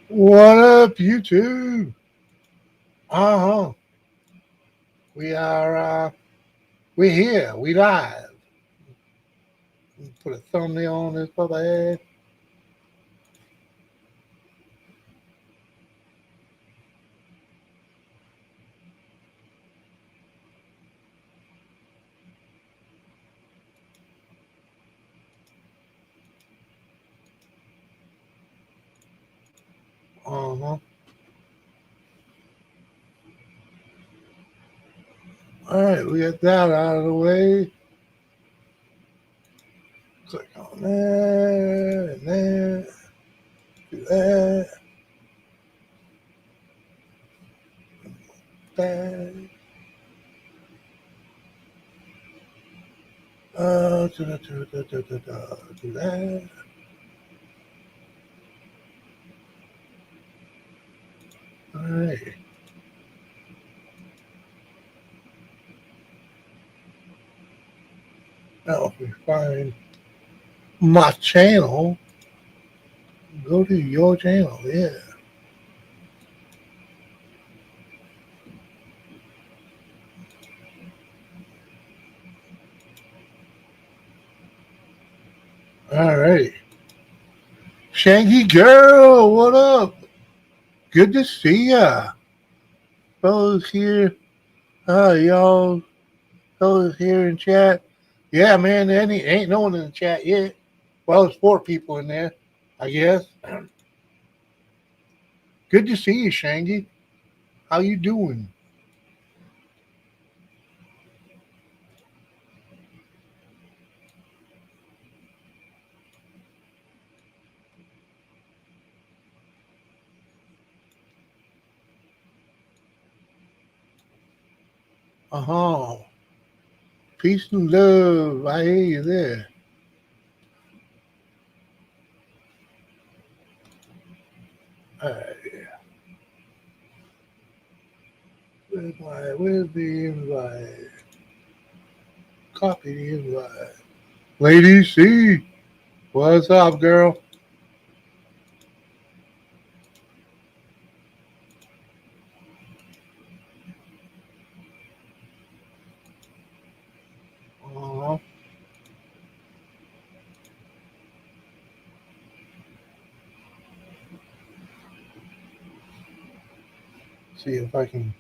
What up, YouTube? Uh huh. We are. We're here. We live. Put a thumbnail on this brother head. Uh huh. All right, we got that out of the way. Click on that and that. Do that. That. Do that. All right. Now, if we find my channel, go to your channel. Yeah. All right. Shaggy girl, what up? Good to see ya. Fellas here. Y'all fellas here in chat. Yeah, man, ain't no one in the chat yet. Well, there's four people in there, I guess. Good to see you, Shangy. How you doing? Uh-huh. Peace and love. I hear you there. Alright. Where's the invite? Copy the invite. Lady C. What's up, girl? Uh-huh. See if I can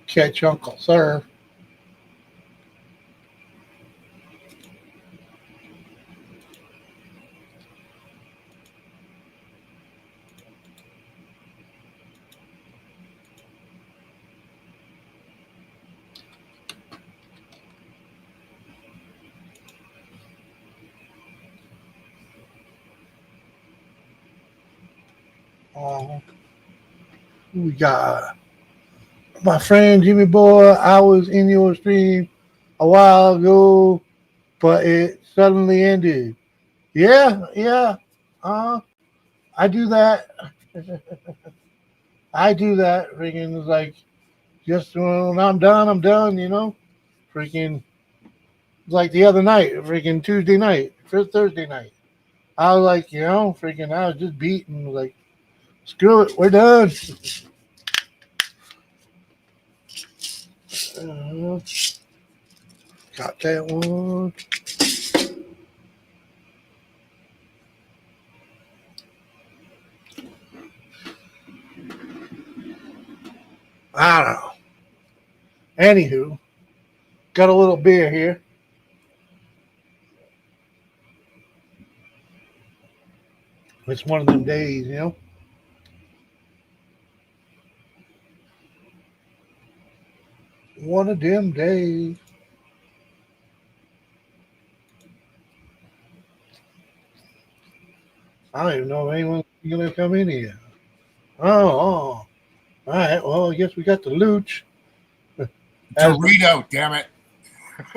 catch Uncle Sir. Uh, we got my friend Jimmy Boy. I was in your stream a while ago, but it suddenly ended. Yeah, yeah. Uh, I do that. I do that. Freaking it's like just when I'm done, I'm done. Freaking like the other night, freaking Tuesday night, first Thursday night. I was like, freaking, I was just beaten. Like, screw it, we're done. Uh, got that one. I don't know. Anywho, got a little beer here. It's one of them days. One of them days. I don't even know if anyone's gonna come in here. Oh. All right. Well, I guess we got the Luch as Dorito, damn it.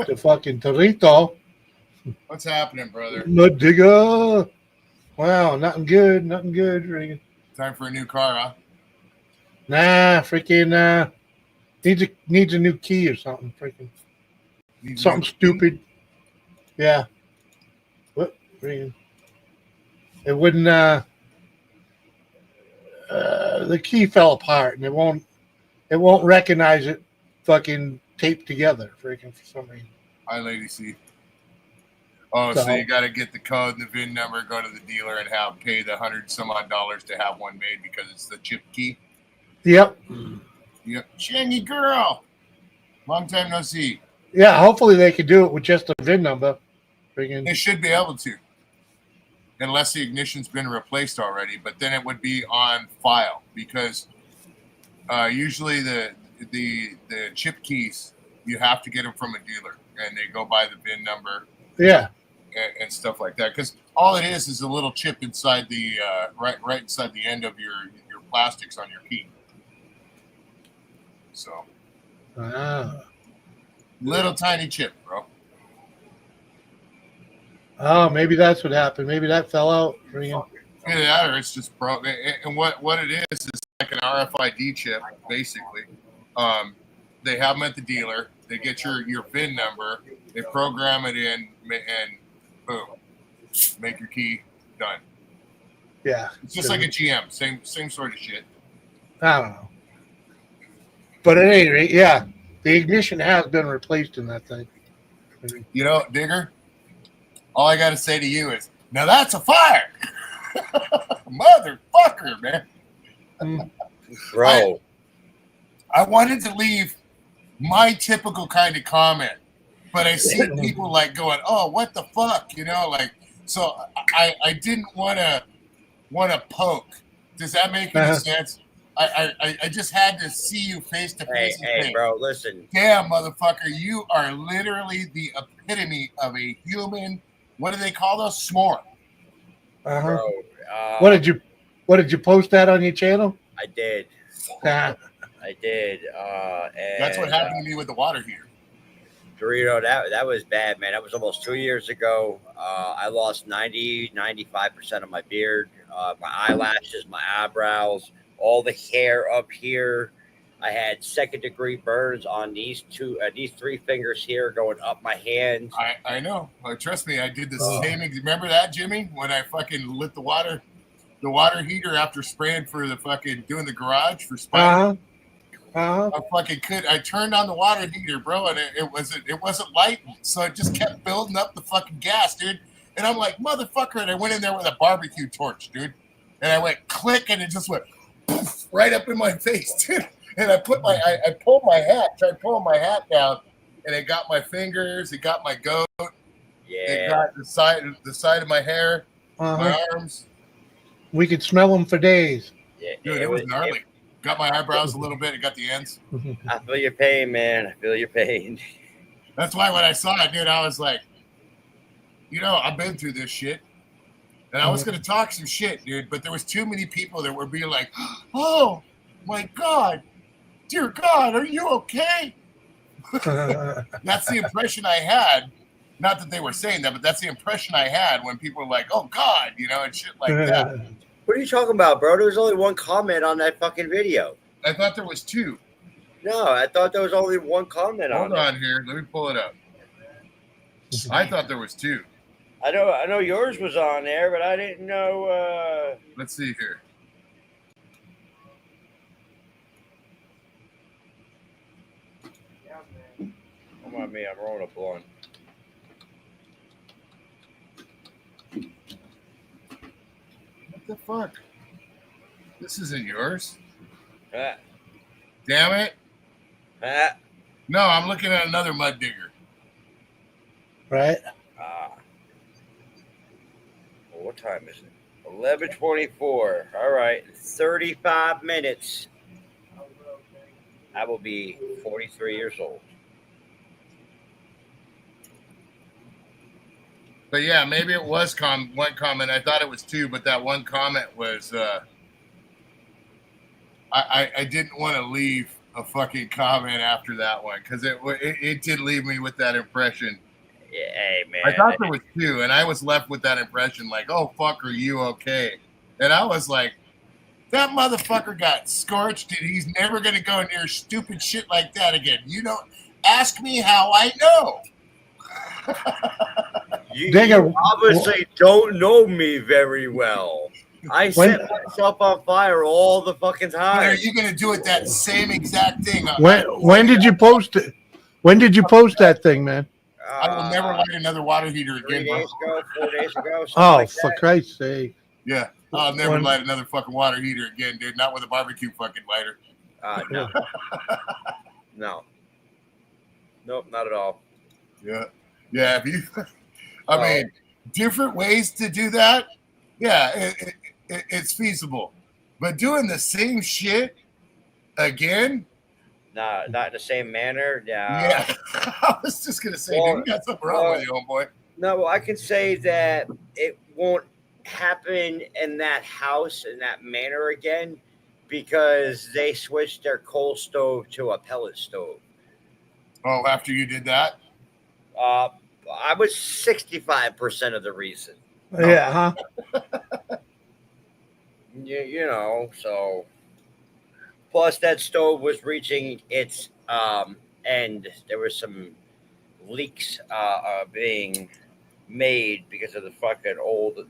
the fucking Torito. What's happening, brother? Mud digger. Wow, nothing good. Nothing good. Freaking. Time for a new car, huh? Nah, freaking. Needs a new key or something. Freaking. Needs a new Something key? stupid. Yeah. What? Freaking. It wouldn't. the key fell apart, and it won't recognize it. Fucking taped together, freaking for some reason. Hi, Lady C. Oh, so you got to get the code and the VIN number, go to the dealer, and pay the $100 some odd to have one made because it's the chip key. Yep. Yep. Shangy girl. Long time no see. Yeah, hopefully they could do it with just a VIN number. Freaking. They should be able to, unless the ignition's been replaced already. But then it would be on file because usually the chip keys you have to get them from a dealer, and they go by the VIN number. Yeah. And stuff like that, because all it is a little chip inside the right inside the end of your plastics on your key. So, little tiny chip, bro. Oh, maybe that's what happened. Maybe that fell out. Either that or it's just broke. And what it is like an RFID chip, basically. They have them at the dealer. They get your VIN number. They program it in, and boom, make your key, done. Yeah, it's just like a GM, same sort of shit. I don't know, but at any rate, yeah, the ignition has been replaced in that thing. You know, Digger, all I got to say to you is, now that's a fire, motherfucker, man. Bro, I wanted to leave my typical kind of comment. But I see people like going, "Oh, what the fuck?" You know, like. So I didn't want to poke. Does that make any sense? I just had to see you face to face. Hey, bro, listen. Damn, motherfucker, you are literally the epitome of a human. What do they call those? S'more. Bro, what did you post that on your channel? I did. I did. And that's what happened to me with the water heater. Dorito, that was bad, man. That was almost 2 years ago. I lost 95% of my beard, my eyelashes, my eyebrows, all the hair up here. I had second-degree burns on these three fingers here going up my hands. I know. Trust me, I did the same. Remember that, Jimmy? When I fucking lit the water heater after spraying for the fucking doing the garage for spider. I fucking could. I turned on the water heater, bro, and it wasn't lighting, so it just kept building up the fucking gas, dude. And I'm like, motherfucker! And I went in there with a barbecue torch, dude, and I went click, and it just went poof, right up in my face, dude. And I pulled my hat, tried pulling my hat down, and it got my fingers, it got my goat, it got the side of my hair, my arms. We could smell them for days. Yeah, dude, it was gnarly. Got my eyebrows a little bit. It got the ends. I feel your pain, man. I feel your pain. That's why when I saw it, dude, I was like, you know, I've been through this shit. And I was going to talk some shit, dude, but there was too many people that were being like, oh, my God. Dear God, are you okay? That's the impression I had. Not that they were saying that, but that's the impression I had when people were like, oh, God, you know, and shit like that. What are you talking about, bro? There was only one comment on that fucking video. I thought there was two. No, I thought there was only one comment on it. Hold on here. Let me pull it up. I thought there was two. I know yours was on there, but I didn't know. Let's see here. Come on, me. I'm rolling a blunt. What the fuck? This isn't yours. Damn it. No, I'm looking at another mud digger. Right. Well, what time is it? 11:24. All right. 35 minutes. I will be 43 years old. But yeah, maybe it was one comment. I thought it was two, but that one comment was I didn't want to leave a fucking comment after that one because it did leave me with that impression. Yeah, hey man. I thought there was two, and I was left with that impression like, oh fuck, are you okay? And I was like, that motherfucker got scorched, and he's never gonna go near stupid shit like that again. You don't ask me how I know. You obviously don't know me very well. I set myself on fire all the fucking But are time. you gonna do it that same exact thing? When did you post it? When did you post that thing, man? I will never light another water heater 3 again, bro. days ago, 4 days ago. Oh, Like for that. Christ's sake! Yeah, I'll never When- light another fucking water heater again, dude. Not with a barbecue fucking lighter. No. No. Nope, not at all. Yeah, yeah. If you, I mean, different ways to do that. Yeah, it's feasible, but doing the same shit again. Nah, not in the same manner. Yeah, I was just gonna say, dude, you got something wrong with you, homeboy. No, well, I can say that it won't happen in that house in that manner again because they switched their coal stove to a pellet stove. Oh, after you did that? I was 65% of the reason. Yeah, huh? You know, so plus that stove was reaching its end. There was some leaks being made because of the fucking old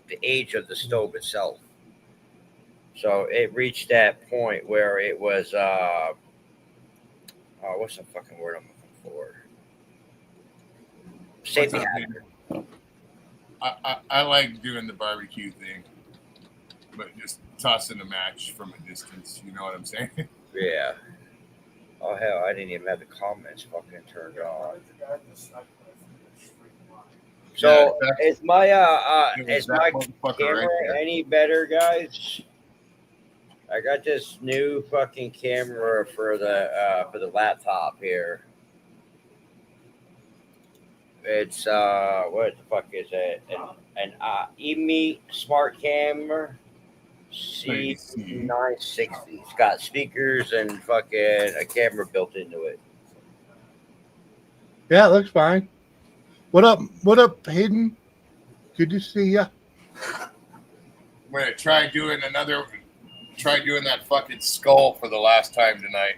the age of the stove itself. So it reached that point where it was what's the fucking word I'm looking for? Safety What's up, hazard. I like doing the barbecue thing, but just tossing the match from a distance. You know what I'm saying? Yeah. Oh hell, I didn't even have the comments fucking turned on. So is my camera any better, guys? I got this new fucking camera for the laptop here. It's what the fuck is it? An EMI smart camera C960. It's got speakers and fucking a camera built into it. Yeah, it looks fine. What up? What up, Hayden? Good to see ya. I'm gonna try doing that fucking skull for the last time tonight.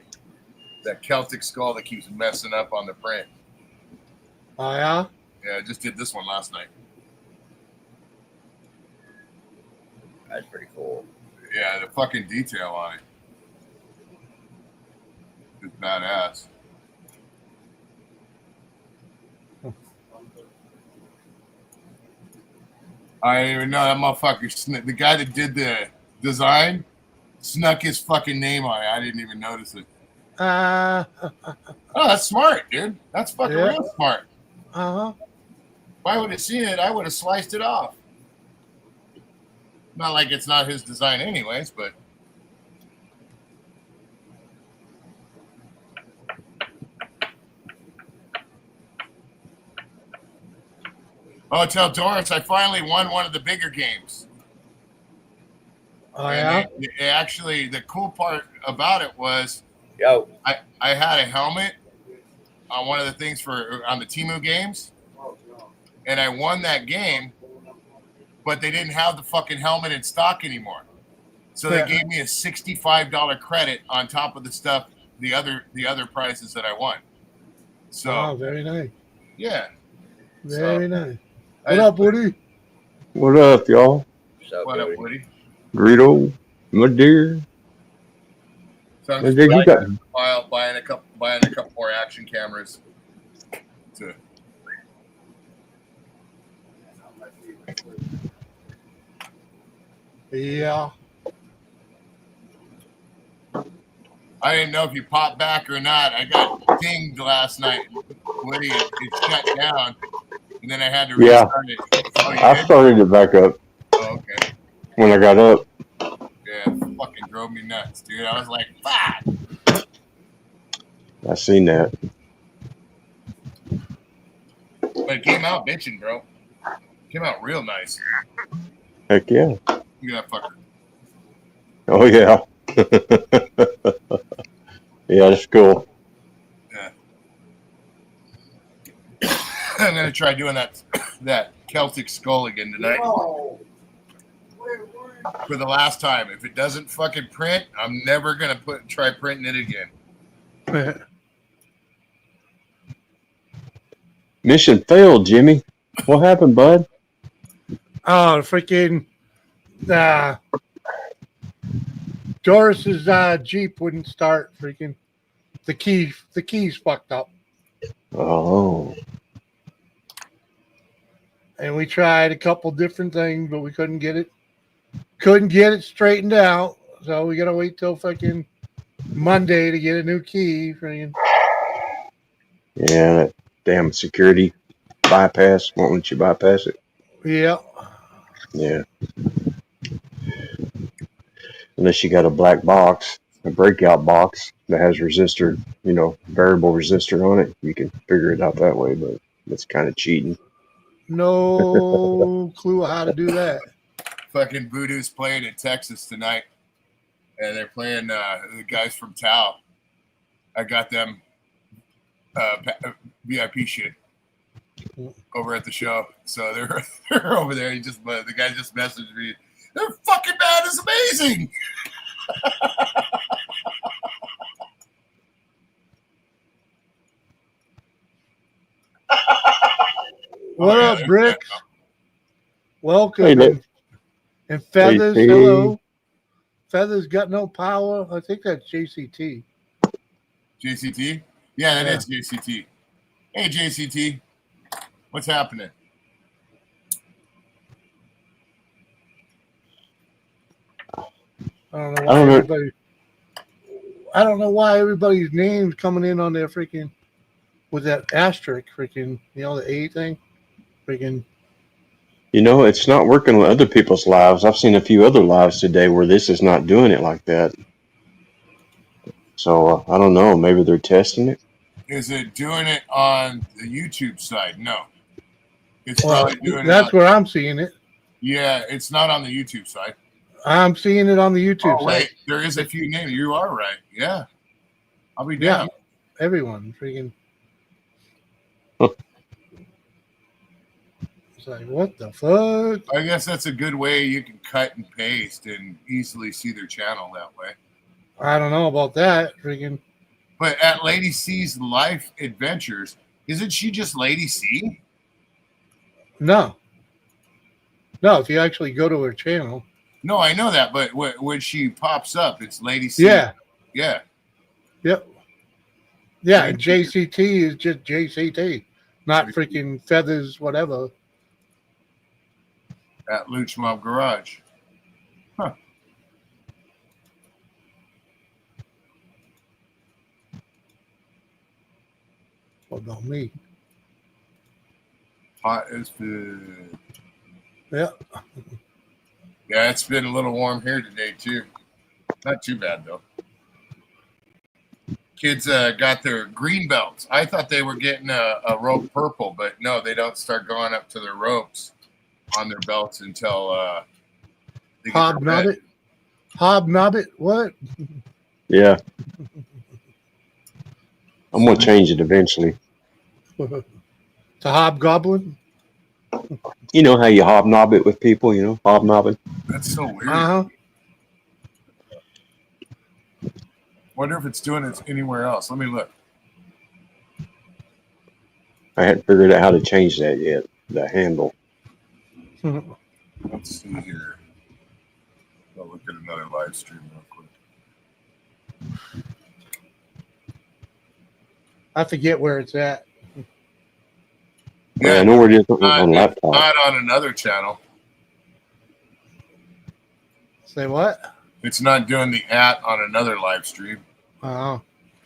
That Celtic skull that keeps messing up on the print. Oh yeah. Yeah, I just did this one last night. That's pretty cool. Yeah, the fucking detail on it is badass. I didn't even know that motherfucker. The guy that did the design snuck his fucking name on it. I didn't even notice it. Oh, that's smart, dude. That's fucking real smart. Uh-huh. If I would have seen it, I would have sliced it off. Not like it's not his design anyways, but oh, tell Doris I finally won one of the bigger games. Oh yeah. Actually, the cool part about it was, I had a helmet on one of the things on the Temu games, and I won that game, but they didn't have the fucking helmet in stock anymore. So they gave me a $65 credit on top of the stuff, the other prizes that I won. So very nice. Yeah. Very nice. What up, Woody? What up, y'all? What up, Woody? Greedo, my dear. So I'm What just you got? buying a couple more action cameras. Yeah. I didn't know if you popped back or not. I got dinged last night. Woody, it shut down, and then I had to restart it. Oh, I started it back up. Oh, okay. When I got up. Yeah, it fucking drove me nuts, dude. I was like, fuck. I seen that. But it came out bitching, bro. Came out real nice. Heck yeah. Look at that fucker. Oh yeah. Yeah, that's cool. Yeah. I'm gonna try doing that Celtic skull again tonight. For the last time. If it doesn't fucking print, I'm never gonna try printing it again. Mission failed, Jimmy. What happened, bud? Oh, freaking Doris's Jeep wouldn't start. Freaking the keys fucked up, Oh, and we tried a couple different things, but we couldn't get it straightened out. So we gotta wait till fucking Monday to get a new key. Freaking yeah, that damn security bypass won't let you bypass it. yeah. Yeah, unless you got a black box, a breakout box that has resistor, variable resistor on it, you can figure it out that way. But it's kind of cheating. No clue how to do that. Fucking Voodoo's playing in Texas tonight, and they're playing the guys from Tao. I got them VIP shit over at the show, so they're over there. The guy just messaged me. Their fucking band is amazing. What yeah, up, Bricks? Welcome. Hey, Nick. And Feathers, Hey, hello. Feathers got no power. I think that's JCT. JCT? Yeah, that is JCT. Hey, JCT. What's happening? I don't know why everybody's names coming in on their freaking with that asterisk, freaking, the A thing, freaking. It's not working with other people's lives. I've seen a few other lives today where this is not doing it like that. So I don't know. Maybe they're testing it. Is it doing it on the YouTube side? No. It's probably doing that's where I'm seeing it. Yeah, it's not on the YouTube side. I'm seeing it on the YouTube side. Wait, there is a few names. You are right. Yeah. I'll be down. Everyone freaking. It's like, what the fuck? I guess that's a good way you can cut and paste and easily see their channel that way. I don't know about that, freaking. But at Lady C's Life Adventures, isn't she just Lady C? No, if you actually go to her channel. No, I know that, but when she pops up, it's Lady C. Yeah. Yeah. Yep. Yeah, and JCT is just JCT, not freaking Feathers, whatever. At Luch Mob Garage. Huh. What about me? Hot as food. Yeah. Yeah, it's been a little warm here today, too. Not too bad, though. Kids got their green belts. I thought they were getting a rope purple, but no, they don't start going up to their ropes on their belts until they get Hobnob it? Hobnob it? What? Yeah. I'm going to change it eventually. To Hobgoblin? You know how you hobnob it with people, hobnobbing? That's so weird. Uh-huh. Wonder if it's doing it anywhere else. Let me look. I hadn't figured out how to change that yet, the handle. Let's see here. I'll look at another live stream real quick. I forget where it's at. Yeah, I know where it is on laptop. Not on another channel. Say what? It's not doing the @ on another live stream. Oh.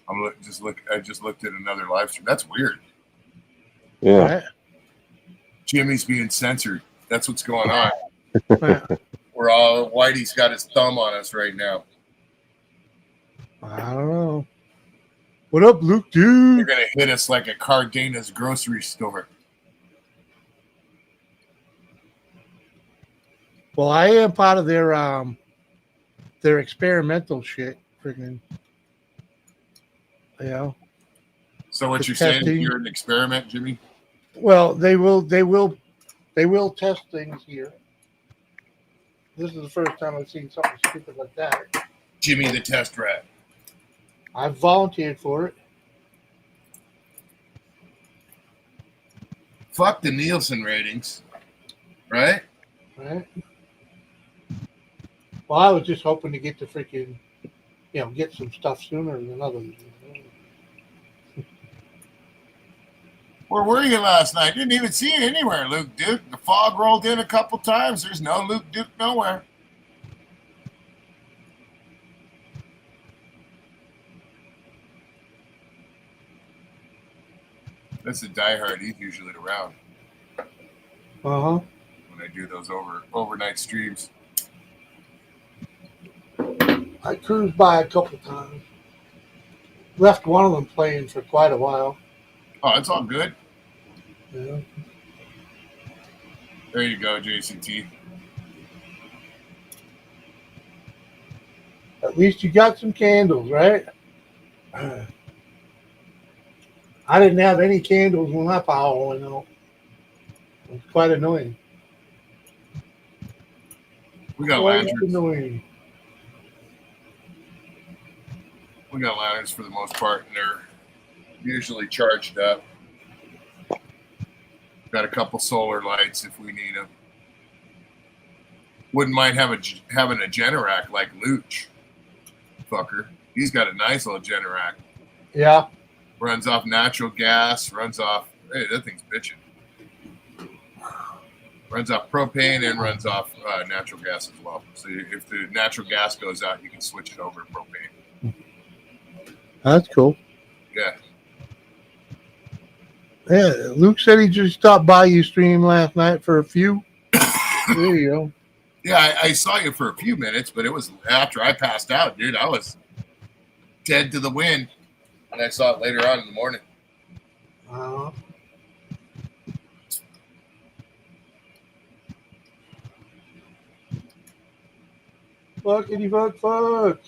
I just looked at another live stream. That's weird. Yeah. Right. Jimmy's being censored. That's what's going on. Yeah. We're all Whitey's got his thumb on us right now. I don't know. What up, Luke, dude? They're gonna hit us like a Cardenas grocery store. Well, I am part of their experimental shit. Freaking, So what The you're saying? testing. You're an experiment, Jimmy? Well, they will test things here. This is the first time I've seen something stupid like that. Jimmy the test rat. I volunteered for it. Fuck the Nielsen ratings, right? Right? Well, I was just hoping to get the freaking, get some stuff sooner than others. Where were you last night? Didn't even see you anywhere, Luke Duke. The fog rolled in a couple times. There's no Luke Duke nowhere. That's a diehard. He's usually around Uh-huh. when I do those overnight streams. I cruised by a couple times. Left one of them playing for quite a while. Oh, it's all good. Yeah. There you go, JCT. At least you got some candles, right? I didn't have any candles when my power went out. It was quite annoying. We got Quite lanterns. annoying. We got lanterns for the most part, and they're usually charged up. Got a couple solar lights if we need them. Wouldn't mind having a Generac like Luch, fucker. He's got a nice little Generac. Yeah. Runs off natural gas. Hey, that thing's bitching. Runs off propane and runs off natural gas as well. So if the natural gas goes out, you can switch it over to propane. That's cool. Yeah. Yeah, Luke said he just stopped by your stream last night for a few. There you go. Yeah, I saw you for a few minutes, but it was after I passed out, dude. I was dead to the wind, and I saw it later on in the morning. Fuckity fuck.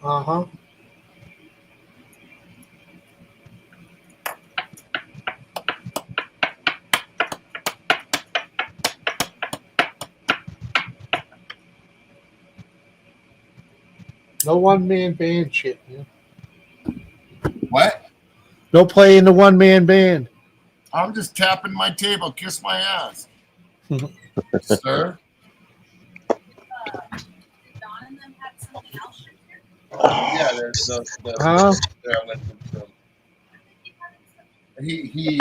Uh-huh. No one-man band shit, man. What? No play in the one-man band. I'm just tapping my table. Kiss my ass. Sir? Yeah, there's the he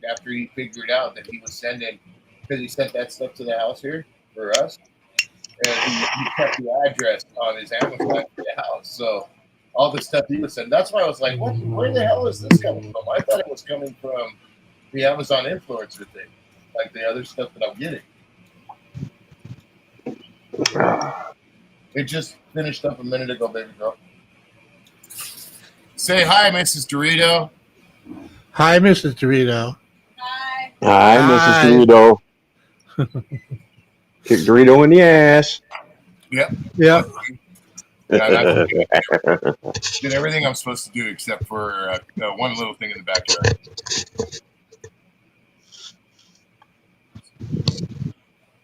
after he figured out that he was sending, because he sent that stuff to the house here for us, and he kept the address on his Amazon for the house. So all the stuff he was sending, that's why I was like, where the hell is this coming from? I thought it was coming from the Amazon influencer thing, like the other stuff that I'm getting. It just finished up a minute ago, baby girl. Say hi, Mrs. Dorito. Hi, Mrs. Dorito. Hi. Hi, Mrs. Dorito. Kick Dorito in the ass. Yep. Yeah. Did everything I'm supposed to do except for one little thing in the backyard.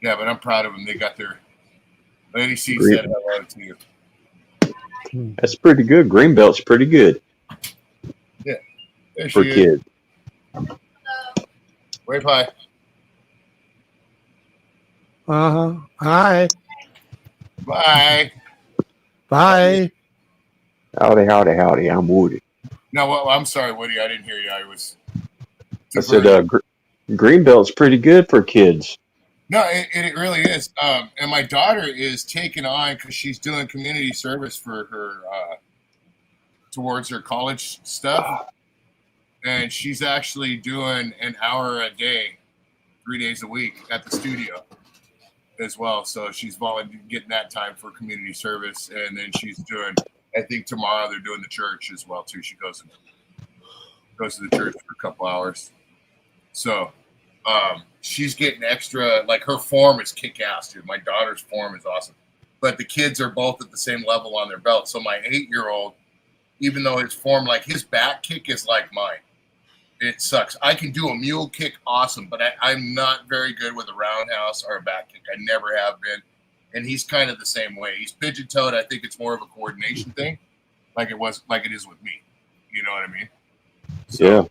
Yeah, but I'm proud of them. They got their Lady C said hello to you. That's pretty good. Greenbelt's pretty good. Yeah. There for she kids. Hello. Wave hi. Uh-huh. Hi. Bye. Bye. Howdy, howdy, howdy. I'm Woody. No, well, I'm sorry, Woody. I didn't hear you. I was. I said Greenbelt's pretty good for kids. No, it really is. And my daughter is taking on, because she's doing community service for her, towards her college stuff. And she's actually doing an hour a day, 3 days a week at the studio as well. So she's getting that time for community service. And then she's doing, I think tomorrow they're doing the church as well too. She goes to the church for a couple hours. So she's getting extra, like her form is kick-ass, dude. My daughter's form is awesome. But the kids are both at the same level on their belt. So my 8-year-old, even though his form, like his back kick is like mine. It sucks. I can do a mule kick awesome, but I'm not very good with a roundhouse or a back kick. I never have been. And he's kind of the same way. He's pigeon-toed. I think it's more of a coordination thing, like it is with me. You know what I mean? So,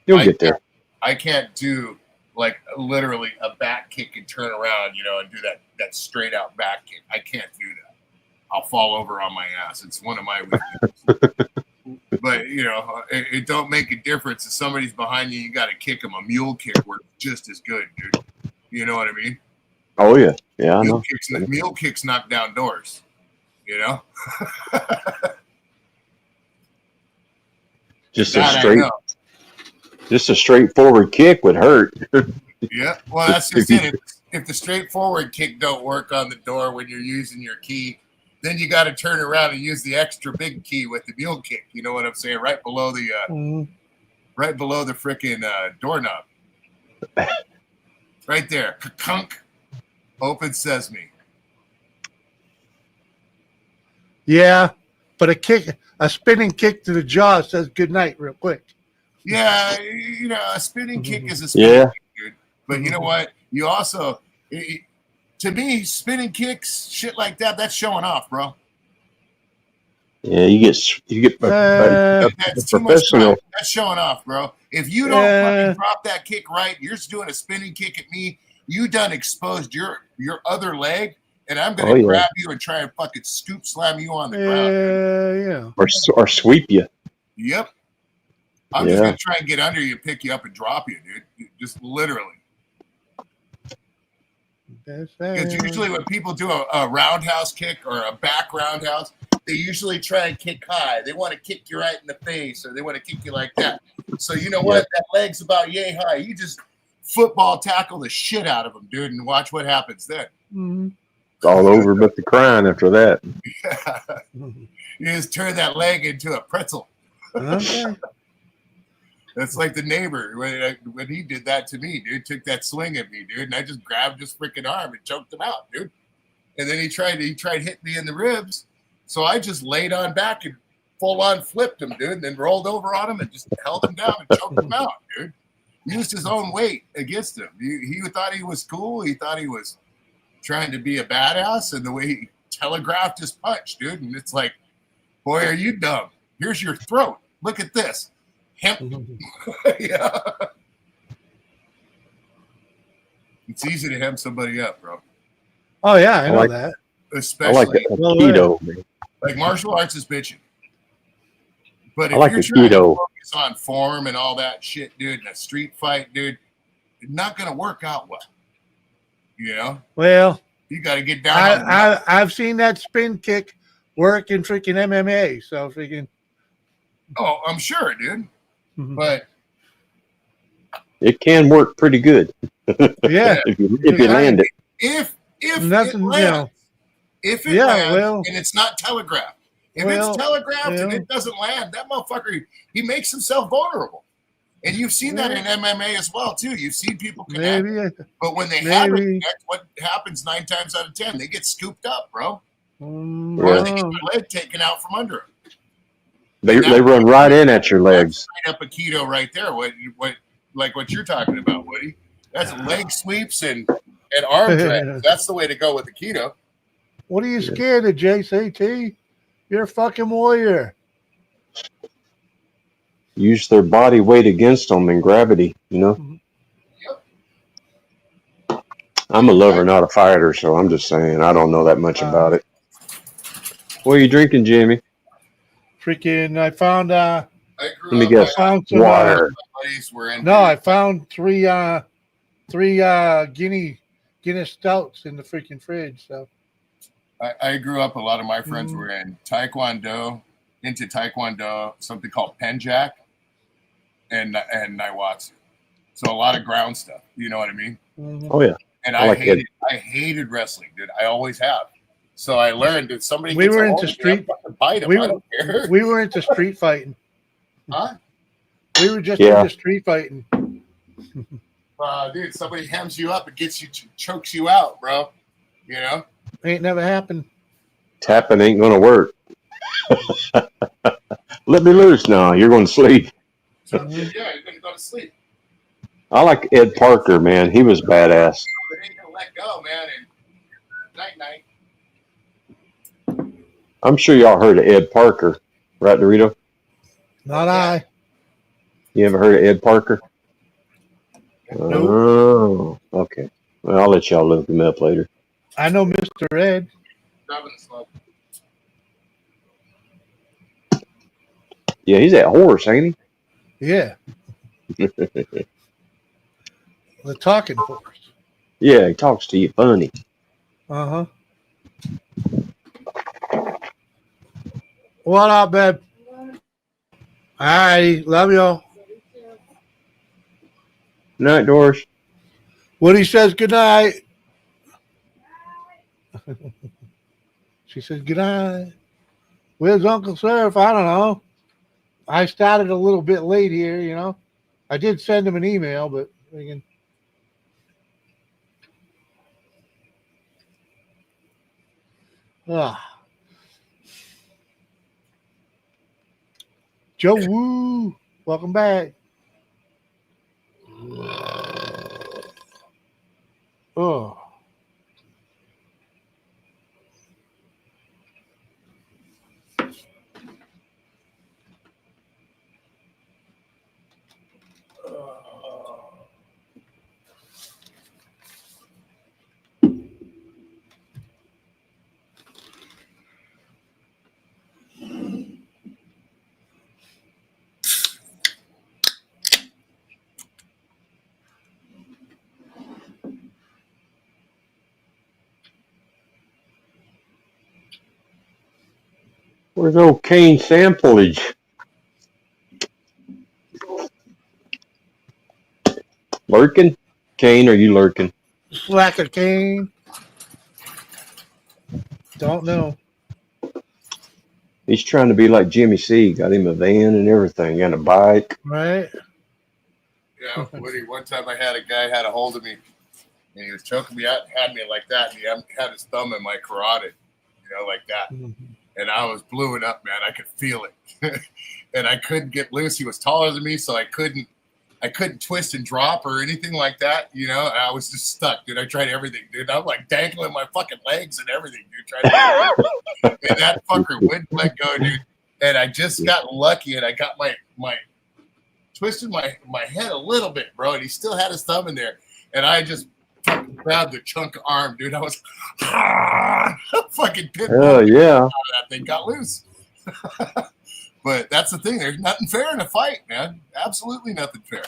Yeah. You'll get there. I can't do like literally a back kick and turn around, and do that straight out back kick. I can't do that. I'll fall over on my ass. It's one of my weaknesses. But it don't make a difference if somebody's behind you. You got to kick them. A mule kick works just as good, dude. You know what I mean? Oh yeah, I know. Mule kicks knock down doors. Just a straightforward kick would hurt. Yeah, well, that's just it. If the straightforward kick don't work on the door when you're using your key, then you got to turn around and use the extra big key with the mule kick. You know what I'm saying? Right below the freaking doorknob. Right there, kunk, open sesame. Yeah, but a spinning kick to the jaw says good night real quick. Yeah, a spinning kick is a spinning kick, dude. But you know what? You also, to me, spinning kicks, shit like that, that's showing off, bro. Yeah, you get that's too much time. That's showing off, bro. If you don't fucking drop that kick right, you're just doing a spinning kick at me. You done exposed your other leg, and I'm gonna grab you and try and fucking scoop slam you on the ground. Yeah. Or sweep you. Yep. I'm just gonna try and get under you, pick you up, and drop you, dude. Just literally. Because usually when people do a roundhouse kick or a back roundhouse, they usually try and kick high. They want to kick you right in the face, or they want to kick you like that. So you know what? That leg's about yay high. You just football tackle the shit out of them, dude, and watch what happens then. Mm-hmm. It's all over but the crying after that. You just turn that leg into a pretzel. Okay. That's like the neighbor when he did that to me, dude. Took that swing at me, dude, and I just grabbed his freaking arm and choked him out, dude. And then he tried hitting me in the ribs, so I just laid on back and full on flipped him, dude, and then rolled over on him and just held him down and choked him out, dude. Used his own weight against him. He thought he was cool. He thought he was trying to be a badass, and the way he telegraphed his punch, dude. And it's like, boy, are you dumb? Here's your throat. Look at this. Yeah. It's easy to hem somebody up, bro. Oh yeah, I know that. Especially I like Aikido. Like martial arts is bitching. But if like you're trying to Aikido. focus on form and all that shit, dude, in a street fight, dude, it's not gonna work out well. Well, you got to get down. I've seen that spin kick work in freaking MMA. So freaking. Oh, I'm sure, dude. Mm-hmm. But it can work pretty good. Yeah. if you land it. If nothing, it lands, if it lands and it's not telegraphed. If it's telegraphed and it doesn't land, that motherfucker, he makes himself vulnerable. And you've seen that in MMA as well, too. You've seen people connect. But when they have connect, what happens 9 times out of 10? They get scooped up, bro. Or they get their leg taken out from under them. They run right in at your legs. Straight up Aikido right there. What you're talking about, Woody. That's leg sweeps and arm drags. That's the way to go with Aikido. What are you scared of, JCT? You're a fucking warrior. Use their body weight against them and gravity, Yep. I'm a lover, not a fighter, so I'm just saying I don't know that much about it. What are you drinking, Jamie? Freaking, I found. Let me guess. I found some water. I found three Guinness stouts in the freaking fridge. So I grew up. A lot of my friends were in Taekwondo, something called Penjac, and Naiwatsu. So a lot of ground stuff. You know what I mean? Oh yeah. And I hated wrestling, dude. I always have. So I learned that somebody. We were into street. Bite him. I don't care. We were into street fighting. Huh? We were just into street fighting. Dude, somebody hems you up and chokes you out, bro. Ain't never happened. Tapping ain't gonna work. Let me loose now. You're going to sleep. So, you're gonna go to sleep. I like Ed Parker, man. He was badass. They ain't gonna let go, man. And night. I'm sure y'all heard of Ed Parker, right, Dorito? Not I. You ever heard of Ed Parker? Nope. Oh, okay. Well, I'll let y'all look him up later. I know Mr. Ed. Driving the slope. Yeah, he's that horse, ain't Yeah. he? The talking horse. Yeah, he talks to you funny. Uh-huh. What up, babe? All righty. Love y'all. Night, Doris. Woody says good night. She says good night. Where's Uncle Surf? I don't know. I started a little bit late here, you know. I did send him an email, but again. Joe Woo, welcome back. Oh. Where's old Kane Samplage? Lurking? Kane, are you lurking? Slacker Kane. Don't know. He's trying to be like Jimmy C. Got him a van and everything, and a bike. Right? Yeah, Woody, one time I had a guy had a hold of me, and he was choking me out, had me like that, and he had his thumb in my carotid, like that. Mm-hmm. And I was bluing up, man. I could feel it. And I couldn't get loose. He was taller than me, so I couldn't twist and drop or anything like that, I was just stuck, dude. I tried everything, dude. I'm like dangling my fucking legs and everything, dude. And that fucker wouldn't let go, dude. And I just got lucky, and I got my twisted my head a little bit, bro. And he still had his thumb in there, and I just fucking grabbed the chunk of arm, dude. I was fucking pit. Oh yeah, that thing got loose. But that's the thing. There's nothing fair in a fight, man. Absolutely nothing fair.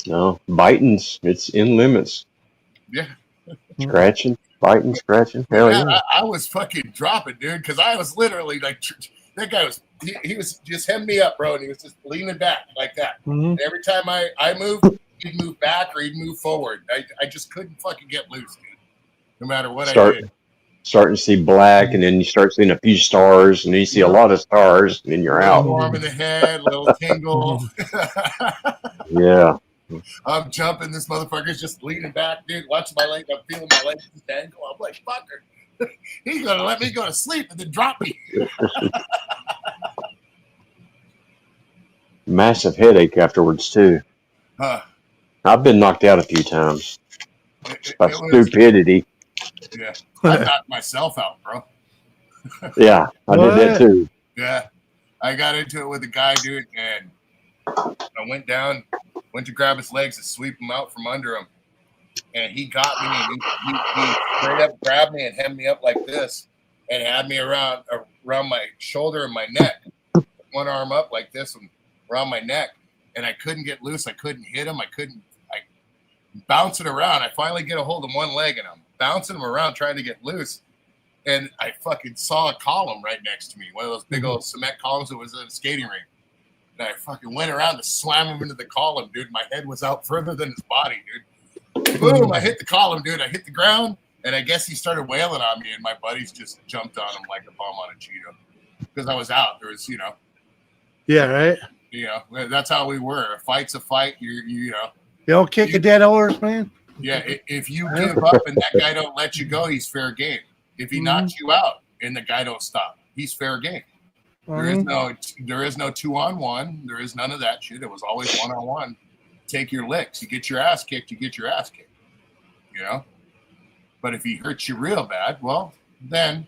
no biting's it's in limits. Yeah, scratching, biting, scratching. Hell yeah. I was fucking dropping, dude, because I was literally like, that guy was he was just hemming me up, bro, and he was just leaning back like that. Mm-hmm. Every time I moved, he'd move back or he'd move forward. I just couldn't fucking get loose, dude. No matter what I did. Starting to see black, and then you start seeing a few stars, and you see a lot of stars, and then you're out. Warm in the head, little tingle. Yeah. I'm jumping. This motherfucker's just leaning back, dude. Watching my leg. I'm feeling my legs just dangle. I'm like, fucker. He's going to let me go to sleep and then drop me. Massive headache afterwards, too. I've been knocked out a few times. By stupidity. Yeah. I knocked myself out, bro. Yeah, I did that too. Yeah. I got into it with a guy, dude, and I went to grab his legs and sweep him out from under him. And he got me, and he straight up grabbed me and hemmed me up like this and had me around my shoulder and my neck. One arm up like this and around my neck. And I couldn't get loose. I couldn't hit him. I bouncing around. I finally get a hold of one leg, and I'm bouncing him around trying to get loose. And I fucking saw a column right next to me, one of those big old cement columns that was in a skating rink. And I fucking went around to slam him into the column, dude. My head was out further than his body, dude. Boom, I hit the column, dude. I hit the ground, and I guess he started wailing on me, and my buddies just jumped on him like a bomb on a Cheeto. Because I was out. There was, Yeah, right? That's how we were. A fight's a fight. You don't kick a dead horse, man. Yeah, if you give up and that guy don't let you go, he's fair game. If he knocks you out and the guy don't stop, he's fair game. There is no 2-on-1. There is none of that shit. It was always 1-on-1. Take your licks. You get your ass kicked, you get your ass kicked. But if he hurts you real bad, well, then,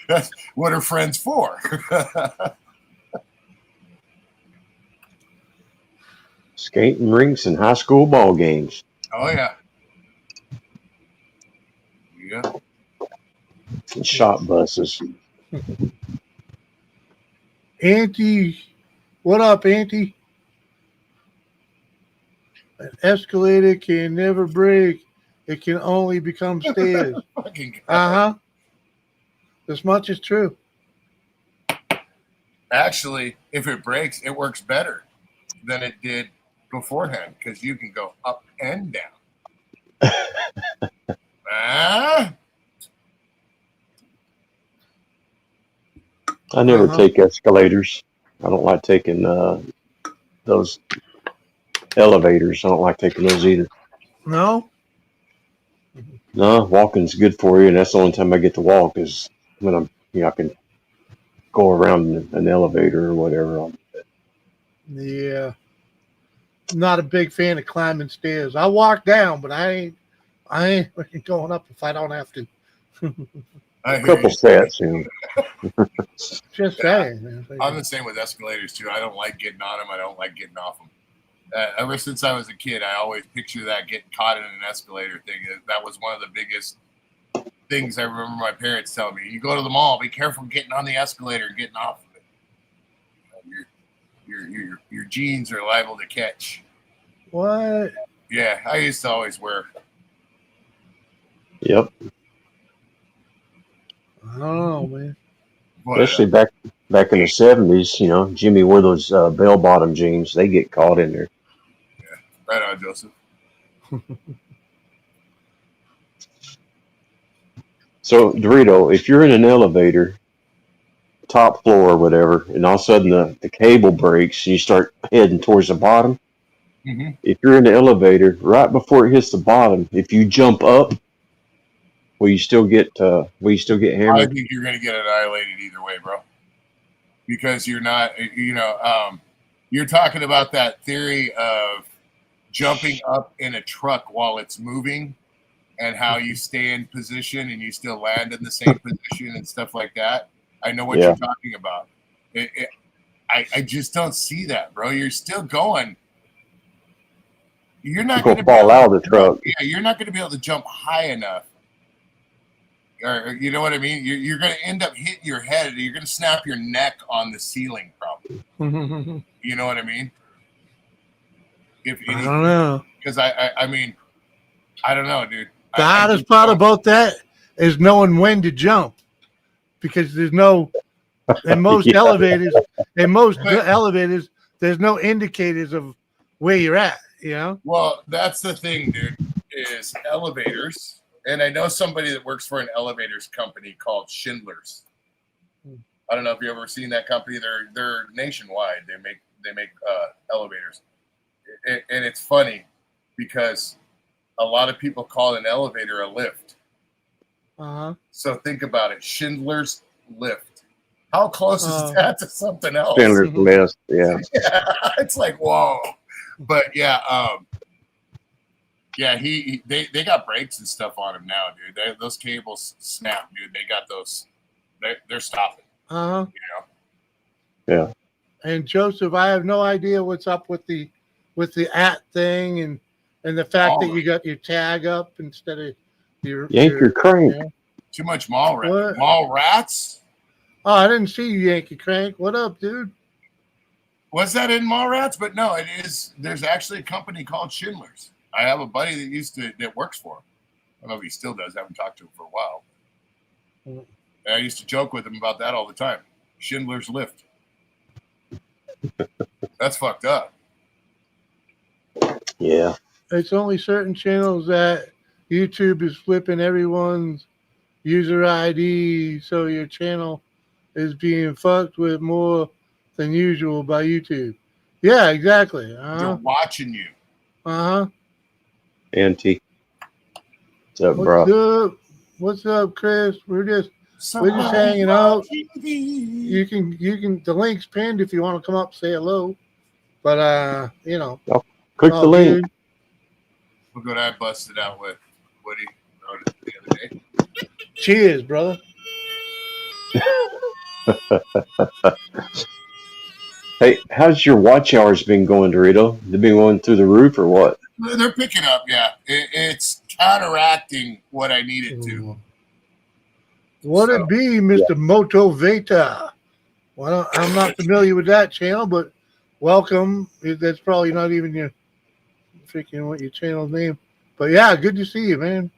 that's what are friends for? Skating rinks and high school ball games. Oh yeah. Yeah. And shop buses. Auntie, what up, Auntie? An escalator can never break. It can only become stairs. Fucking Uh-huh. This much is true. Actually, if it breaks, it works better than it did beforehand because you can go up and down. Ah, I never take escalators. I don't like taking those elevators. I don't like taking those either. No? No, walking's good for you, and that's the only time I get to walk is when I'm, I can go around an elevator or whatever. Yeah. Not a big fan of climbing stairs. I walk down, but I ain't fucking going up if I don't have to. I A hear couple you. sets, Just saying. Man. I'm the same with escalators too. I don't like getting on them. I don't like getting off them. Ever since I was a kid, I always picture that getting caught in an escalator thing. That was one of the biggest things I remember my parents telling me. You go to the mall, be careful getting on the escalator and getting off of it. Your jeans are liable to catch. What? Yeah, I used to always wear. Yep. I don't know, man. Especially back in the 70s, Jimmy wore those bell bottom jeans. They get caught in there. Right on, Joseph. So, Dorito, if you're in an elevator, top floor or whatever, and all of a sudden the cable breaks and you start heading towards the bottom, if you're in the elevator, right before it hits the bottom, if you jump up, will you still get I hammered? think you're going to get annihilated either way, bro. Because you're not, you're talking about that theory of jumping up in a truck while it's moving and how you stay in position and you still land in the same position and stuff like that. I know what you're talking about. I just don't see that, bro. You're still going. You're not going to fall out of the truck. Yeah, you're not going to be able to jump high enough. Or you know what I mean? You're going to end up hitting your head. You're going to snap your neck on the ceiling, probably. You know what I mean? I don't know. Because I mean, I don't know, dude. The hardest part about that is knowing when to jump, because there's no in most elevators. In most elevators, there's no indicators of where you're at. Well, that's the thing, dude. Is elevators. And I know somebody that works for an elevators company called Schindler's. I don't know if you've ever seen that company. They're nationwide. They make elevators, and it's funny because a lot of people call an elevator a lift. So think about it, Schindler's Lift. How close is that to something else? Schindler's List, yeah. It's like whoa, but yeah. Yeah, they got brakes and stuff on him now, dude. Those cables snap, dude. They got those. They're stopping. Yeah. And Joseph, I have no idea what's up with the at thing and the fact that you got your tag up instead of your crank. Too much mall rat. Mall rats. Oh, I didn't see you Yankee Crank. What up, dude? Was that in mall rats? But no, it is. There's actually a company called Schindler's. I have a buddy that works for him. I don't know if he still does. I haven't talked to him for a while. And I used to joke with him about that all the time. Schindler's Lift. That's fucked up. Yeah. It's only certain channels that YouTube is flipping everyone's user ID, so your channel is being fucked with more than usual by YouTube. Yeah, exactly. They're watching you. Auntie. What's up, bro? What's up, Chris? We're just hanging out. You can the link's pinned if you want to come up, say hello. But click the link. Look what I busted out with Woody the other day. Cheers, brother. Hey, how's your watch hours been going, Dorito? They been going through the roof or what? They're picking up, yeah. It's counteracting what I need it to. What it be, Mr. Moto Veta? Well, I'm not familiar with that channel, but welcome. That's probably not even your freaking what your channel name. But yeah, good to see you, man.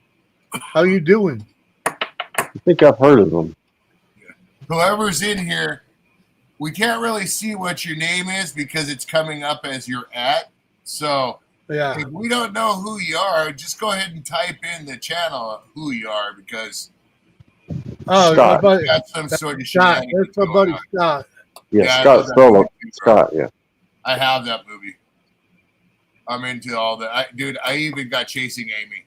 How you doing? I think I've heard of them. Whoever's in here, we can't really see what your name is because it's coming up as you're at. So Yeah. if we don't know who you are, just go ahead and type in the channel who you are because Scott. you got some sort of Scott. shenanigans That's my buddy going on. Scott. Yeah, Yeah, I Scott love that Solo. movie too, bro. Scott, yeah. I have that movie. I'm into all that. Dude, I even got Chasing Amy.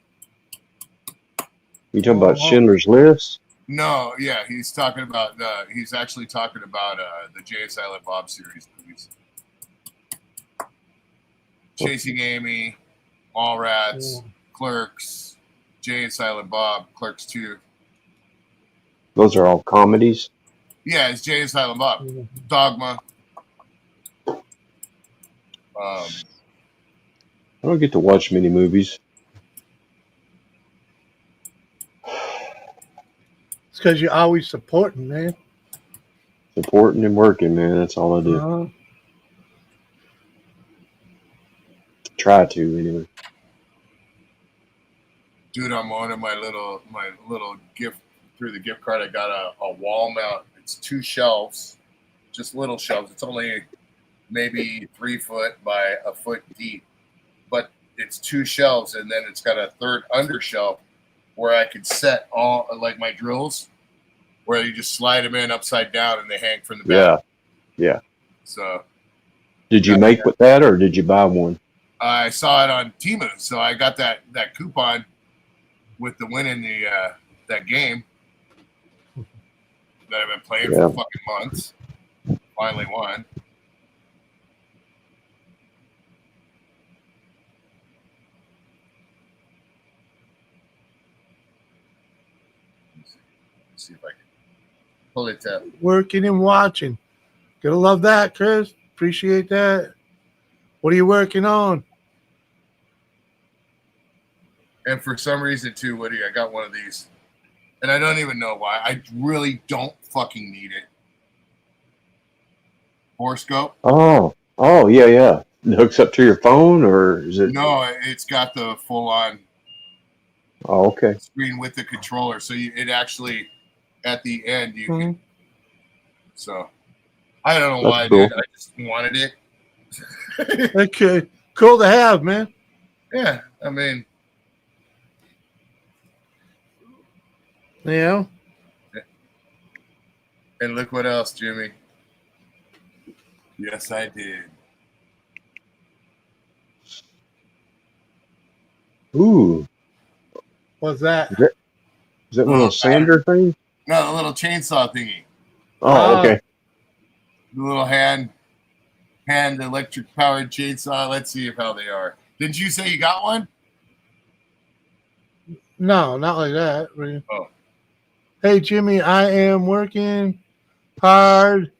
You talking about Schindler's List? No, yeah, he's talking about he's actually talking about the Jay and Silent Bob series movies. Chasing Amy, Mallrats, Clerks, Jay and Silent Bob, Clerks 2. Those are all comedies. Yeah, it's Jay and Silent Bob. Dogma. I don't get to watch many movies. It's because you're always supporting, man. Supporting and working, man. That's all I do. Uh-huh. Try to, anyway. Dude, I'm on my little gift through the gift card. I got a wall mount. It's 2 shelves, just little shelves. It's only maybe 3 foot by a foot deep, but it's 2 shelves, and then it's got a third under shelf where I could set all like my drills, where you just slide them in upside down and they hang from the back. Yeah. So, did you make with that, or did you buy one? I saw it on Temu, so I got that coupon with the win in the that game that I've been playing for fucking months. Finally won. Let's see if I can pull it up. Working and watching. Gotta love that, Chris. Appreciate that. What are you working on? And for some reason, too, Woody, I got one of these. And I don't even know why. I really don't fucking need it. Horoscope? Oh, yeah. It hooks up to your phone, or is it? No, it's got the full-on Oh, okay. screen with the controller. So it actually, at the end, you can. So, I don't know why I did. I just wanted it. Okay. Cool to have, man. Yeah, I mean. Yeah. And look what else, Jimmy. Yes, I did. Ooh. What's that? Is that one of those sander things? No, the little chainsaw thingy. Oh, okay. The little hand electric powered chainsaw. Let's see how they are. Didn't you say you got one? No, not like that. Oh. Hey, Jimmy, I am working hard.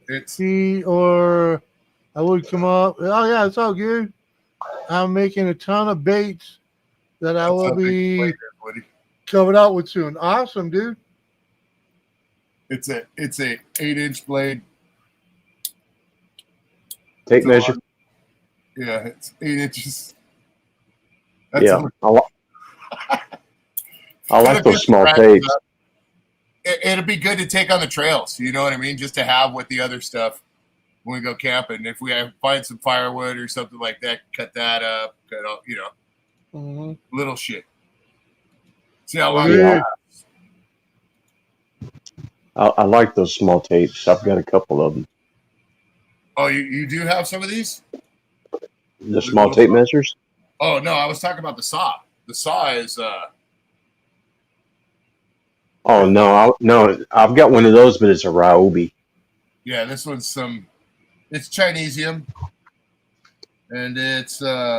It's or I would come up. Oh, yeah, it's all good. I'm making a ton of baits that I will be covered out with soon. Awesome, dude. It's a 8-inch blade. Tape measure. Yeah, it's 8 inches. Yeah, I like those small tapes. It'll be good to take on the trails. You know what I mean? Just to have with the other stuff when we go camping. If we find some firewood or something like that, cut that up. Cut all, little shit. See how long? Yeah. I like those small tapes. I've got a couple of them. Oh, you do have some of these? The small tape measures? Oh no, I was talking about the saw. The saw is Oh no, I've got one of those, but it's a Ryobi. Yeah, this one's it's Chinesium, and it's 20.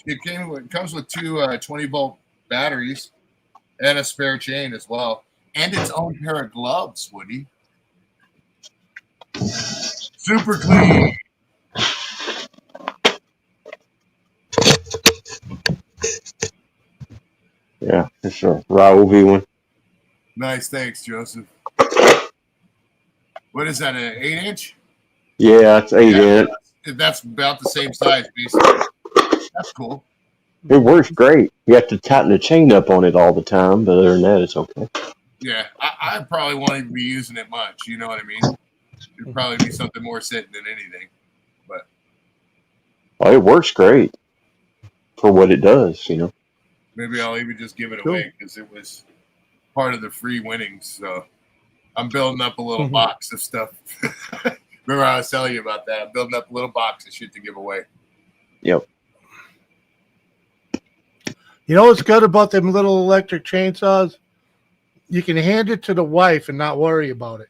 It comes with two 20-volt batteries and a spare chain as well, and its own pair of gloves. Woody. Super clean. Yeah, it's a Ryobi one. Nice, thanks, Joseph. What is that? An 8-inch? Yeah, it's 8-inch. That's about the same size, basically. That's cool. It works great. You have to tighten the chain up on it all the time, but other than that, it's okay. Yeah, I probably won't even be using it much. You know what I mean? It'd probably be something more sitting than anything. But it works great for what it does. Maybe I'll even just give it away because it was part of the free winnings. So I'm building up a little box of stuff. Remember I was telling you about that? I'm building up a little box of shit to give away. Yep. You know what's good about them little electric chainsaws? You can hand it to the wife and not worry about it.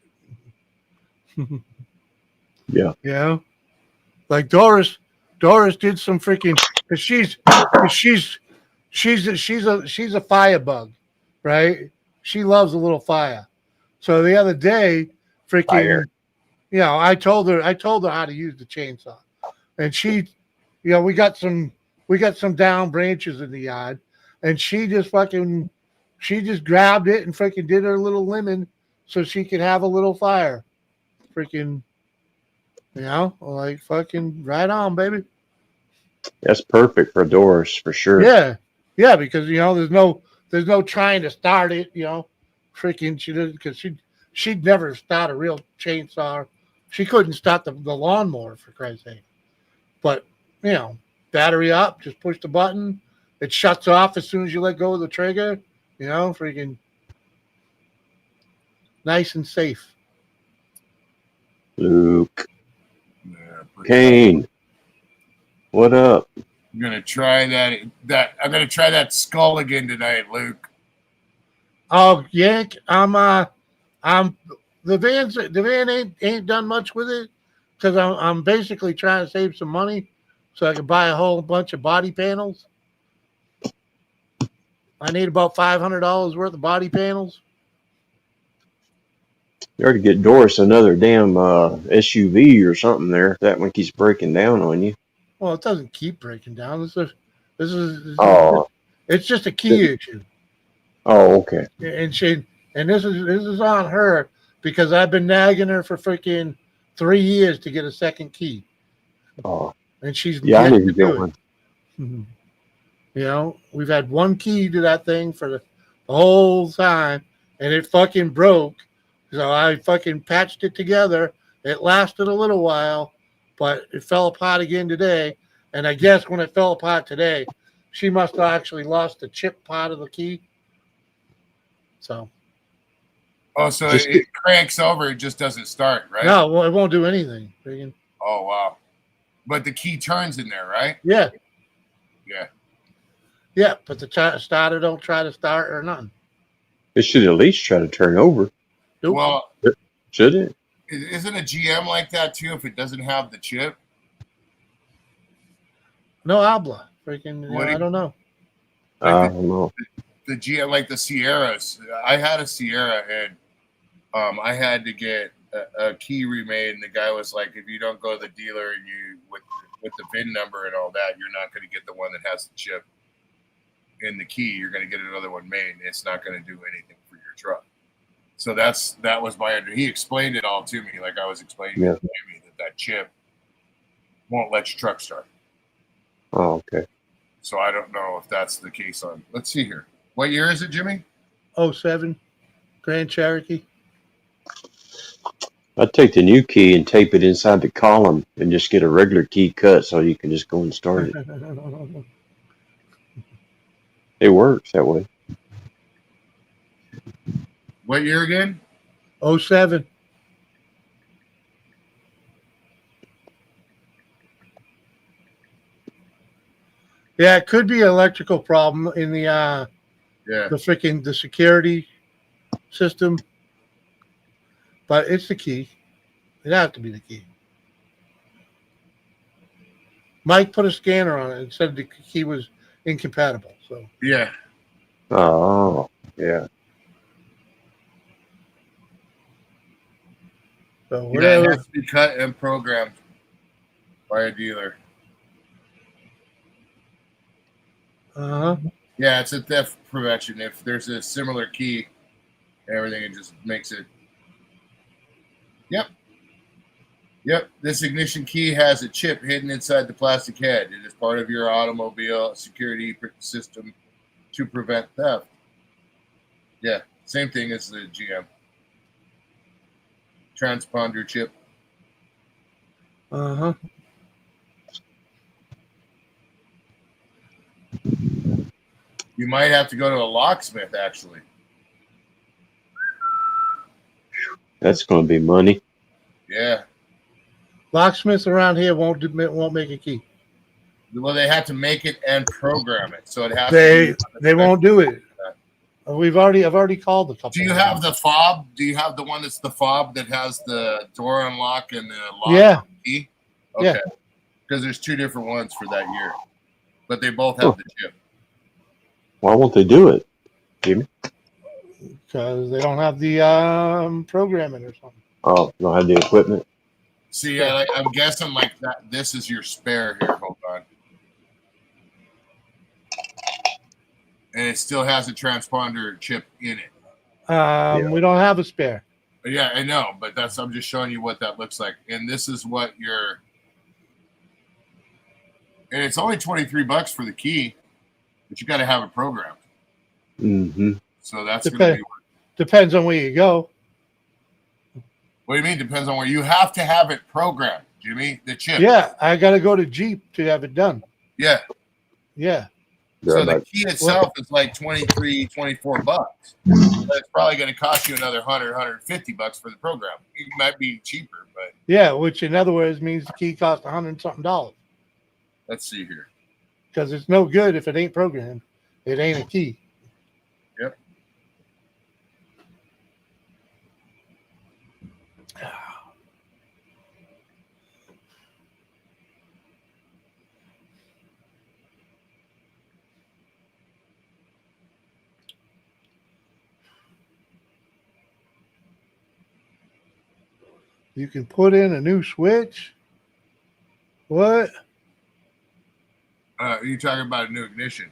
Yeah. Yeah. Like Doris did some freaking because she's a firebug, right? She loves a little fire. So the other day, freaking, Fire. I told her how to use the chainsaw, and she, we got some down branches in the yard, and she just grabbed it and freaking did her little lemon so she could have a little fire. Freaking, like fucking right on, baby. That's perfect for Doris for sure. Yeah, because there's no trying to start it, freaking she did because she'd never start a real chainsaw. She couldn't start the lawnmower for Christ's sake. But battery up, just push the button, it shuts off as soon as you let go of the trigger. Freaking nice and safe. Luke. Yeah, Kane. What up? I'm gonna try that. I'm gonna try that skull again tonight, Luke. Oh, Yank, I'm the van ain't done much with it because I'm basically trying to save some money so I can buy a whole bunch of body panels. I need about $500 worth of body panels. You ought to get Doris another damn SUV or something there. That one keeps breaking down on you. Well, it doesn't keep breaking down. This is it's just a key issue. Oh, okay. And this is on her because I've been nagging her for freaking 3 years to get a second key. Oh, and she's I need to get one. Mm-hmm. We've had one key to that thing for the whole time, and it fucking broke. So I fucking patched it together. It lasted a little while, but it fell apart again today. And I guess when it fell apart today, she must have actually lost the chip part of the key. So. Oh, so it cranks over, it just doesn't start, right? No, well, it won't do anything. Oh, wow. But the key turns in there, right? Yeah. Yeah. Yeah, but the starter don't try to start or nothing. It should at least try to turn over. Nope. Well, should it? Isn't a GM like that too if it doesn't have the chip? No habla. Freaking, I don't know. I don't know. The GM, like the Sierras. I had a Sierra and I had to get a key remade, and the guy was like, if you don't go to the dealer and you with the VIN number and all that, you're not going to get the one that has the chip in the key. You're going to get another one made, and it's not going to do anything for your truck. So that was my he explained it all to me, like I was explaining to Jamie that chip won't let your truck start. Oh, okay. So I don't know if that's the case on. Let's see here. What year is it, Jimmy? 07 Grand Cherokee. I'd take the new key and tape it inside the column and just get a regular key cut so you can just go and start it. It works that way. What year again? 07. Yeah, it could be an electrical problem in the the security system, but it's the key. It has to be the key. Mike put a scanner on it and said the key was incompatible. So yeah. Oh, yeah. So Yeah, it whatever. has to be cut and programmed by a dealer. Uh-huh. Yeah, it's a theft prevention. If there's a similar key and everything, it just makes it. Yep. Yep. This ignition key has a chip hidden inside the plastic head. It is part of your automobile security system to prevent theft. Yeah, same thing as the GM. Transponder chip. Uh-huh. You might have to go to a locksmith, actually. That's going to be money. Yeah. Locksmiths around here won't make a key. Well, they have to make it and program it, so it has They to be. they won't do it. I've already called a couple. Do you have the fob? Do you have the one that's the fob that has the door unlock and the lock Yeah. key? Yeah. Okay. Because there's two different ones for that year, but they both have the chip. Why won't they do it, Jimmy? Because they don't have the programming or something. Oh, don't have the equipment. See, I'm guessing like that. This is your spare here. Hold on. And it still has a transponder chip in it. We don't have a spare. Yeah, I know, but I'm just showing you what that looks like. And this is what and it's only $23 for the key, but you got to have it programmed. Mm-hmm. So that's going to be. Depends on where you go. What do you mean? Depends on where you have to have it programmed, Jimmy. The chip. Yeah, I got to go to Jeep to have it done. Yeah. Yeah. So the key itself is like $23, $24. It's probably going to cost you another $100, $150 for the program. It might be cheaper, but yeah, which in other words means the key costs $100-something. Let's see here. Because it's no good if it ain't programmed. It ain't a key. Yep. You can put in a new switch. What? You're talking about a new ignition.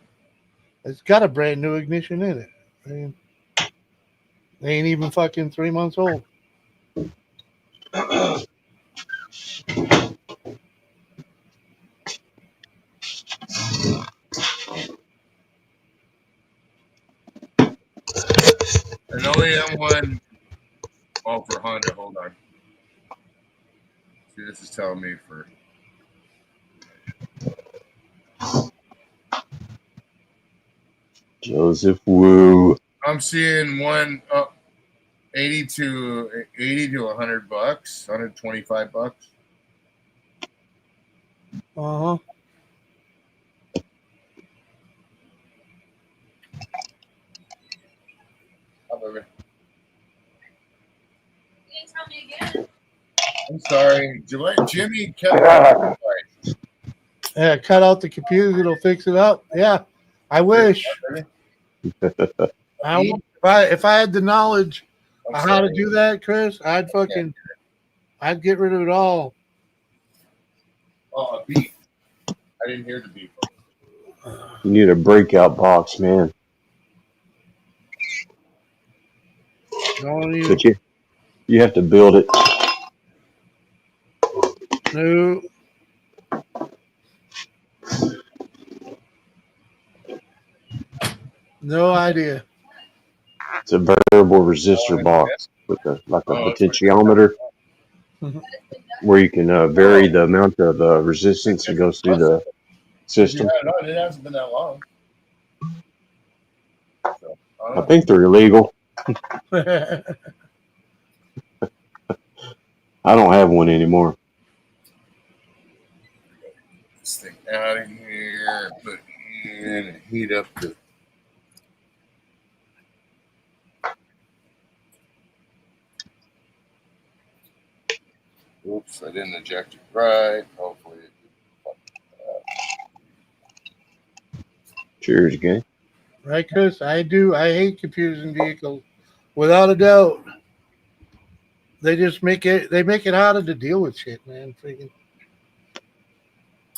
It's got a brand new ignition in it. I mean, they ain't even fucking 3 months old. An OEM one. Oh, for Honda. Hold on. See, this is telling me for. Joseph Wu. I'm seeing one up 80 to $100, $125. Uh-huh. Tell me again. I'm sorry. Jimmy kept Yeah, cut out the computer. It'll fix it up. Yeah, I wish. If I had the knowledge of how to do that, Chris, I'd get rid of it all. Oh, a beep. I didn't hear the beep. You need a breakout box, man. But you have to build it. No. No idea. It's a variable resistor box with a potentiometer where you can vary the amount of resistance that goes through the system. Yeah, no, it hasn't been that long. So, I think they're illegal. I don't have one anymore. This thing out of here, put in and heat up the. Oops, I didn't eject it right. Hopefully it didn't. Cheers, gang. Right, Chris? I do. I hate computers and vehicles. Without a doubt. They just make it. They make it harder to deal with shit, man. Freaking.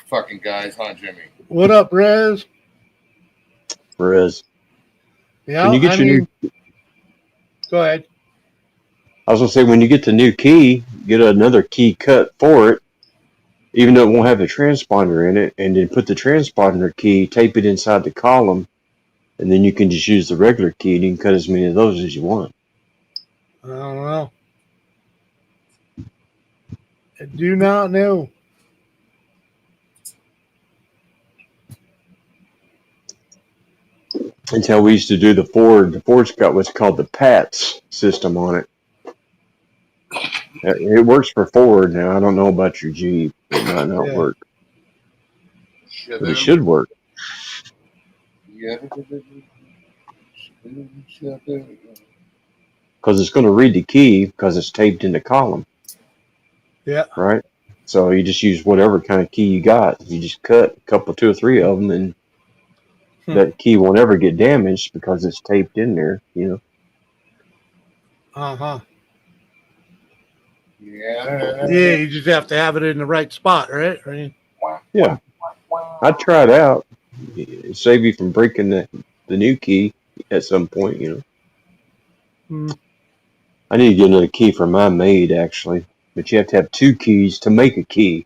Fucking guys, huh, Jimmy? What up, Rez? Whereas Yeah, when you get new, go ahead. I was gonna say when you get the new key, get another key cut for it, even though it won't have the transponder in it, and then put the transponder key, tape it inside the column, and then you can just use the regular key and you can cut as many of those as you want. I don't know. I do not know. Until we used to do the Ford's got what's called the PATS system on it. It works for Ford now. I don't know about your Jeep. It might not work. But it should work. Because it's going to read the key because it's taped in the column. Yeah. Right? So you just use whatever kind of key you got. You just cut a couple, 2 or 3 of them, and that key won't ever get damaged because it's taped in there, you know. Uh-huh. Yeah. Yeah, you just have to have it in the right spot, right? Yeah. I'd try it out. It'd save you from breaking the new key at some point, you know. I need to get another key for my maid, actually. But you have to have 2 keys to make a key.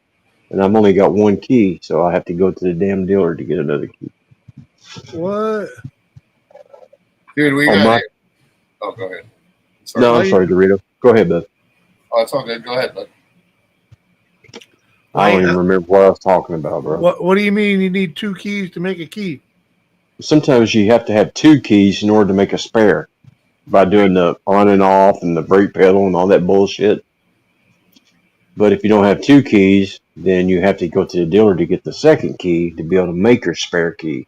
And I've only got 1 key, so I have to go to the damn dealer to get another key. What? Dude, we got it. Oh, go ahead. Sorry. No, I'm sorry, Dorito. Go ahead, bud. Oh, it's all good. Go ahead, bud. I don't even remember what I was talking about, bro. What do you mean you need 2 keys to make a key? Sometimes you have to have 2 keys in order to make a spare by doing the on and off and the brake pedal and all that bullshit. But if you don't have 2 keys, then you have to go to the dealer to get the second key to be able to make your spare key.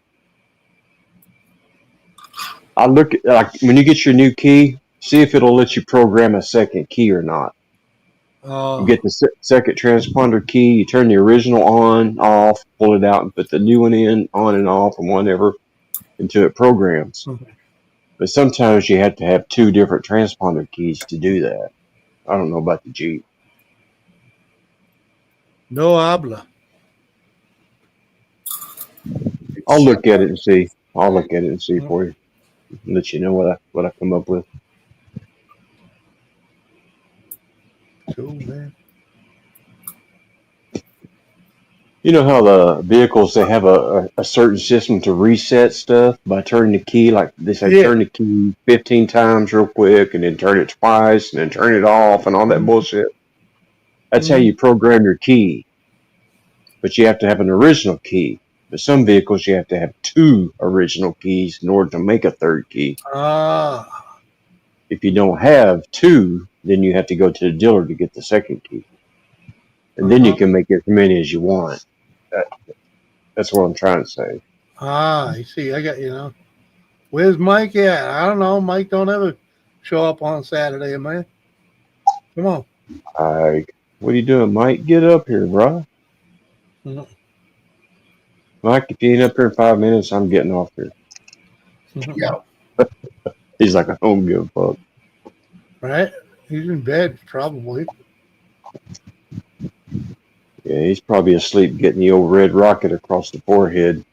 I look at, like, when you get your new key, see if it'll let you program a second key or not. You get the second transponder key, you turn the original on, off, pull it out, and put the new one in, on and off, and whatever, until it programs. But sometimes you have to have 2 different transponder keys to do that. I don't know about the Jeep. No habla. I'll look at it and see. For you. Let you know what I come up with. Cool, man. You know how the vehicles, they have a certain system to reset stuff by turning the key, like they say, turn the key 15 times real quick, and then turn it twice, and then turn it off, and all that bullshit. That's how you program your key. But you have to have an original key. But some vehicles, you have to have 2 original keys in order to make a third key. If you don't have 2, then you have to go to the dealer to get the second key. And then you can make as many as you want. That's what I'm trying to say. I see. I got you now. Where's Mike at? I don't know. Mike don't ever show up on Saturday, man. Come on. What are you doing, Mike? Get up here, bro. Mike, if you ain't up here in 5 minutes, I'm getting off here. Yeah. He's like, I don't give a fuck. Right? He's in bed, probably. Yeah, he's probably asleep getting the old red rocket across the forehead.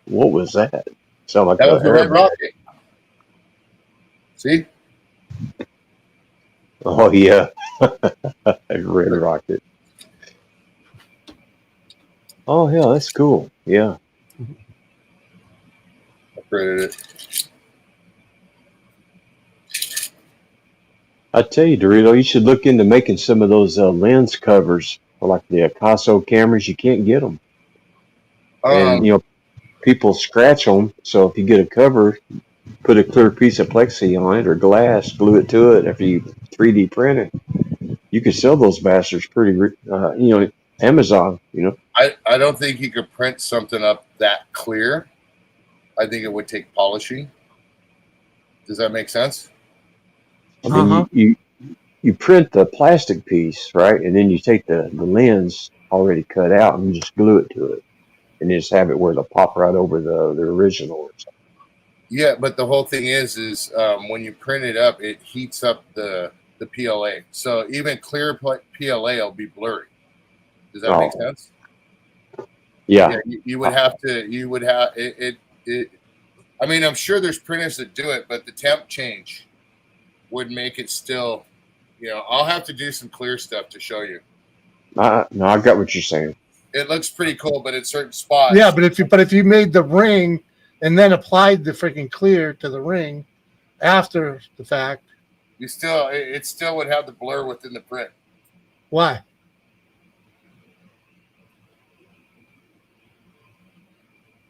What was that? Sound like that was the red rocket. See? Oh, yeah. A red rocket. Oh, yeah, that's cool. Yeah. Upgraded it. I tell you, Dorito, you should look into making some of those lens covers for like the Akaso cameras. You can't get them. And, you know, people scratch them. So if you get a cover, put a clear piece of plexi on it or glass, glue it to it after you 3D print it. You could sell those bastards pretty, you know, Amazon, you know. I don't think you could print something up that clear. I think it would take polishing. Does that make sense? I mean, you you print the plastic piece, right, and then you take the lens already cut out and just glue it to it, and just have it where it'll pop right over the original or something. Yeah, but the whole thing is when you print it up, it heats up the PLA. So even clear PLA will be blurry. Does that make sense? Yeah. You would have to. You would have it. I mean, I'm sure there's printers that do it, but the temp change would make it still. I'll have to do some clear stuff to show you. No, I got what you're saying. It looks pretty cool, but in certain spots. Yeah, but if you made the ring and then applied the freaking clear to the ring after the fact, it still would have the blur within the print. Why?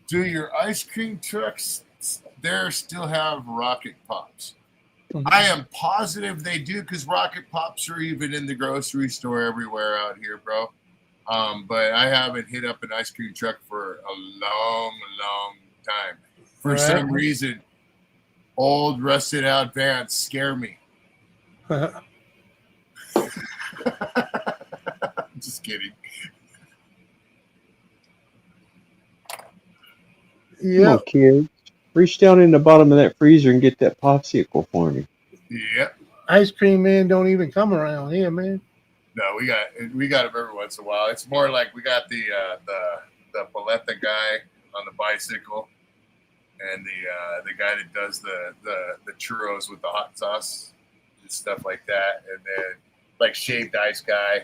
Do your ice cream trucks there still have rocket pops? Mm-hmm. I am positive they do, because rocket pops are even in the grocery store everywhere out here, bro. But I haven't hit up an ice cream truck for a long time. For some reason, old rusted out vans scare me. Just kidding. Yeah. Come on, kids. Reach down in the bottom of that freezer and get that popsicle for me. Yep. Ice cream man don't even come around here, man. No, we got them every once in a while. It's more like we got the paleta guy on the bicycle, and the guy that does the churros with the hot sauce and stuff like that, and then like shaved ice guy.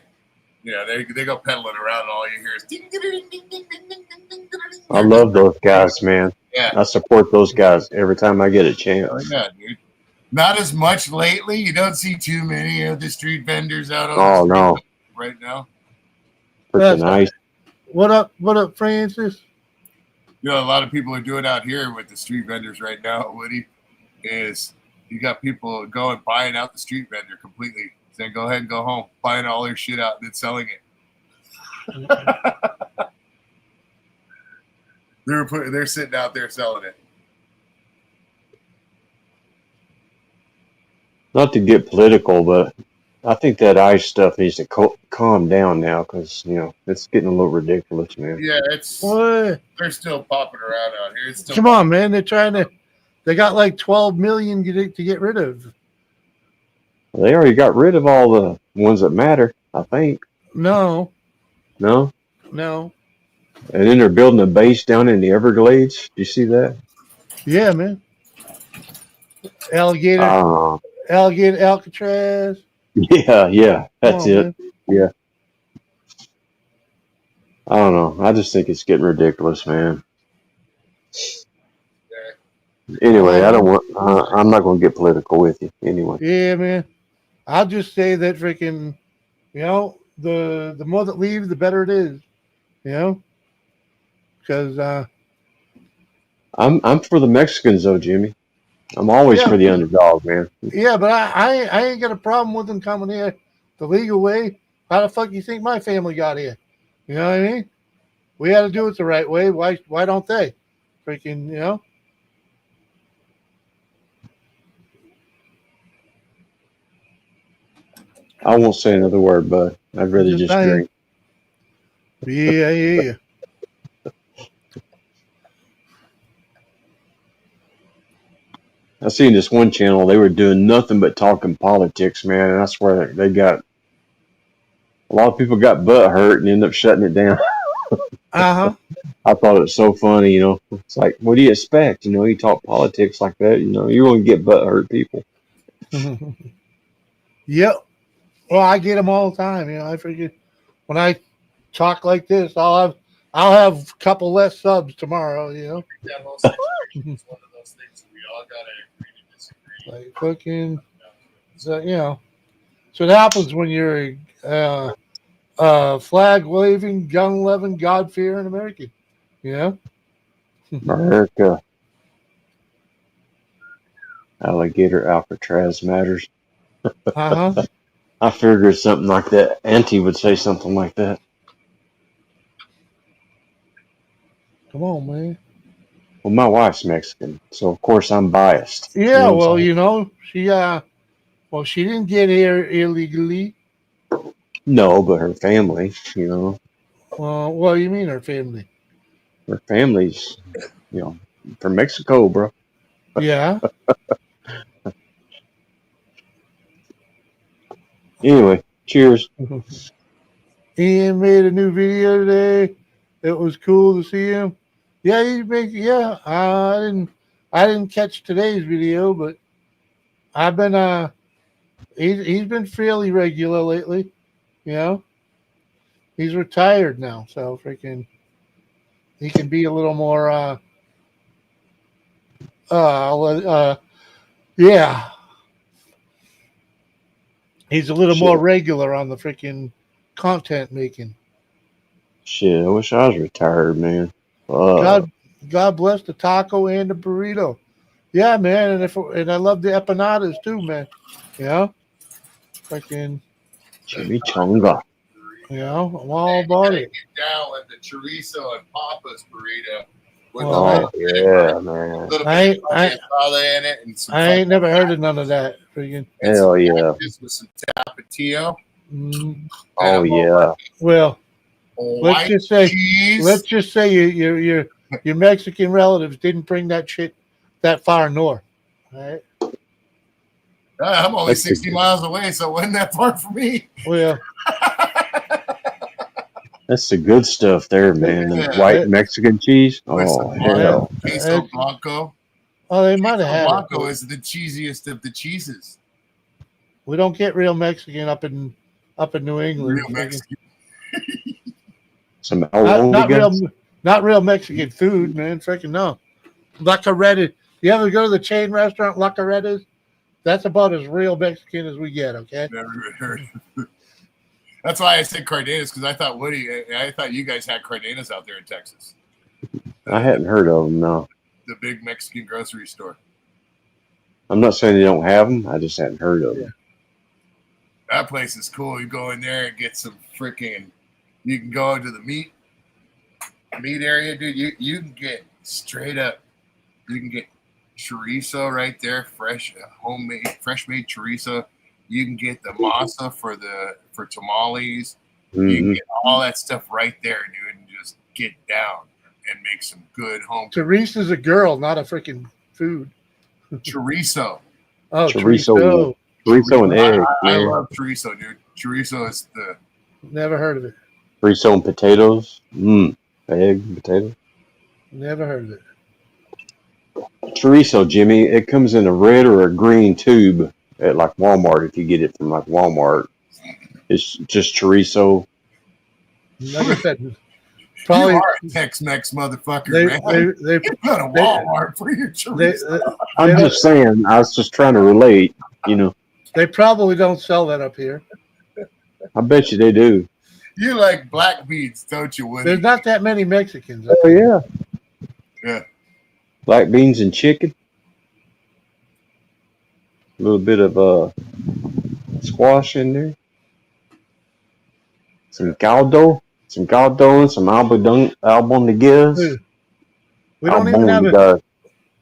They go pedaling around, and all you hear is ding ding ding ding ding ding ding ding. I love those guys, man. Yeah, I support those guys every time I get a chance. Oh yeah, dude. Not as much lately. You don't see too many of the street vendors out on the street no. right now. Freaking nice. What up, Francis? A lot of people are doing out here with the street vendors right now, Woody, is you got people buying out the street vendor completely. Saying, go ahead and go home, buying all their shit out and then selling it. They're sitting out there selling it. Not to get political, but I think that ICE stuff needs to calm down now, because it's getting a little ridiculous, man. Yeah, they're still popping around out here. Come on, man! They got like 12 million to get rid of. They already got rid of all the ones that matter, I think. No. No? No. And then they're building a base down in the Everglades. Do you see that? Yeah, man. Alligator Alcatraz. Yeah. That's it. Man. Yeah. I don't know. I just think it's getting ridiculous, man. Anyway, I'm not going to get political with you. Anyway. Yeah, man. I'll just say that freaking, the more that leaves, the better it is, because I'm for the Mexicans though, Jimmy. I'm always for the underdog, man. Yeah, but I ain't got a problem with them coming here the legal way. How the fuck you think my family got here? You know what I mean? We had to do it the right way. Why don't they? Freaking, I won't say another word, but I'd rather just drink. Yeah. I seen this one channel. They were doing nothing but talking politics, man. And I swear they got a lot of people got butt hurt and ended up shutting it down. I thought it was so funny, It's like, what do you expect? You talk politics like that, you're going to get butt hurt people. Yep. Well, I get them all the time. I figure when I talk like this, I'll have a couple less subs tomorrow. That whole section is one of those things we all gotta agree to disagree. Like fucking, so what happens when you're flag waving, gun loving, God fearing American. America. Alligator Alcatraz matters. I figured something like that. Auntie would say something like that. Come on, man. Well, my wife's Mexican, so of course I'm biased. Yeah, well, she Well, she didn't get here illegally. No, but her family, Well, what do you mean her family? her family's, from Mexico, bro. Yeah. Anyway, cheers. Ian made a new video today. It was cool to see him. Yeah, he's making. Yeah, I didn't catch today's video, but I've been. He's been fairly regular lately. You know, he's retired now, so freaking he can be a little more. Yeah, he's a little more Shit. regular on the freaking content making. Shit, I wish I was retired, man. God bless the taco and the burrito. Yeah, man, and I love the empanadas too, man. You know, freaking, Chimichanga. I'm all about it. Get down with the chorizo and papas burrito. With Well, Yeah, man. a little I- bit of masala in it and some I ain't never heard of none of that. Freaking, Hell yeah. With some tapatio. Oh yeah. Well, let's White just say, cheese. your Mexican relatives didn't bring that shit that far north. Right? I'm only That's 60 good. miles away, so it wasn't that far for me. Well, That's the good stuff there, man. The Yeah. white Mexican cheese. With Oh some hell. queso blanco. oh, they might have Queso had blanco it. is the cheesiest of the cheeses. We don't get real Mexican up in New England. Real Mexican. Some Not real Mexican food, man. Freaking no. La Carreta. You ever go to the chain restaurant La Carreta's? That's about as real Mexican as we get. Okay. Never heard. That's why I said Cardenas, because I thought you guys had Cardenas out there in Texas. I hadn't heard of them. No, The big Mexican grocery store. I'm not saying they don't have them. I just hadn't heard of them. That place is cool. You go in there and get some freaking. You can go into the meat area, dude. You can get straight up. You can get chorizo right there, fresh made chorizo. You can get the masa for tamales. You can get all that stuff right there, dude, and just get down and make some good home. Teresa's a girl, not a freaking food. Chorizo. Oh, Chorizo. Chorizo and egg, I man. love chorizo, dude. Chorizo is the. Never heard of it. Chorizo and potatoes. Egg, potato. Never heard of it. Chorizo, Jimmy. It comes in a red or a green tube at like Walmart. If you get it from like Walmart, it's just chorizo. Like I said, Probably, you are a Tex-Mex motherfucker, man. They you go to Walmart for your chorizo. I'm just saying. I was just trying to relate. They probably don't sell that up here. I bet you they do. You like black beans, don't you, Woody? There's not that many Mexicans. Oh yeah. Yeah. Black beans and chicken. A little bit of squash in there. Some caldo and some albondigas. We don't even have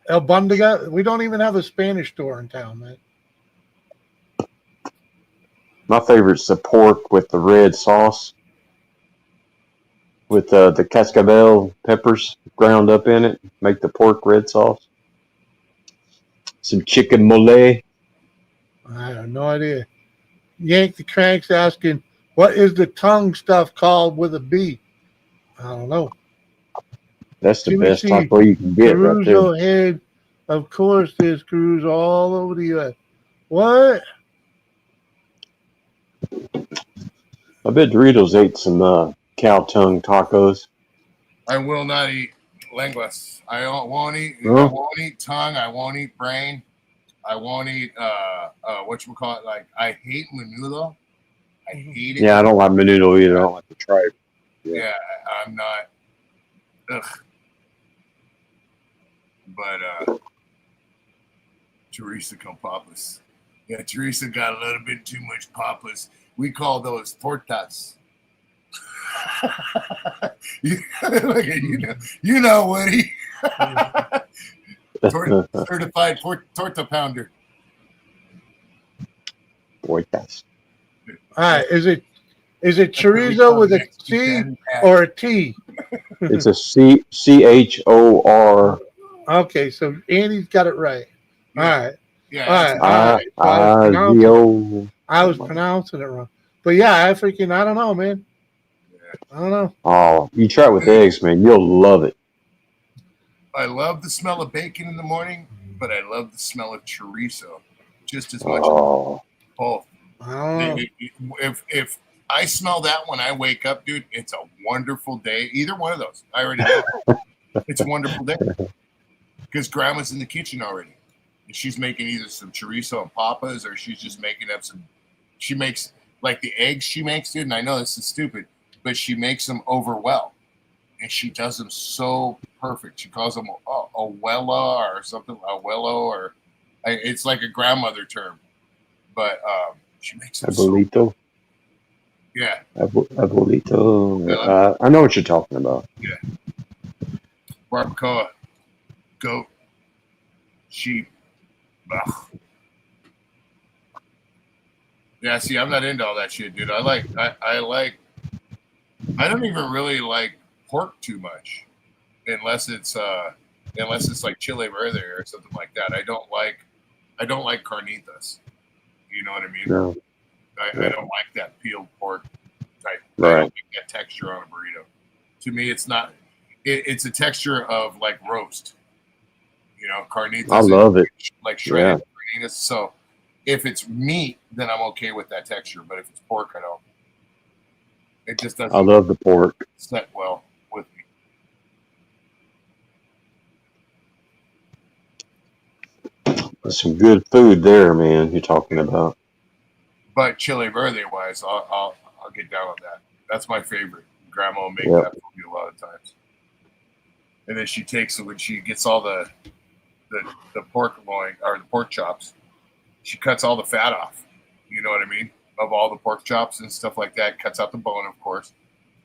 albondiga. We don't even have a Spanish store in town, man. My favorite's the pork with the red sauce, with the cascabel peppers ground up in it. Make the pork red sauce. Some chicken mole. I have no idea. Yank the Crank's asking, what is the tongue stuff called with a B? I don't know. That's the best taco you can get right there. Caruso head. Of course, there's crews all over the U.S. What? I bet Doritos ate some cow tongue tacos. I will not eat lenguas. I won't eat. Huh? I won't eat tongue. I won't eat brain. I won't eat whatchamacallit. Like, I hate menudo. I hate it. Yeah, I don't like menudo either. I don't like the tripe. Yeah, I'm not. Ugh. But Teresa con papas. Yeah, Teresa got a little bit too much papas. We call those tortas. you know, Woody. Certified torta pounder. Puertas. All right, is it chorizo with a C or a T? It's a CHOR. Okay, so Andy's got it right. All right. Yeah. All right. I was Oh, pronouncing it wrong. But yeah, I don't know, man. I don't know. oh, you try it with eggs, man. You'll love it. I love the smell of bacon in the morning, but I love the smell of chorizo just as much. Oh, Both. I don't know. If I smell that when I wake up, dude, it's a wonderful day. Either one of those, I already know. It's a wonderful day because Grandma's in the kitchen already. And she's making either some chorizo and papas, or she's just making up some. She makes like the eggs she makes, dude. And I know this is stupid, but she makes them over well, and she does them so perfect. She calls them abuela or something, abuelo, or it's like a grandmother term, but she makes them abuelito. Yeah. Abuelito. I know what you're talking about. Yeah. Barbacoa, goat, sheep. Ugh. Yeah, see, I'm not into all that shit, dude. I don't even really like pork too much, unless it's like chile verde or something like that. I don't like carnitas. You know what I mean? No. I don't like that peeled pork type. Right. I don't like that texture on a burrito. To me, it's not. It's a texture of like roast. You know, carnitas. I love it. Like shredded carnitas. So if it's meat, then I'm okay with that texture. But if it's pork, I don't. It just doesn't. I love the pork. Set well with me. There's some good food there, man. You're talking about. But chile verde wise, I'll get down on that. That's my favorite. Grandma will make that for me a lot of times. And then she takes it when she gets all the pork loin or the pork chops. She cuts all the fat off. You know what I mean? Of all the pork chops and stuff like that. Cuts out the bone, of course.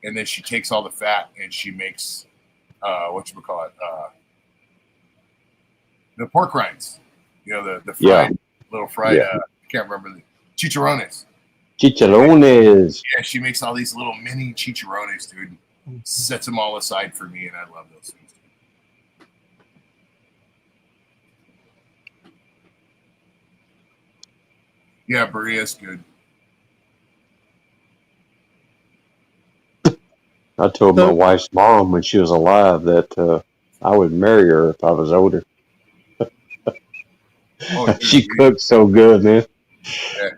And then she takes all the fat and she makes whatchamacallit, the pork rinds. You know, the fried little fried I can't remember the chicharrones. Chicharrones. Yeah, she makes all these little mini chicharrones, dude. Sets them all aside for me, and I love those things. Yeah, Berea's good. I told my wife's mom when she was alive that I would marry her if I was older. She cooked so good, man. Yeah.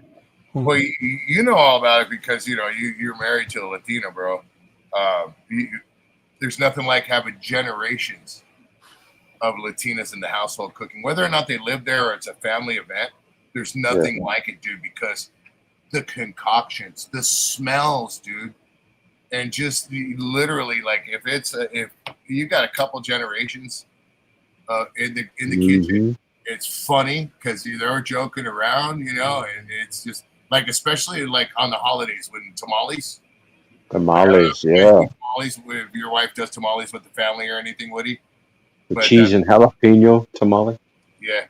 Well, you know all about it because you're married to a Latina, bro. There's nothing like having generations of Latinas in the household cooking, whether or not they live there or it's a family event. There's nothing like it, dude, because the concoctions, the smells, dude, and just literally, like if you got a couple generations in the kitchen, it's funny because they're joking around, and it's just like, especially like on the holidays when tamales. Tamales, tamales. If your wife does tamales with the family or anything, Woody. The cheese and jalapeno tamale. Yeah.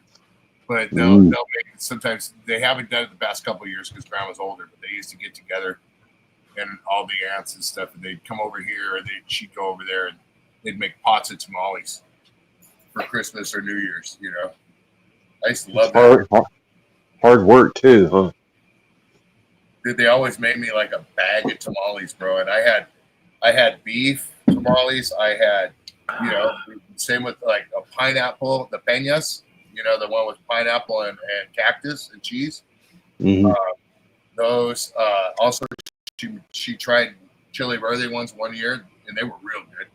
But they'll make it. Sometimes they haven't done it the past couple of years because Grandma's older, but they used to get together and all the aunts and stuff, and they'd come over here or she'd go over there and they'd make pots of tamales for Christmas or New Year's, I used to love that. Hard work too, huh? Dude, they always made me like a bag of tamales, bro. And I had beef tamales. I had, same with like a pineapple, the peñas, the one with pineapple and cactus and cheese. Mm-hmm. Those also, she tried chili verde ones one year and they were real good.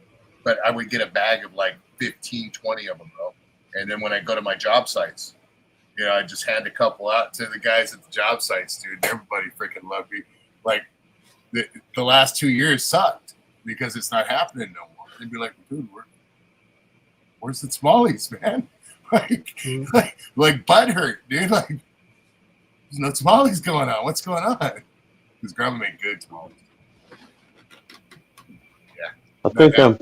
But I would get a bag of like 15, 20 of them, bro. And then when I go to my job sites, I just hand a couple out to the guys at the job sites, dude. Everybody freaking loved me. Like the last 2 years sucked because it's not happening no more. They'd be like, dude, where's the tamales, man? like butt hurt, dude. Like there's no tamales going on. What's going on? Because Grandma made good tamales. Yeah. I think I'm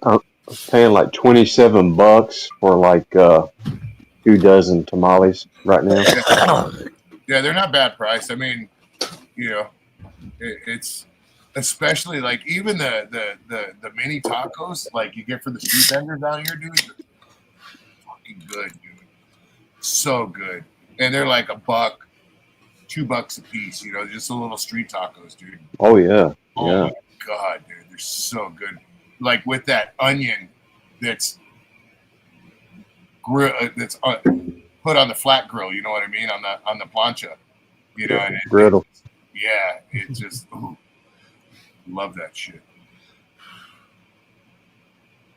paying like $27 for like 2 dozen tamales right now. Yeah, they're not bad price. I mean, it's especially like even the mini tacos like you get for the street vendors out here, dude. Fucking good, dude. So good, and they're like $1, $2 a piece. Just a little street tacos, dude. Oh yeah, Oh yeah. my god, dude, they're so good. Like with that onion that's that's put on the flat grill. You know what I mean, on the plancha. And Griddle. It just love that shit.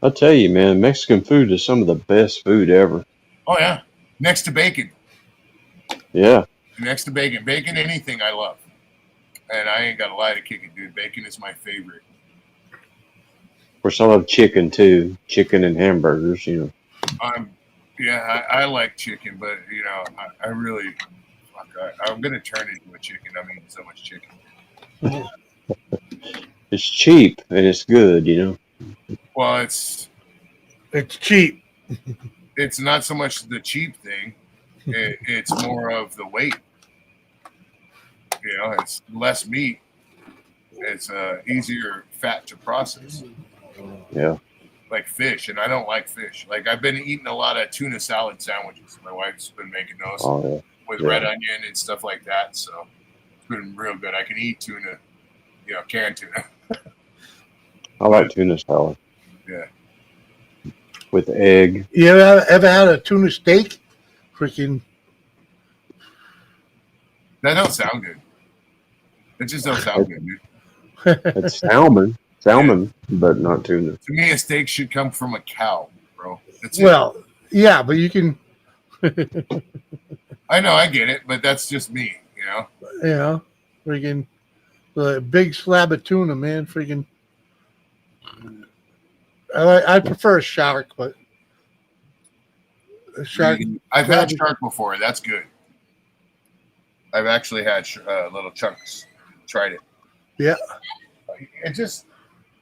I tell you, man, Mexican food is some of the best food ever. Oh yeah, next to bacon. Yeah. Next to bacon, anything I love, and I ain't got a lie to kick it, dude. Bacon is my favorite. Of course, I love chicken too. Chicken and hamburgers, I like chicken, but I really, I'm gonna turn into a chicken. I'm eating so much chicken. It's cheap and it's good. Well, it's cheap. It's not so much the cheap thing. It's more of the weight. It's less meat. It's easier fat to process. Yeah. Like fish, and I don't like fish. Like I've been eating a lot of tuna salad sandwiches. My wife's been making those with red onion and stuff like that. So it's been real good. I can eat tuna, canned tuna. I like tuna salad. Yeah. With egg. You ever had a tuna steak? Freaking. That don't sound good. It just don't sound good, dude. It's salmon, but not tuna. To me, a steak should come from a cow, bro. Yeah, but you can. I know, I get it, but that's just me, Freaking a big slab of tuna, man. Freaking. I prefer a shark, but a shark. I've had shark before. That's good. I've actually had little chunks. Tried it. Yeah. It just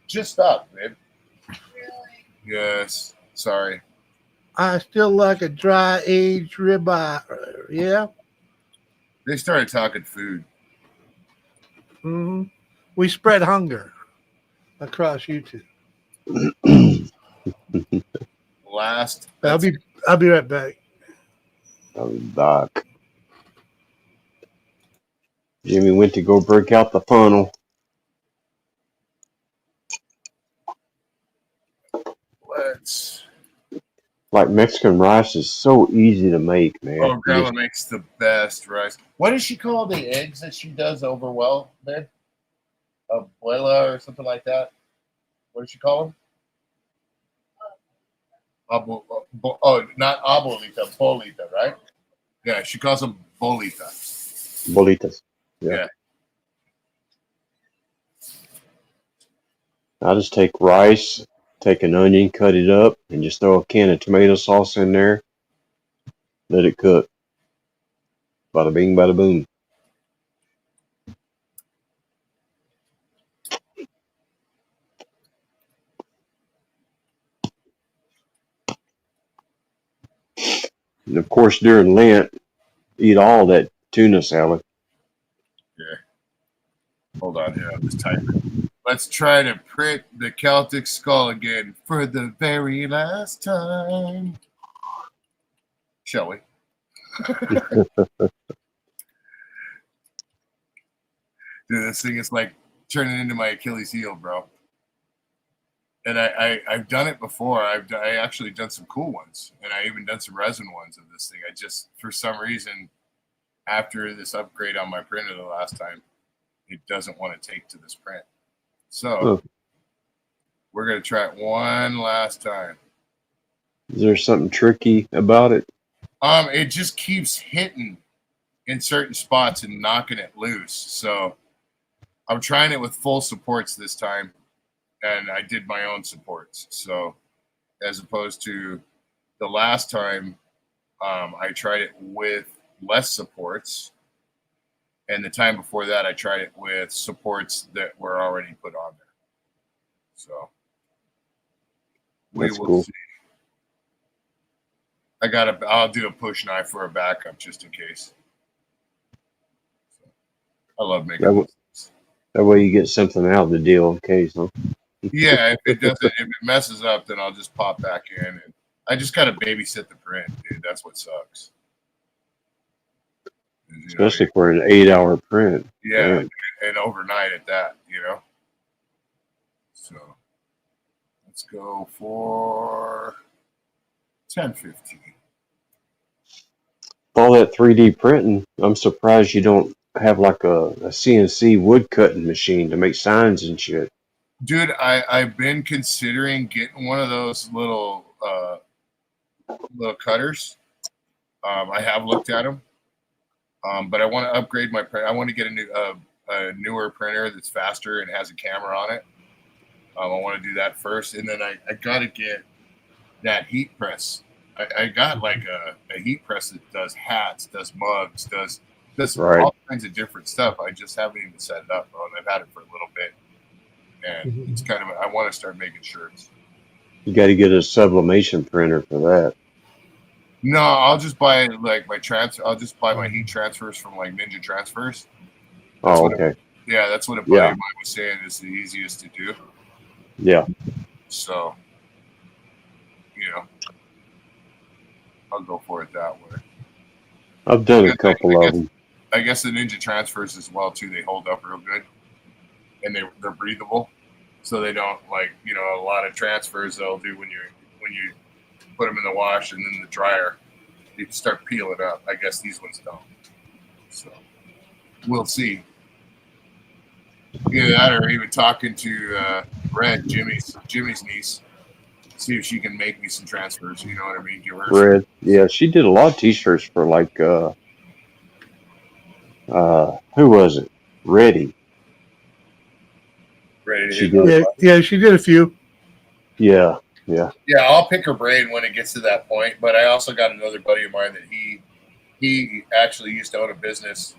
stop, babe. Really? Yes. Sorry. I still like a dry aged ribeye. Yeah. They started talking food. Mm-hmm. We spread hunger across YouTube. I'll be right back. I'll be back. Jimmy went to go break out the funnel. Like Mexican rice is so easy to make, man. Oh, Grandma makes the best rice. What does she call the eggs that she does over well, babe? Abuela or something like that. What does she call them? Not abuelita, bolita, right? Yeah, she calls them bolita. Bolitas. Yeah. I just take rice, take an onion, cut it up, and just throw a can of tomato sauce in there. Let it cook. Bada bing, bada boom. And of course, during Lent, eat all that tuna salad. Yeah. Hold on here. I'm just typing. Let's try to print the Celtic skull again for the very last time. Shall we? Dude, this thing is like turning into my Achilles heel, bro. And I've done it before. I actually done some cool ones, and I even done some resin ones of this thing. I just, for some reason, after this upgrade on my printer the last time, it doesn't want to take to this print. So we're gonna try it one last time. Is there something tricky about it? It just keeps hitting in certain spots and knocking it loose. So I'm trying it with full supports this time. And I did my own supports. So as opposed to the last time, I tried it with less supports. And the time before that, I tried it with supports that were already put on there. So we That's will cool. see. I'll do a push knife for a backup just in case. So, I love making That, those. that way you get something out of the deal occasionally. Yeah, if it messes up, then I'll just pop back in, and I just gotta babysit the print, dude. That's what sucks. Especially for an 8-hour print. Yeah, Damn. and overnight at that, So let's go for 10:15. All that 3D printing, I'm surprised you don't have like a CNC wood cutting machine to make signs and shit. Dude, I've been considering getting one of those little cutters. I have looked at them, but I want to upgrade my print. I want to get a newer printer that's faster and has a camera on it. I want to do that first, and then I got to get that heat press. I got like a heat press that does hats, does mugs, does all kinds of different stuff. I just haven't even set it up, bro, and I've had it for a little bit. And it's kind of, I want to start making shirts. You got to get a sublimation printer for that. No, I'll just buy like I'll just buy my heat transfers from like Ninja Transfers. Okay. That's what a buddy of mine was saying is the easiest to do. Yeah. So, I'll go for it that way. I've done a couple of them. I guess the Ninja Transfers as well too. They hold up real good, and they're breathable, so they don't a lot of transfers they'll do when you put them in the wash and then the dryer, you start peeling up. I guess these ones don't. So we'll see. Either that or even talking to Red, Jimmy's niece, see if she can make me some transfers. You know what I mean? Give her Red, yeah, she did a lot of t-shirts for like who was it? Ready. She did. Yeah, she did a few. Yeah. Yeah, I'll pick her brain when it gets to that point. But I also got another buddy of mine that he actually used to own a business,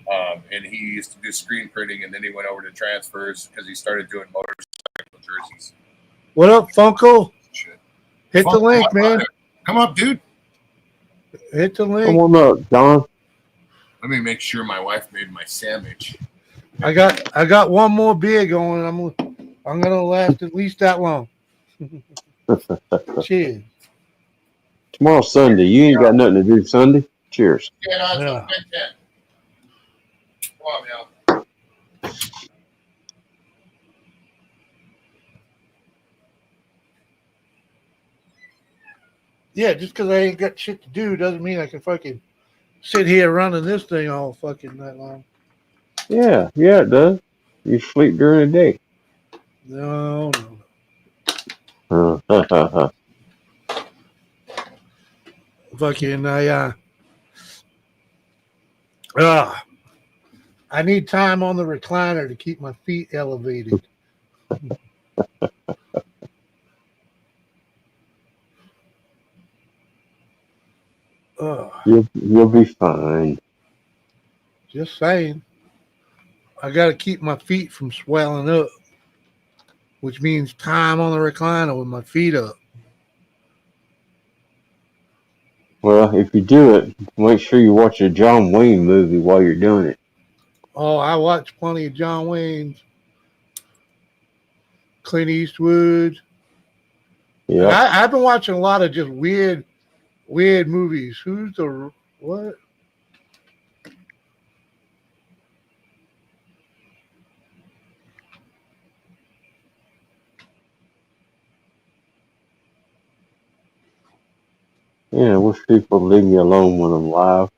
and he used to do screen printing, and then he went over to transfers because he started doing motorcycle jerseys. What up, Funko? Shit. Hit the link, man. Come up, dude. Hit the link. Come on up, Don. Let me make sure my wife made my sandwich. I got one more beer going. I'm gonna last at least that long. Cheers. Tomorrow's Sunday. You ain't got nothing to do Sunday. Cheers. Yeah. Come on, Mel. Yeah, just because I ain't got shit to do doesn't mean I can fucking sit here running this thing all fucking night long. Yeah, it does. You sleep during the day. No. Fucking I need time on the recliner to keep my feet elevated. You'll be fine. Just saying. I got to keep my feet from swelling up, which means time on the recliner with my feet up. Well, if you do it, make sure you watch a John Wayne movie while you're doing it. Oh, I watch plenty of John Wayne's, Clint Eastwood. Yeah, I've been watching a lot of just weird movies. Who's the what? Yeah, I wish people would leave me alone when I'm live.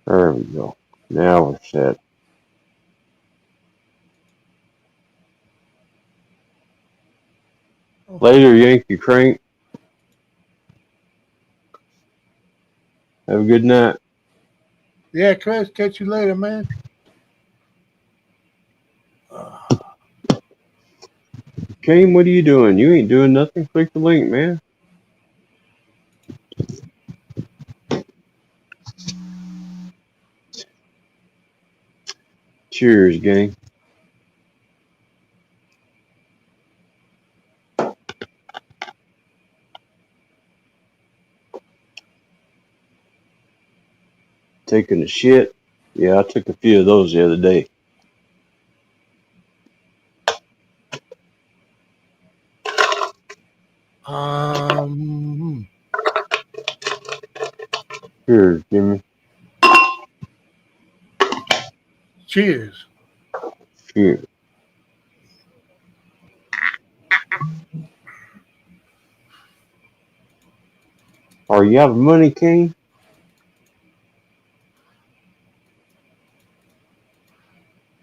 There we go. Now we're set. Later, Yankee Crank. Have a good night. Yeah, Chris, catch you later, man. Kane, what are you doing? You ain't doing nothing. Click the link, man. Cheers, gang. Taking a shit. Yeah, I took a few of those the other day. Cheers, Jimmy. Cheers. Cheers. Are you out of money, King?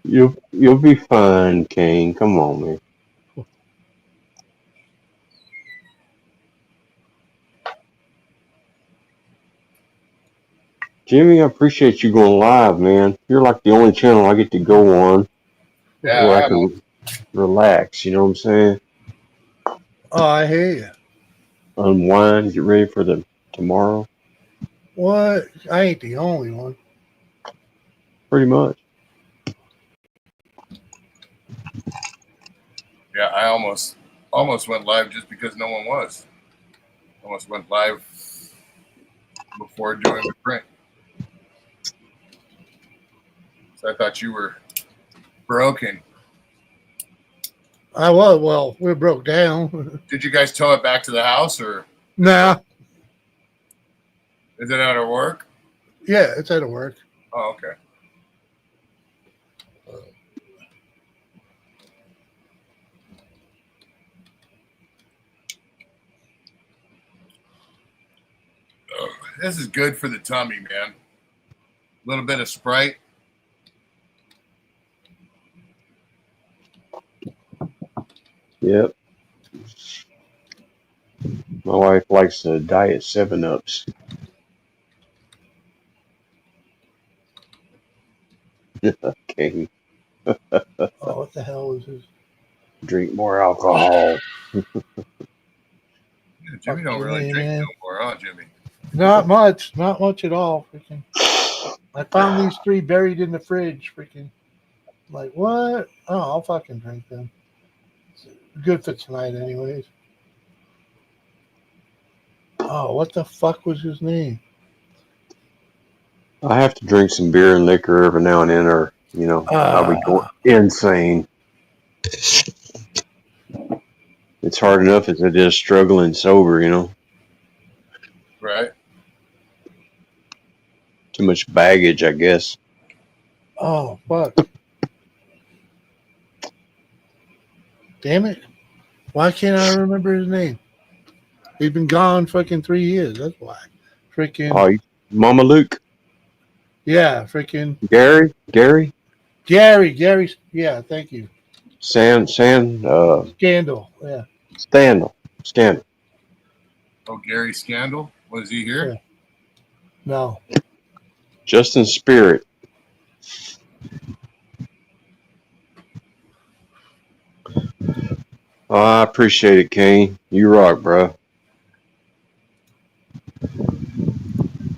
You'll be fine, Kane. Come on, man. Jimmy, I appreciate you going live, man. You're like the only channel I get to go on where I can relax. You know what I'm saying? Oh, I hear you. Unwind, get ready for the tomorrow. What? I ain't the only one. Pretty much. Yeah, I almost went live just because no one was. Almost went live before doing the print. So I thought you were broken. I was. Well, we're broke down. Did you guys tow it back to the house, or Nah. is it out of work? Yeah, it's out of work. Oh, okay. This is good for the tummy, man. A little bit of Sprite. Yep. My wife likes the Diet 7-Ups. Okay. Oh, what the hell is this? Drink more alcohol. Yeah, Jimmy don't really drink no more, huh, Jimmy? Not much. Not much at all. Freaking. I found these 3 buried in the fridge. Freaking. Like, what? Oh, I'll fucking drink them. It's good for tonight, anyways. Oh, what the fuck was his name? I have to drink some beer and liquor every now and then, or, you know, I'll be going insane. It's hard enough as it is struggling sober, you know. Right. Too much baggage, I guess. Oh, fuck. Damn it. Why can't I remember his name? He's been gone fucking 3 years. That's why. Freaking. Oh, Mama Luke. Yeah, freaking. Gary. Gary. Yeah, thank you. Scandal. Yeah. Scandal. Oh, Gary Scandal? Was he here? Yeah. No. Justin Spirit. Oh, I appreciate it, Kane. You rock, bro.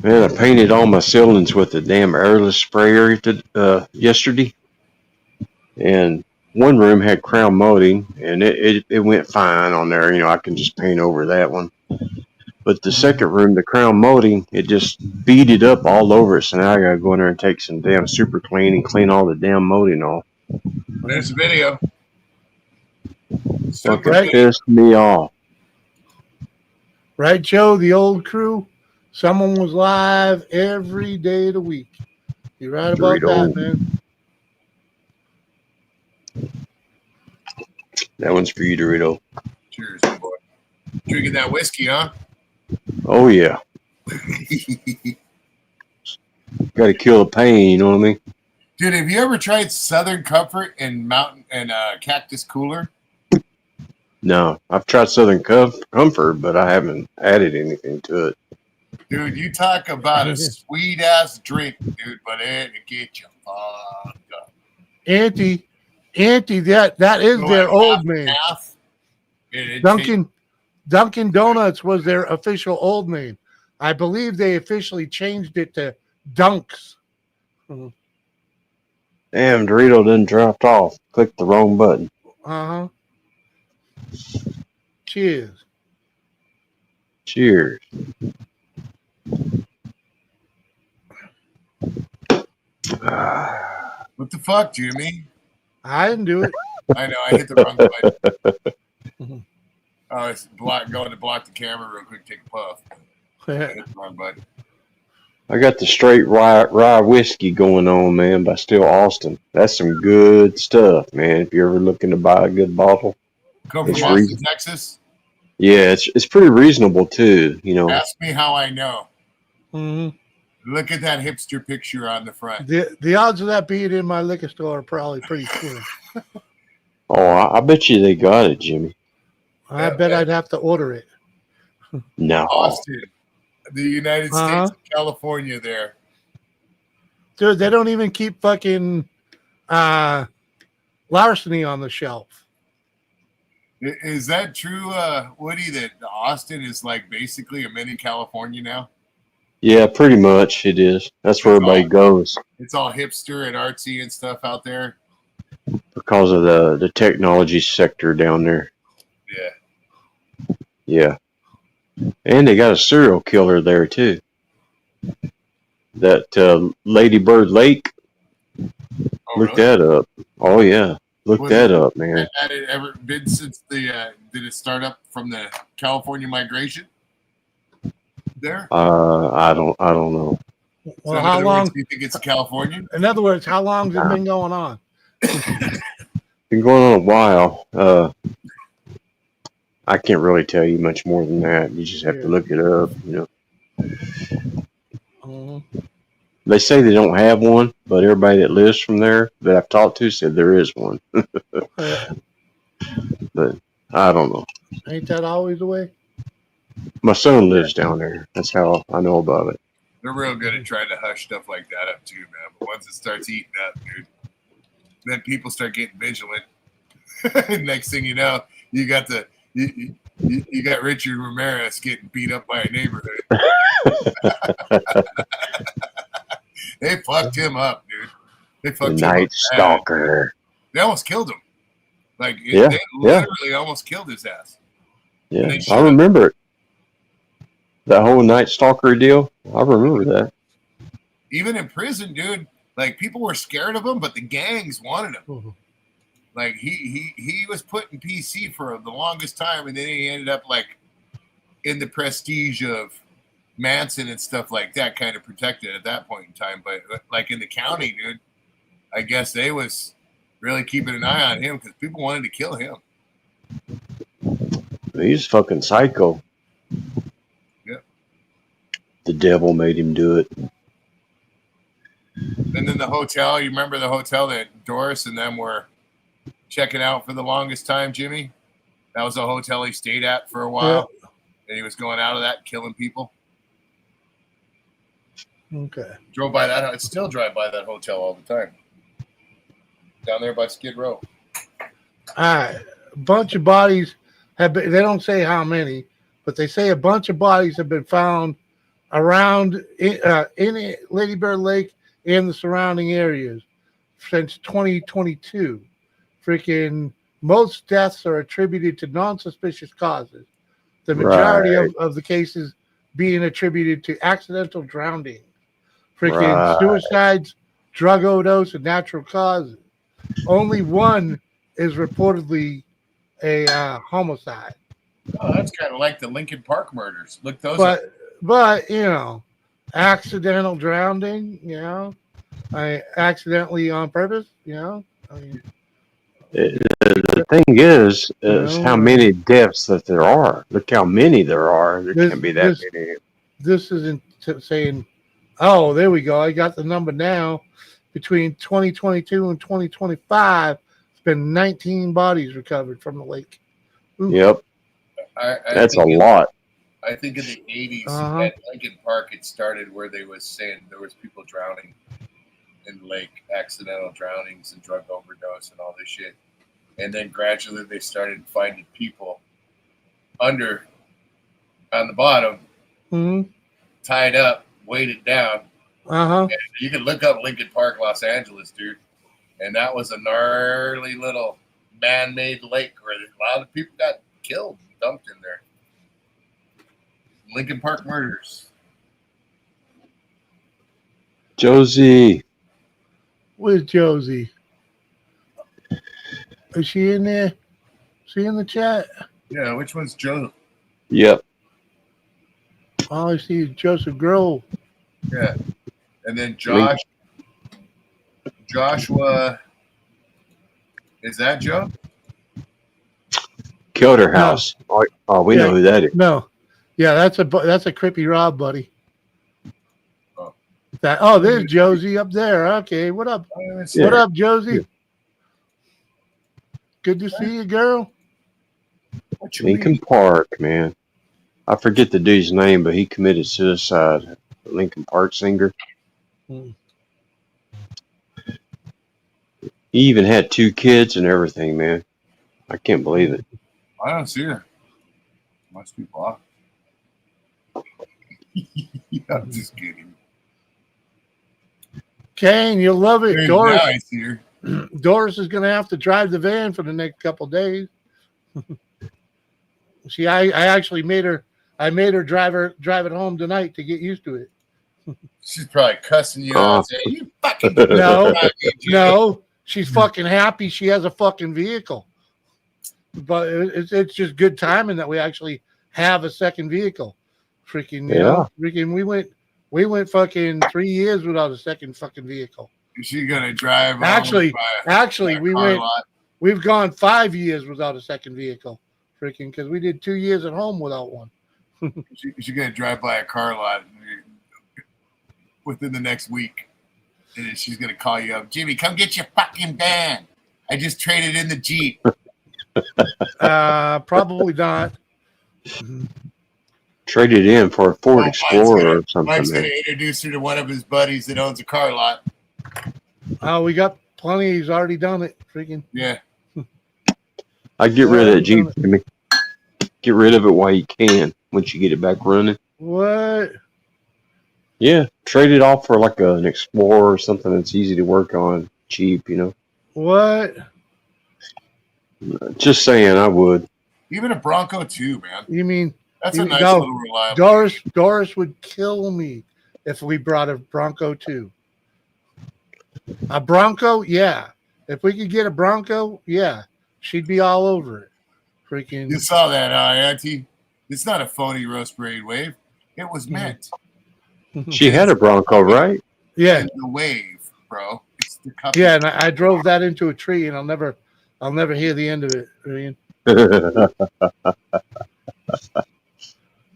Man, I painted all my ceilings with the damn airless sprayer yesterday. And one room had crown molding, and it went fine on there. You know, I can just paint over that one. But the second room, the crown molding, it just beaded up all over it. So now I got to go in there and take some damn super clean and clean all the damn molding off. There's a video. Fucking pissed me off. Right, Joe? The old crew? Someone was live every day of the week. You're right about that, man. That one's for you, Dorito. Cheers, my boy. Drinking that whiskey, huh? Oh, yeah. Got to kill the pain, you know what I mean? Dude, have you ever tried Southern Comfort and Mountain and Cactus Cooler? No, I've tried Southern Comfort, but I haven't added anything to it. Dude, you talk about a sweet ass drink, dude, but it'll get you fucked up. Auntie, that is their old name. Dunkin' Donuts was their official old name. I believe they officially changed it to Dunks. Damn, Dorito done dropped off. Clicked the wrong button. Uh huh. Cheers. Cheers. What the fuck, Jimmy? I didn't do it. I know, I hit the wrong button. I was going to block the camera real quick, take a puff. I hit the wrong button. I got the straight rye whiskey going on, man, by Still Austin. That's some good stuff, man. If you're ever looking to buy a good bottle, Come from It's Austin, Texas? yeah, it's pretty reasonable too. You know, Ask me how I know. Mhm. Look at that hipster picture on the front. The odds of that being in my liquor store are probably pretty slim. oh, I bet you they got it, Jimmy. I bet I'd have to order it. No, Austin, the United Uh-huh. States of California there. Dude, they don't even keep fucking larceny on the shelf. Is that true, Woody, that Austin is like basically a mini California now? yeah, pretty much it is. That's where everybody goes It's all hipster and artsy and stuff out there. because of the technology sector down there. Yeah. Yeah, and they got a serial killer there too. That Lady Bird Lake. Oh, Look really? that up. Oh yeah, look Was that up, man. Had it ever been since did it start up from the California migration there? I don't know. So Well, in how other long? words, do you think it's a Californian? In other words, how long has it been going on? Been going on a while. I can't really tell you much more than that. You just have to look it up. You know, Mhm. they say they don't have one, but everybody that lives from there that I've talked to said there is one. But I don't know. Ain't that always the way? My son lives down there. That's how I know about it. They're real good at trying to hush stuff like that up too, man. But once it starts eating up, dude, then people start getting vigilant. Next thing you know, you got you got Richard Ramirez getting beat up by a neighborhood. They fucked him up, dude. They The fucked him Night up bad. Stalker. They almost killed him. Like Yeah, they literally almost killed his ass. Yeah, They I should've- remember it. That whole Night Stalker deal. I remember that. Even in prison, dude, like people were scared of him, but the gangs wanted him. Mhm. Like he was put in PC for the longest time, and then he ended up like in the prestige of Manson and stuff like that, kind of protected at that point in time. But like in the county, dude, I guess they was really keeping an eye on him because people wanted to kill him. He's fucking psycho. Yep. The devil made him do it. And then the hotel, you remember the hotel that Doris and them were checking out for the longest time, Jimmy? That was a hotel he stayed at for a while. And he was going out of that, killing people. Okay. Drove by that. I still drive by that hotel all the time. Down there by Skid Row. All right. A bunch of bodies have been, they don't say how many, but they say a bunch of bodies have been found around in Lady Bird Lake and the surrounding areas since 2022. Freaking most deaths are attributed to non-suspicious causes. The majority of the cases being attributed to accidental drowning, freaking suicides, drug overdose, and natural causes. Only one is reportedly a homicide. Oh, that's kind of like the Lincoln Park murders. Look those up. But you know, accidental drowning, you know, accidentally on purpose, you know. I mean, The thing is how many deaths that there are. Look how many there are. There can't be that many. This isn't saying, oh, there we go. I got the number now. Between 2022 and 2025, it's been 19 bodies recovered from the lake. Ooh. Yep. That's a lot. I think in the 80s at Lincoln Park, it started where they was saying there was people drowning in the lake, accidental drownings and drug overdose and all this shit. And then gradually they started finding people on the bottom, tied up, weighted down. Uh-huh. And you can look up Lincoln Park, Los Angeles, dude. And that was a gnarly little man-made lake where a lot of people got killed and dumped in there. Lincoln Park murders. Josie. Where's Josie? Is she in there? Is she in the chat? Yeah, which one's Joe? Yep. All I see is Joseph Grove. Yeah. And then Joshua. Is that Joe? Killed her house. Oh, we know who that is. No. Yeah, that's a Crippy Rob, buddy. Oh. There's Josie up there. Okay, what up? Yeah. What up, Josie? Yeah. Good to see you, girl. What you Lincoln mean? Park, man. I forget the dude's name, but he committed suicide. Lincoln Park singer. Hmm. He even had 2 kids and everything, man. I can't believe it. I don't see her. Must be blocked. I'm just kidding. Kane, you'll love it. Now Doris, I see her. Doris is going to have to drive the van for the next couple days. See, I actually made her drive it home tonight to get used to it. She's probably cussing you out and saying, "You fucking No, she's fucking happy she has a fucking vehicle. But it's just good timing that we actually have a second vehicle. Freaking, you know, we went fucking 3 years without a second fucking vehicle. Is she gonna drive? Actually, lot? we've gone 5 years without a second vehicle. Freaking, because we did 2 years at home without one. She's gonna drive by a car lot within the next week, and then she's gonna call you up, Jimmy, come get your fucking van. I just traded in the Jeep. Probably not. Traded in for a Ford Explorer or something. Mike's gonna introduce her to one of his buddies that owns a car lot. Oh, we got plenty. He's already done it. Freaking. Yeah. I get rid of that Jeep, Jimmy. Get rid of it while you can. Once you get it back running. What? Yeah, trade it off for like an Explorer or something that's easy to work on, cheap, you know. What? Just saying, I would. Even a Bronco too, man. You mean That's a nice little reliable. Doris would kill me if we brought a Bronco too. A Bronco, yeah. If we could get a Bronco, yeah, she'd be all over it. Freaking. You saw that, Auntie? It's not a phony roast braid wave. It was meant. She had a Bronco, right? Yeah. It's the wave, bro. It's the cup. Yeah, and I drove that into a tree, and I'll never hear the end of it. Ian.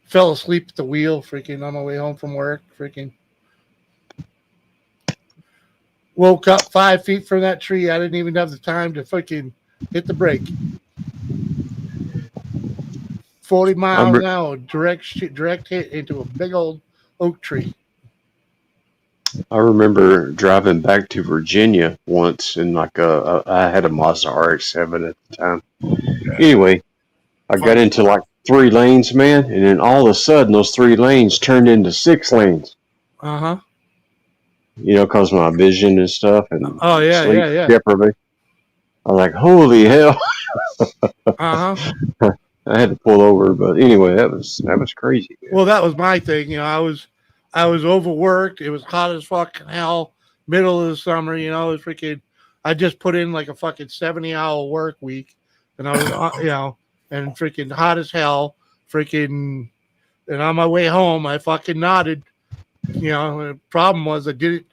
Fell asleep at the wheel, freaking on my way home from work, freaking. Woke up 5 feet from that tree. I didn't even have the time to freaking hit the brake. 40 miles an hour, direct hit into a big old oak tree. I remember driving back to Virginia once, and like I had a Mazda RX-7 at the time. Yeah. Anyway, I got into like 3 lanes, man, and then all of a sudden those 3 lanes turned into 6 lanes. Uh-huh. You know, because my vision and stuff, and Oh yeah, sleep yeah. deprivation. I was like, holy hell! Uh-huh. I had to pull over, but anyway, that was crazy. Man. Well, that was my thing. You know, I was overworked. It was hot as fucking hell. Middle of the summer, you know, it was freaking. I just put in like a fucking 70-hour work week, and I was, you know, and freaking hot as hell, freaking. And on my way home, I fucking nodded. You know, the problem was I did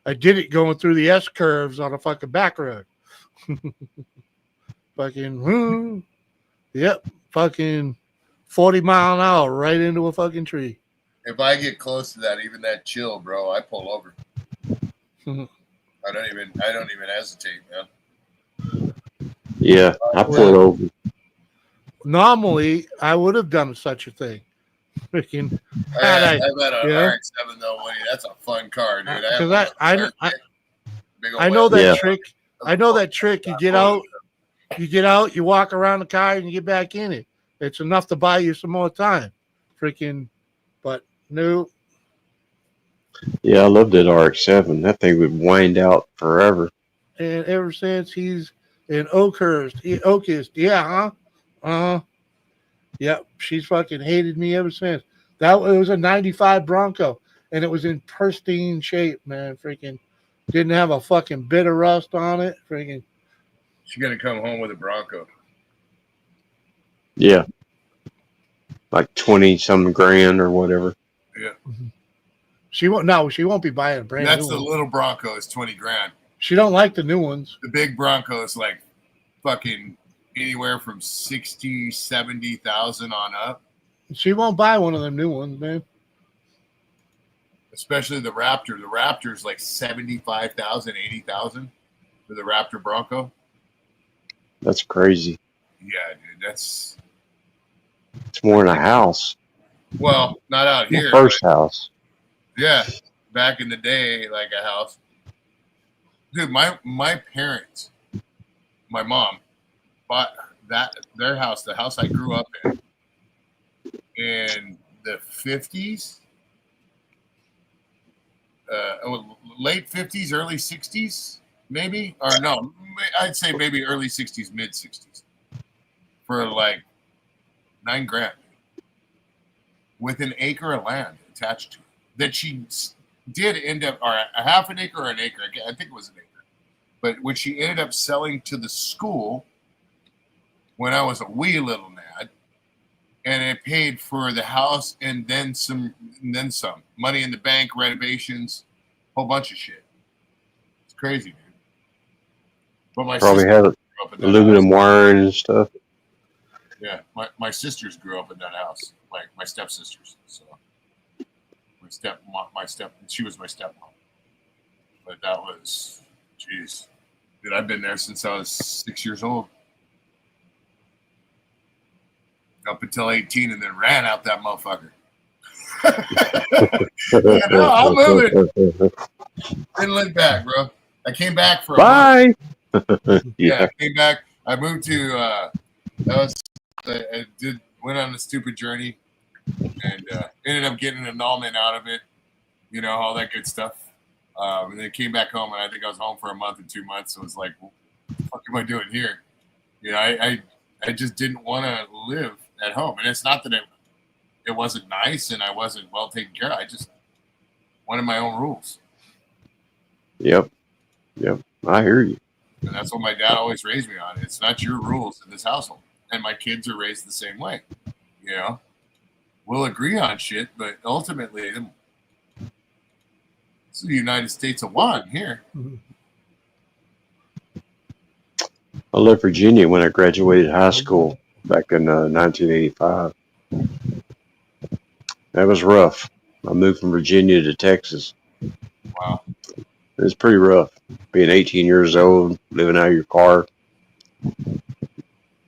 it going through the S curves on a fucking back road. Fucking, yep, fucking 40 mile an hour right into a fucking tree. If I get close to that, even that chill, bro, I pull over. I don't even hesitate, man. Yeah, I pulled over. Normally, I would have done such a thing. Freaking, I've had an RX-7 though, Woody. That's a fun car, dude. Because I know that trick. I know that trick. You get out, you walk around the car, and you get back in it. It's enough to buy you some more time. Freaking, but no. Yeah, I loved that RX-7. That thing would wind out forever. and ever since he's in Oakhurst, yeah, huh? Yep, she's fucking hated me ever since. It was a '95 Bronco, and it was in pristine shape, man. Freaking didn't have a fucking bit of rust on it. Freaking. She's gonna come home with a Bronco. Yeah. Like 20 some grand or whatever. Yeah. She won't. No, she won't be buying a brand new. That's the little Bronco. Is 20 grand. She don't like the new ones. The big Bronco is like fucking anywhere from 60, 70,000 on up. She won't buy one of them new ones, man. Especially the Raptor. The Raptor's like 75,000, 80,000 for the Raptor Bronco. That's crazy. Yeah, dude. It's more than a house. Well, not out here. First house. Yeah. Back in the day, like a house. Dude, my parents, my mom, bought their house, the house I grew up in the 50s, late 50s, early 60s, maybe, or no, I'd say maybe early 60s, mid 60s, for like $9 grand with an acre of land attached to it that she did end up, or a half an acre or an acre, I think it was an acre, but which she ended up selling to the school when I was a wee little lad, and it paid for the house and then some, money in the bank, renovations, whole bunch of shit. It's crazy, dude. But my probably had aluminum wiring and stuff. Yeah, my sisters grew up in that house, like my stepsisters. So she was my stepmom. But that was, jeez, dude, I've been there since I was 6 years old. Up until 18 and then ran out that motherfucker. No, I'll move it. Didn't look back, bro. I came back for a Bye. Yeah, I came back. I moved to went on a stupid journey and ended up getting an annulment out of it, you know, all that good stuff. And then came back home, and I think I was home for a month and 2 months. So it was like, what the fuck am I doing here? You know, I just didn't want to live at home. And it's not that it wasn't nice and I wasn't well taken care of. I just wanted my own rules. Yep. I hear you. And that's what my dad always raised me on. It's not your rules in this household. And my kids are raised the same way. You know, we'll agree on shit, but ultimately, it's the United States of one here. I left Virginia when I graduated high school back in 1985. That was rough. I moved from Virginia to Texas. Wow. It was pretty rough. Being 18 years old, living out of your car.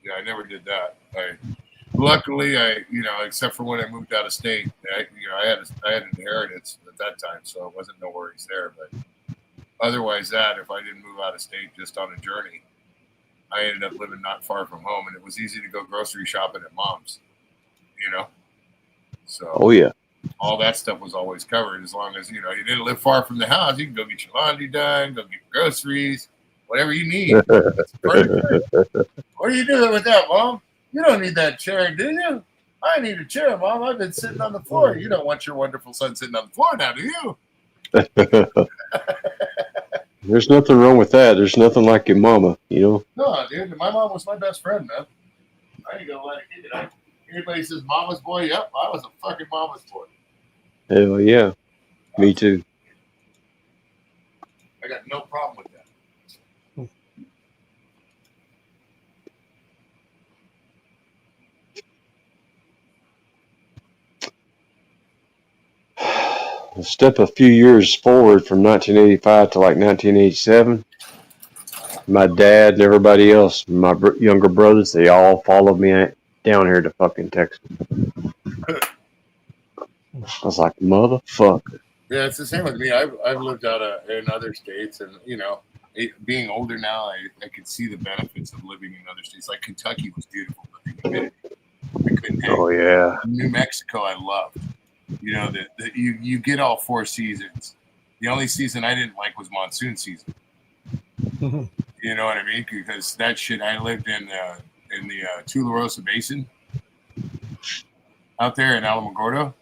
Yeah, I never did that. Luckily, except for when I moved out of state, I had an inheritance at that time, so it wasn't no worries there. But otherwise, if I didn't move out of state just on a journey, I ended up living not far from home, and it was easy to go grocery shopping at mom's. You know, so oh yeah, all that stuff was always covered as long as you didn't live far from the house. You can go get your laundry done, go get groceries, whatever you need. What are you doing with that, Mom? You don't need that chair, do you? I need a chair, Mom. I've been sitting on the floor. You don't want your wonderful son sitting on the floor now, do you? There's nothing wrong with that. There's nothing like your mama, you know? No, dude. My mom was my best friend, man. I ain't gonna let it get it. Anybody says mama's boy, yep, I was a fucking mama's boy. Hell yeah. Me too. I got no problem with that. Step a few years forward from 1985 to like 1987. My dad and everybody else, my younger brothers, they all followed me down here to fucking Texas. I was like, motherfucker. Yeah, it's the same with me. I've lived out in other states, and being older now, I could see the benefits of living in other states. Like Kentucky was beautiful, but the humidity, I couldn't handle. Oh yeah. New Mexico, I loved. You get all 4 seasons. The only season I didn't like was monsoon season. You know what I mean? Because that shit, I lived in the Tularosa Basin out there in Alamogordo.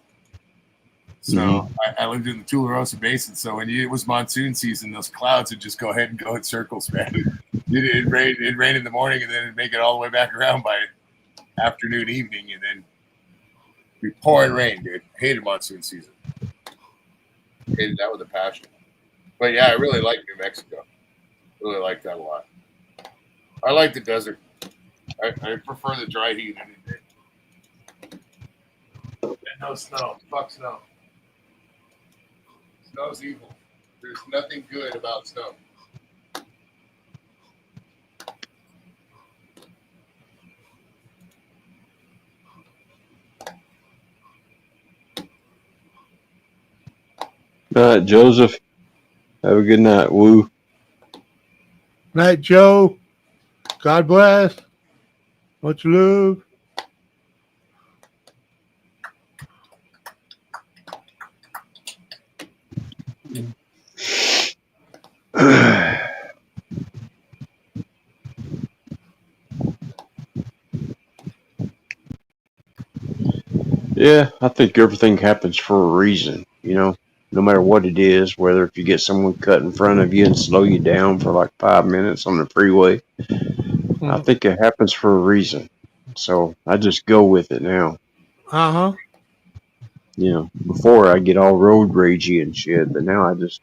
So I lived in the Tularosa Basin. So when it was monsoon season, those clouds would just go ahead and go in circles, man. It'd rain in the morning, and then it'd make it all the way back around by afternoon, evening, and then be pouring rain, dude. Hated monsoon season. Hated that with a passion. But yeah, I really like New Mexico. Really like that a lot. I like the desert. I prefer the dry heat any day. And no snow. Fuck snow. Snow's evil. There's nothing good about snow. All right, Joseph. Have a good night. Woo. Night, Joe. God bless. Much love. Yeah, I think everything happens for a reason, you know, no matter what it is, whether if you get someone cut in front of you and slow you down for like 5 minutes on the freeway, I think it happens for a reason. So I just go with it now. Uh-huh. You know, before I get all road ragey and shit, but now I just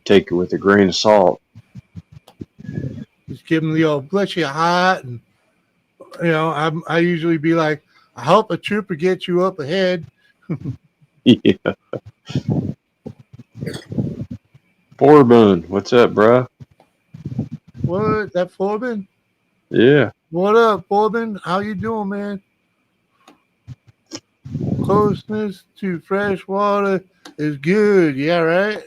take it with a grain of salt. Just give them the old bless you hot, and I usually be like, I hope a trooper gets you up ahead. Yeah. Forbun, what's up, bruh? What? That Forbin? Yeah. What up, Forbin? How you doing, man? Closeness to fresh water is good. Yeah, right?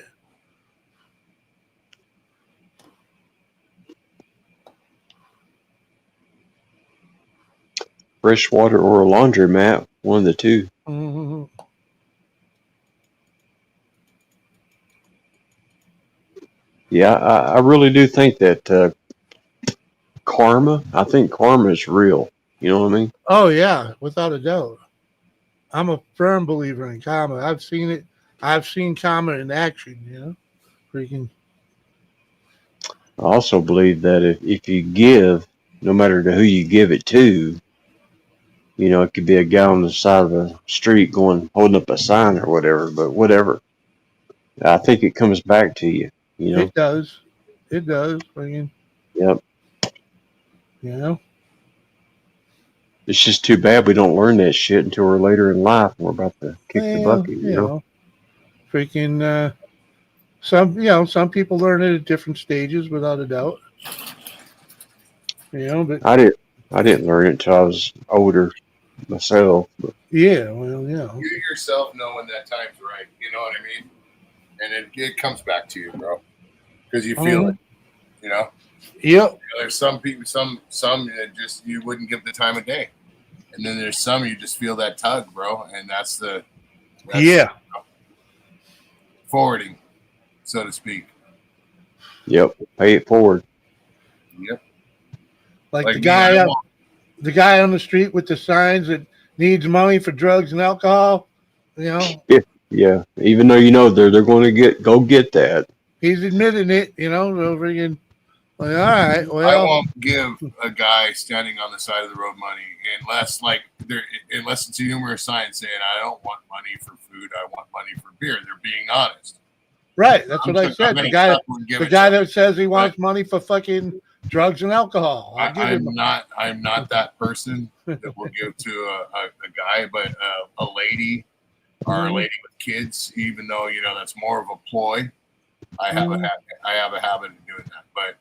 Fresh water or a laundromat, one of the two. Mm-hmm. Yeah, I really do think that karma, I think karma is real. You know what I mean? Oh, yeah, without a doubt. I'm a firm believer in karma. I've seen it. I've seen karma in action, Freaking. I also believe that if you give, no matter to who you give it to, it could be a guy on the side of the street holding up a sign or whatever, but whatever. I think it comes back to you, It does. It does. Freaking. Yep. It's just too bad we don't learn that shit until we're later in life and we're about to kick the bucket, Freaking some people learn it at different stages without a doubt. But I didn't learn it until I was older myself. But. Yeah, well, You yourself know when that time's right. You know what I mean? And it comes back to you, bro, because you feel it. Yep. There's some people, some that just you wouldn't give the time of day, and then there's some you just feel that tug, bro, and that's forwarding, so to speak. Yep, pay it forward. Yep. Like the guy on the street with the signs that needs money for drugs and alcohol. Yeah. Even though they're going to go get that. He's admitting it. So freaking. Like, all right. Well, I won't give a guy standing on the side of the road money unless it's a humorous sign saying I don't want money for food. I want money for beer. They're being honest. Right. That's what I said. The guy that says he wants money for fucking drugs and alcohol. I'm not that person that will give to a guy, but a lady or a lady with kids, even though that's more of a ploy. I have a habit of doing that, but.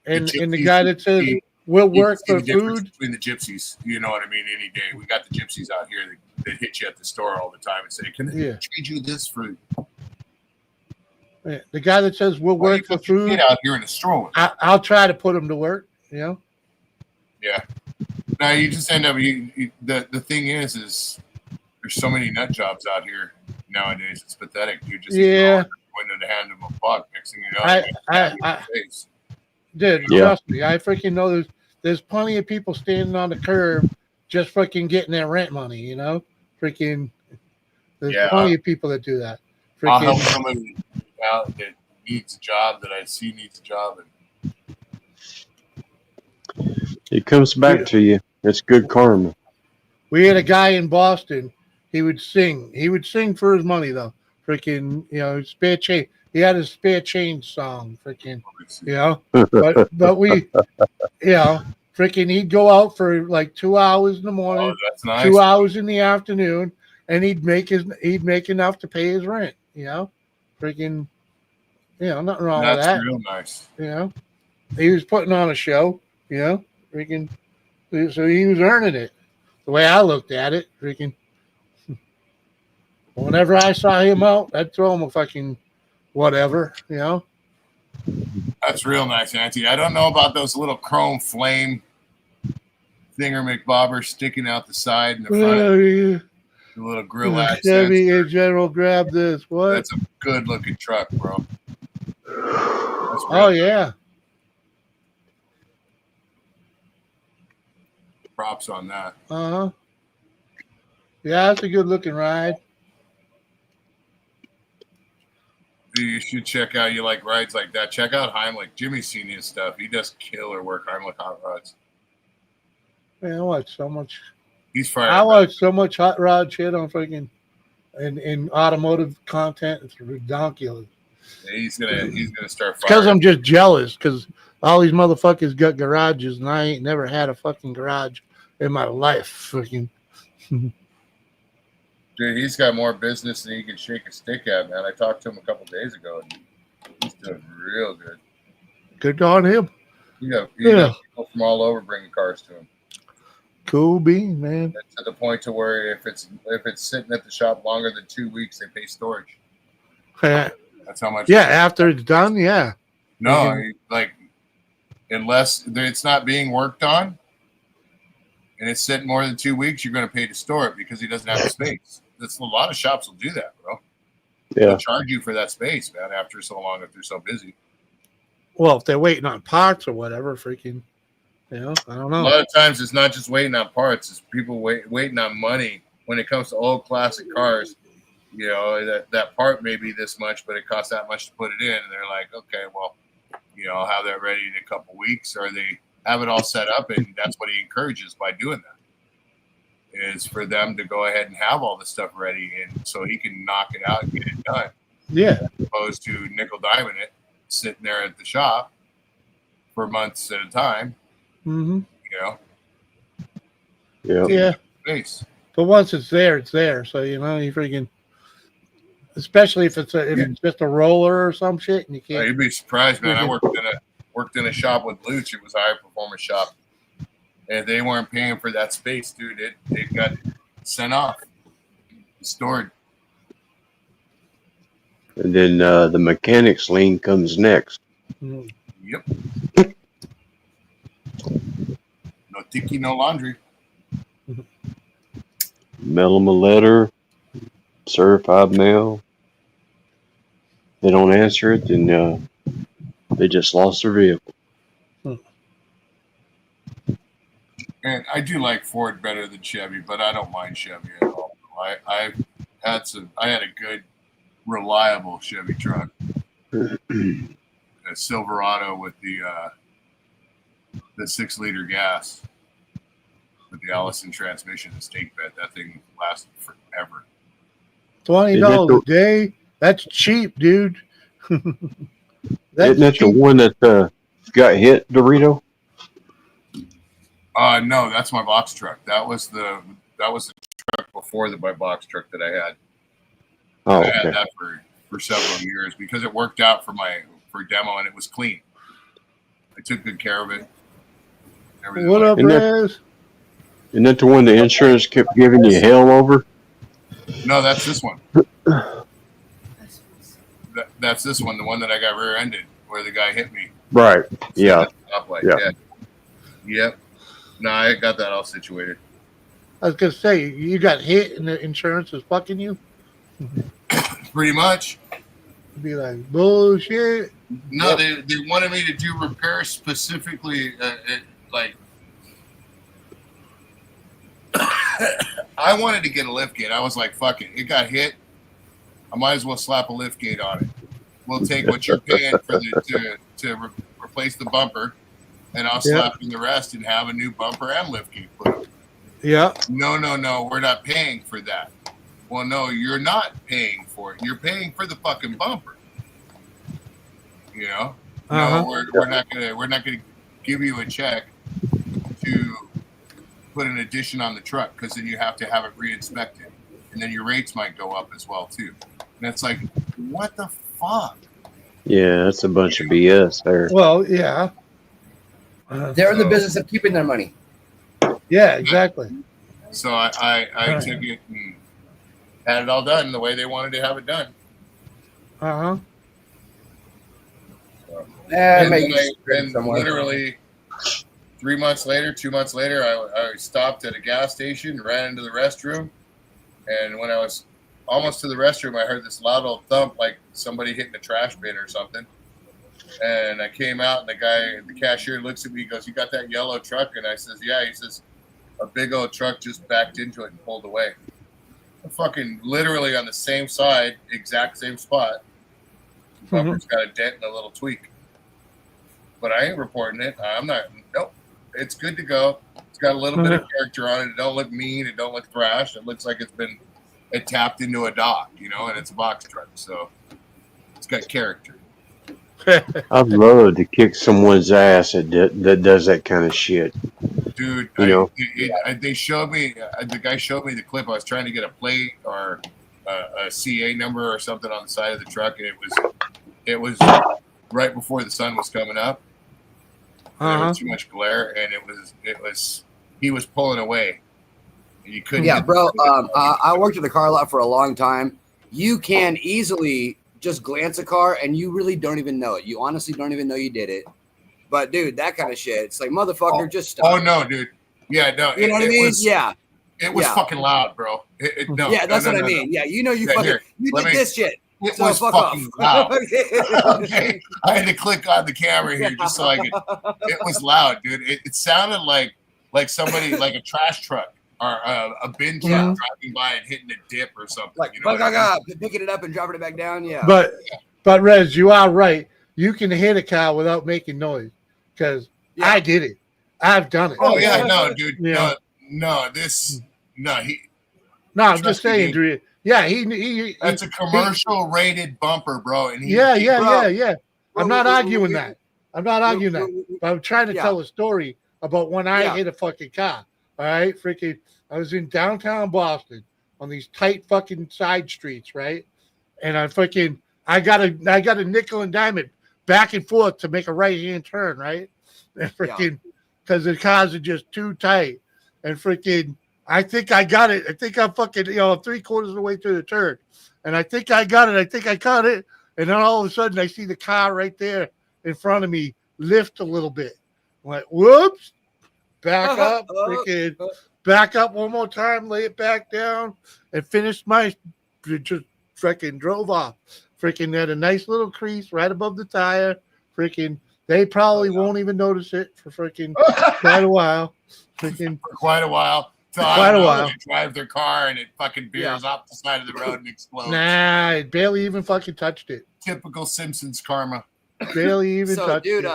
And the guy that says we'll work for food between the gypsies, you know what I mean? Any day, we got the gypsies out here that hit you at the store all the time and say, "Can I trade you this for?" The guy that says we'll work for food get out here in a stroller. I'll try to put him to work. Yeah. Now you just end up. The thing is there's so many nut jobs out here nowadays. It's pathetic. You just window to hand him a buck. Next thing you know, face. Dude, trust me, I freaking know there's plenty of people standing on the curb just freaking getting their rent money, you know? Freaking, there's plenty of people that do that. Freaking, I'll help somebody out that needs a job, that I see needs a job. It comes back to you. It's good karma. We had a guy in Boston. He would sing. He would sing for his money, though. Freaking, you know, spare change. He had his spare change song. Freaking, you know. but we, you know, freaking, he'd go out for like 2 hours in the morning, that's nice. 2 hours in the afternoon, and he'd make enough to pay his rent. You know, freaking, you know, nothing wrong with that. That's real nice. You know, he was putting on a show. You know, freaking, so he was earning it. The way I looked at it, freaking. Whenever I saw him out, I'd throw him a fucking whatever, you know. That's real nice, Auntie. I don't know about those little chrome flame thingamabobber sticking out the side and the front. The little grill accents. Chevy and General, grab this. What? That's a good looking truck, bro. Oh yeah. Props on that. Uh-huh. Yeah, that's a good looking ride. You should check out, you like rides like that. Check out Heimlich. Jimmy's seen his stuff. He does killer work. Heimlich hot rods. Man, I watch so much. He's fired. I watch so much hot rod shit on freaking in automotive content. It's ridiculous. Yeah, he's gonna start. Because I'm just jealous because all these motherfuckers got garages and I ain't never had a fucking garage in my life. Freaking. Dude, he's got more business than he can shake a stick at, man. I talked to him a couple days ago, and he's doing real good. Good on him. He got people from all over bringing cars to him. Cool bean, man. And to the point to where if it's sitting at the shop longer than 2 weeks, they pay storage. That's how much. Yeah, after it's done, yeah. No, like unless it's not being worked on, and it's sitting more than 2 weeks, you're going to pay to store it because he doesn't have the space. That's a lot of shops will do that, bro. Yeah. They'll charge you for that space, man, after so long if they're so busy. Well, if they're waiting on parts or whatever, freaking, you know, I don't know. A lot of times it's not just waiting on parts, it's people waiting on money. When it comes to old classic cars, you know, that part may be this much, but it costs that much to put it in. And they're like, okay, well, you know, I'll have that ready in a couple weeks, or they have it all set up, and that's what he encourages by doing that. Is for them to go ahead and have all the stuff ready, and so he can knock it out and get it done. Yeah. As opposed to nickel diming it, sitting there at the shop for months at a time. Mm-hmm. You know. Yeah. Space. But once it's there, it's there. So you know, you freaking, especially if it's just a roller or some shit, and you can't. Oh, you'd be surprised, man. I worked in a shop with Luch. It was a high performance shop. And they weren't paying for that space, dude. It got sent off, stored. And then the mechanics lien comes next. Mm-hmm. Yep. No tiki, no laundry. Mail them a letter, certified mail. They don't answer it, then they just lost their vehicle. And I do like Ford better than Chevy, but I don't mind Chevy at all. I had a good, reliable Chevy truck, a Silverado with the 6-liter gas with the Allison transmission and stake bed. That thing lasted forever. $20 a day. That's cheap, dude. Isn't that the one that got hit, Dorito? No, that's my box truck. That was the truck before my box truck that I had. Oh, I had that for several years because it worked out for demo and it was clean. I took good care of it. Everything what up, Raz? Isn't that the one the insurance kept giving you hell over? No, that's this one. That's this one, the one that I got rear-ended, where the guy hit me. Right. Yeah. Yeah. Yep. No, I got that all situated. I was gonna say you got hit and the insurance is fucking you. Pretty much. Be like, bullshit. No, they wanted me to do repairs specifically, like I wanted to get a lift gate. I was like, fuck it. It got hit. I might as well slap a lift gate on it. We'll take what you're paying for replace the bumper, and I'll slap in the rest and have a new bumper and lift gate put up. Yeah. No, we're not paying for that. Well, no, you're not paying for it. You're paying for the fucking bumper. You know? No, we're not gonna give you a check to put an addition on the truck, because then you have to have it re-inspected, and then your rates might go up as well too. And it's like, what the fuck? Yeah, that's a bunch of BS there. Well, yeah. They're in the business of keeping their money. Yeah, exactly. So I took it and had it all done the way they wanted to have it done. And literally 2 months later, I stopped at a gas station, ran into the restroom, and when I was almost to the restroom, I heard this loud old thump, like somebody hitting a trash bin or something. And I came out, and the cashier looks at me, goes, "You got that yellow truck?" And I says, "Yeah." He says, "A big old truck just backed into it and pulled away." I'm fucking literally on the same side, exact same spot. The bumper's got a dent and a little tweak. But I ain't reporting it. I'm not. Nope. It's good to go. It's got a little bit of character on it. It don't look mean. It don't look thrash. It looks like it tapped into a dock, and it's a box truck. So it's got character. I'd love to kick someone's ass that does that kind of shit. Dude, they showed me, the guy showed me the clip. I was trying to get a plate or a CA number or something on the side of the truck, and it was right before the sun was coming up. There was too much glare, and he was pulling away. And you couldn't. Yeah, bro. I worked at the car lot for a long time. You can easily just glance a car and you really don't even know it. You honestly don't even know you did it. But dude, that kind of shit, it's like, motherfucker, just stop. Oh no, dude. Yeah, no. You know what I mean? It was fucking loud, bro. No. Yeah, that's what I mean. Yeah, you did this shit. It was fucking loud. Okay. I had to click on the camera here just so I could. It was loud, dude. It sounded like somebody, like a trash truck or a bin truck driving by and hitting a dip or something. Like, picking it up and dropping it back down. Yeah. But Rez, you are right. You can hit a car without making noise, because I did it. I've done it. Oh yeah, no, dude. Yeah. No. I'm just saying, Drew. Yeah, he. That's a commercial rated bumper, bro. And yeah. I'm not arguing that. But I'm trying to tell a story about when I hit a fucking car. All right, freaking. I was in downtown Boston on these tight fucking side streets, right? And I got a nickel and dime it back and forth to make a right hand turn, right? And freaking, because the cars are just too tight, and freaking. I think I got it. I think I'm fucking, 3/4 of the way through the turn. And I think I got it. I think I caught it. And then all of a sudden I see the car right there in front of me lift a little bit. I'm like, whoops. Back up. Freaking back up one more time, lay it back down, and finished just freaking drove off. Freaking had a nice little crease right above the tire. Freaking, they probably won't even notice it for freaking quite a while. Freaking for quite a while. Quite a while. They drive their car and it fucking veers off the side of the road and explodes. Nah, it barely even fucking touched it. Typical Simpsons karma. Barely even touched it.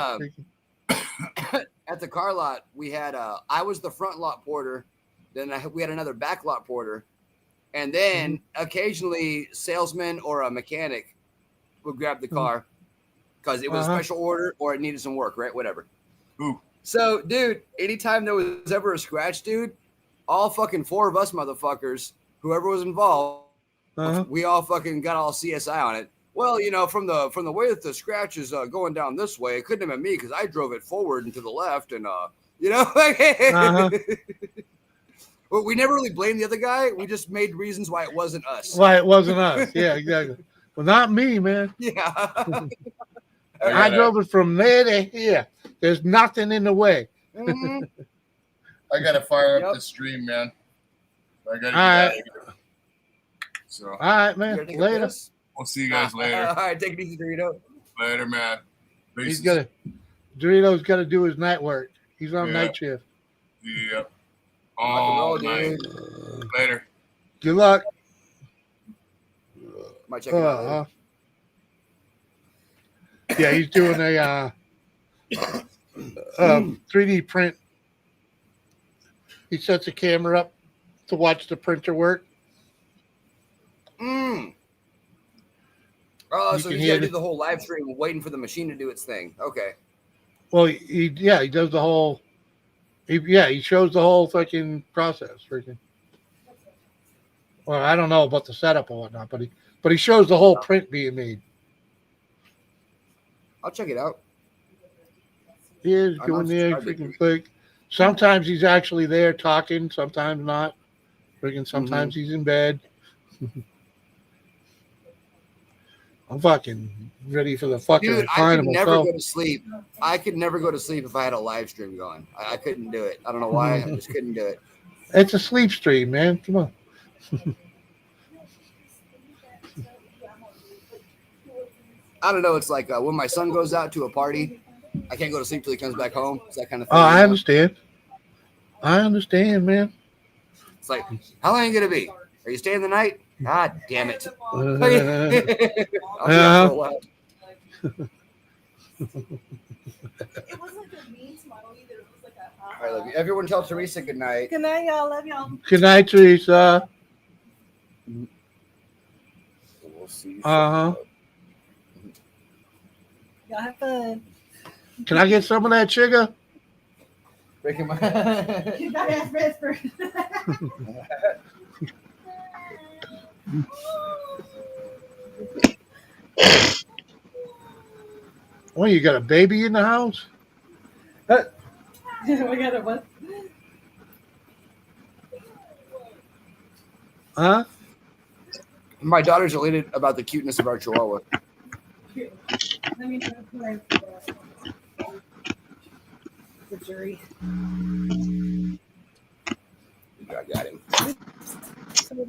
At the car lot, we had I was the front lot porter. Then we had another back lot porter, and then occasionally salesman or a mechanic would grab the car because it was a special order or it needed some work, right? Whatever. Ooh. So, dude, anytime there was ever a scratch, dude. All fucking 4 of us motherfuckers, whoever was involved, we all fucking got all CSI on it. Well, from the way that the scratch is going down this way, it couldn't have been me because I drove it forward and to the left, and Well, we never really blamed the other guy. We just made reasons why it wasn't us. Why it wasn't us? Yeah, exactly. Well, not me, man. Yeah. I drove it from there to here. There's nothing in the way. Mm-hmm. I gotta fire up the stream, man. I gotta get out of here. So, all right, man. Later. We'll see you guys later. All right, take it easy, Dorito. Later, man. He's Dorito's got to do his night work. He's on night shift. Yep. Roll, night. Later. Good luck. Might check it out later. Yeah, he's doing a 3D print. He sets a camera up to watch the printer work. Oh, so he's got to do the whole live stream waiting for the machine to do its thing. Okay. Well, he does the whole. He shows the whole fucking process. Freaking. Well, I don't know about the setup or whatnot, but he shows the whole print being made. I'll check it out. He is doing there, freaking click. Sometimes he's actually there talking, sometimes not. Freaking sometimes he's in bed. I'm fucking ready for the fucking Dude, I could never myself. go to sleep. I could never go to sleep if I had a live stream going. I couldn't do it. I don't know why. I just couldn't do it. It's a sleep stream, man. Come on. I don't know. It's like when my son goes out to a party, I can't go to sleep till he comes back home. It's that kind of thing. Oh, I understand. I understand, man. It's like, how long are you going to be? Are you staying the night? God damn it. I'll be out for a while. It wasn't like a mean smile either. It was like a I love you. Everyone tell Teresa good night. Good night, y'all. Love y'all. Good night, Teresa. We'll see you. Uh-huh. Y'all have fun. Can I get some of that sugar? Breaking my You gotta ask Fred first. Well, you got a baby in the house? We got a what? Huh? My daughter's elated about the cuteness of our Chihuahua. Let me know who the jury. I got him.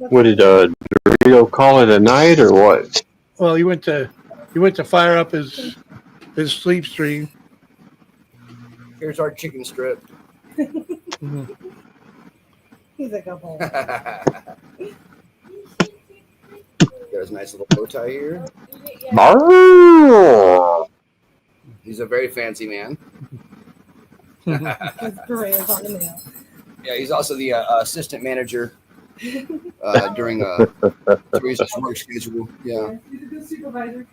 What did Dorito call it a night or what? Well, he went to fire up his sleep stream. Here's our chicken strip. He's like a ball. There's a nice little bow tie here. Brrr. He's a very fancy man. His parade is on the mail. Yeah, he's also the assistant manager during Teresa's work schedule. Yeah, He's a good supervisor.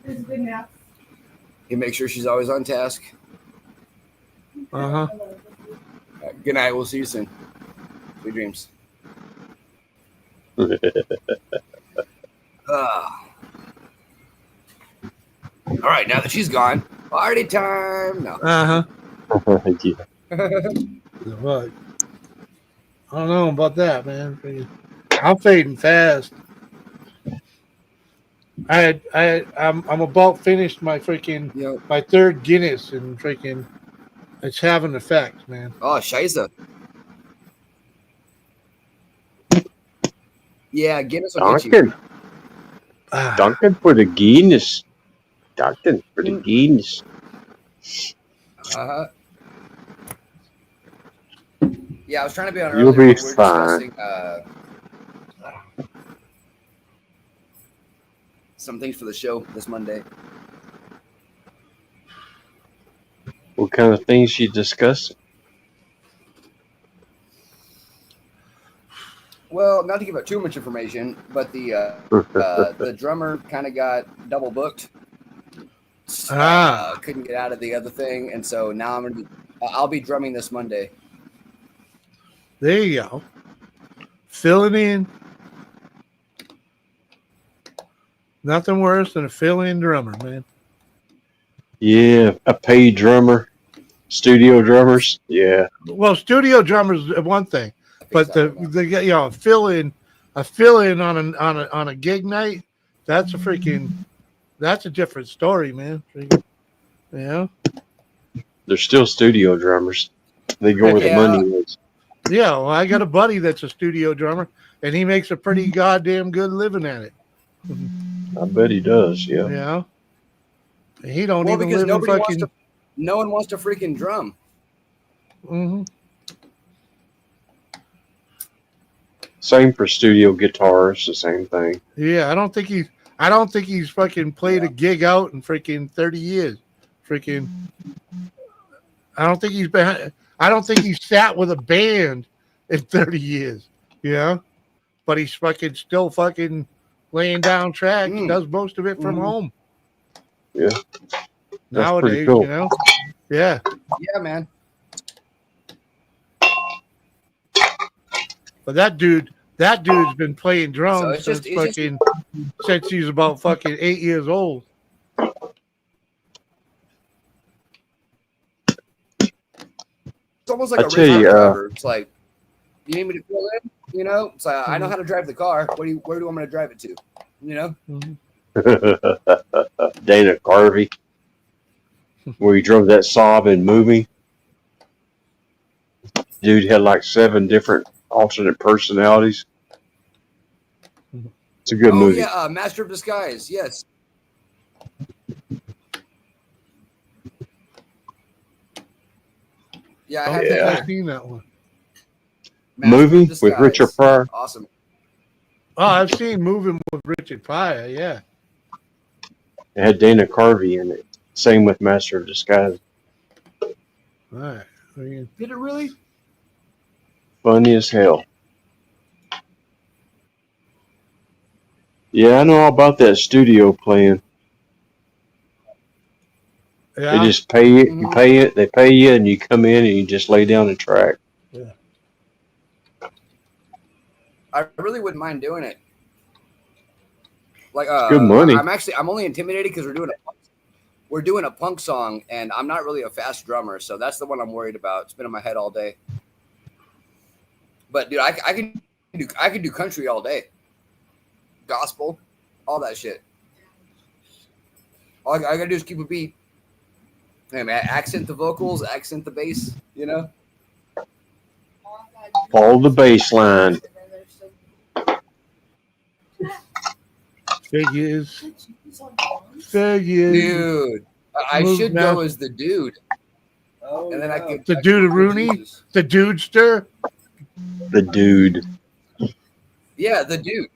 There's a good nap. he makes sure she's always on task. Uh-huh. Good night. We'll see you soon. Sweet dreams. All right, now that she's gone, party time. No. Uh-huh. Yeah. What? I don't know about that, man. I'm fading fast. I'm about finished my freaking my third Guinness and freaking it's having an effect, man. Oh, Shiza. Yeah, Guinness will get you. Duncan. Duncan for the Guinness. Duncan for the Guinness. Yeah, I was trying to be on You'll earlier. be We're fine. discussing some things for the show this Monday. What kind of things you discuss? Well, not to give out too much information, but the drummer kind of got double booked. Couldn't get out of the other thing, and so now I'll be drumming this Monday. There you go. Filling in. Nothing worse than a fill-in drummer, man. Yeah, a paid drummer, studio drummers. Yeah. Well, studio drummers is one thing, but the a fill-in on a gig night, that's a different story, man. Yeah. They're still studio drummers. They go where the money is. Yeah, well, I got a buddy that's a studio drummer, and he makes a pretty goddamn good living at it. I bet he does. Yeah. You know, and he don't Well, even because live in nobody wants fucking. to. No one wants to freaking drum. Mm-hmm. Same for studio guitars. The same thing. Yeah, I don't think he's fucking played a gig out in freaking 30 years. Freaking, I don't think he's sat with a band in 30 years. You know, but he's fucking still fucking laying down tracks. Does most of it from home. Yeah. That's Nowadays, pretty cool. you know. Yeah. Yeah, man. But that dude's been playing drums So since he's about fucking 8 years old. It's almost like I a tell race car you, driver. It's like, you need me to fill in? You know, it's like, I know how to drive the car. Where do you want me to drive it to? You know? Dana Carvey, where he drove that Saab in movie. Dude had like 7 different alternate personalities. It's a good movie. Yeah, Master of Disguise. Yes. Yeah, I have I've seen that one. Master of Movie with Disguise. Richard Pryor. Awesome. Oh, I've seen Moving with Richard Pryor. Yeah. It had Dana Carvey in it. Same with Master of Disguise. All right. Did it really? Funny as hell. Yeah, I know all about that studio playing. Yeah. They just pay it. You pay it. They pay you, and you come in and you just lay down the track. Yeah. I really wouldn't mind doing it. Like, Good money. I'm only intimidated because we're doing a punk song, and I'm not really a fast drummer, so that's the one I'm worried about. It's been in my head all day. But dude, I can do country all day, gospel, all that shit. All I gotta do is keep a beat. Hey man, accent the vocals, accent the bass. You know. Follow the bass line. Figures. Dude, I should now. go as the dude. Oh, and then I could The dude Rooney, the dudester. The dude. Yeah, the dude.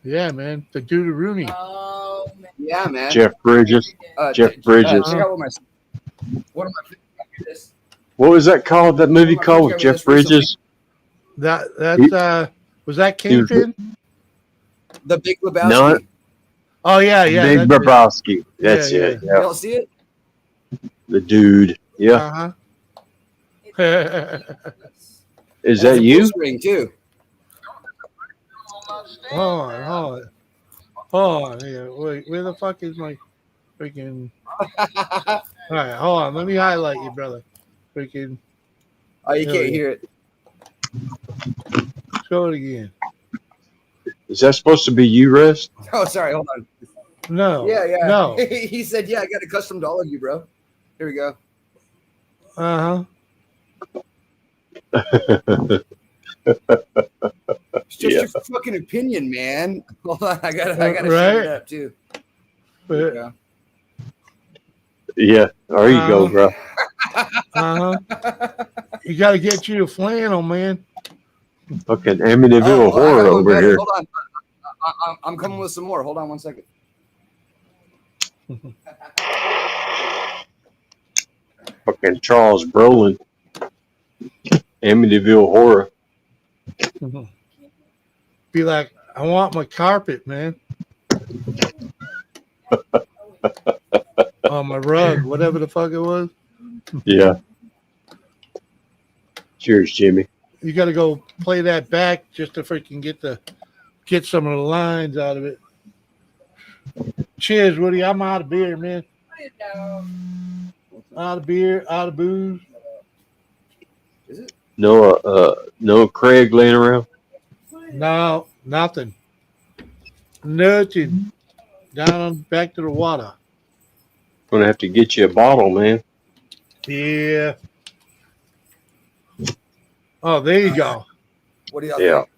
Yeah, man, the dude Rooney. Oh, man. Yeah, man. Jeff Bridges. Jeff Bridges. Check out what am I? What was that called? That movie called with Jeff Bridges? That's was that Kingpin? The Big Lebowski. No. Oh yeah, Big Lebowski. That's Yeah, it. You Yeah. don't see it? The dude. Yeah. Uh-huh. Is that you? Ring too. Hold on. Yeah, wait, where the fuck is my freaking? All right, hold on. Let me highlight you, brother. Freaking. Oh, you can't hear it. Show it again. Is that supposed to be you, Rest? Oh, sorry. Hold on. No. Yeah. No. He said, "Yeah, I got a custom to all of you, bro." Here we go. It's just your fucking opinion, man. Hold on, I gotta Right? shut it up too. But, Yeah. There you go, bro. You got to get you a flannel, man. Fucking Amityville I horror got one over better. here. Hold on. I'm coming with some more. Hold on one second. Fucking Charles Brolin. Amityville horror. Be like, I want my carpet, man. Oh, my rug, whatever the fuck it was. Yeah. Cheers, Jimmy. You got to go play that back just to freaking get some of the lines out of it. Cheers, Woody. I'm out of beer, man. Out of beer, out of booze. Is it? No Craig laying around. No, nothing. Nothing. Down back to the water. Gonna have to get you a bottle, man. Yeah. Oh, there you go. What do y'all Yeah. think?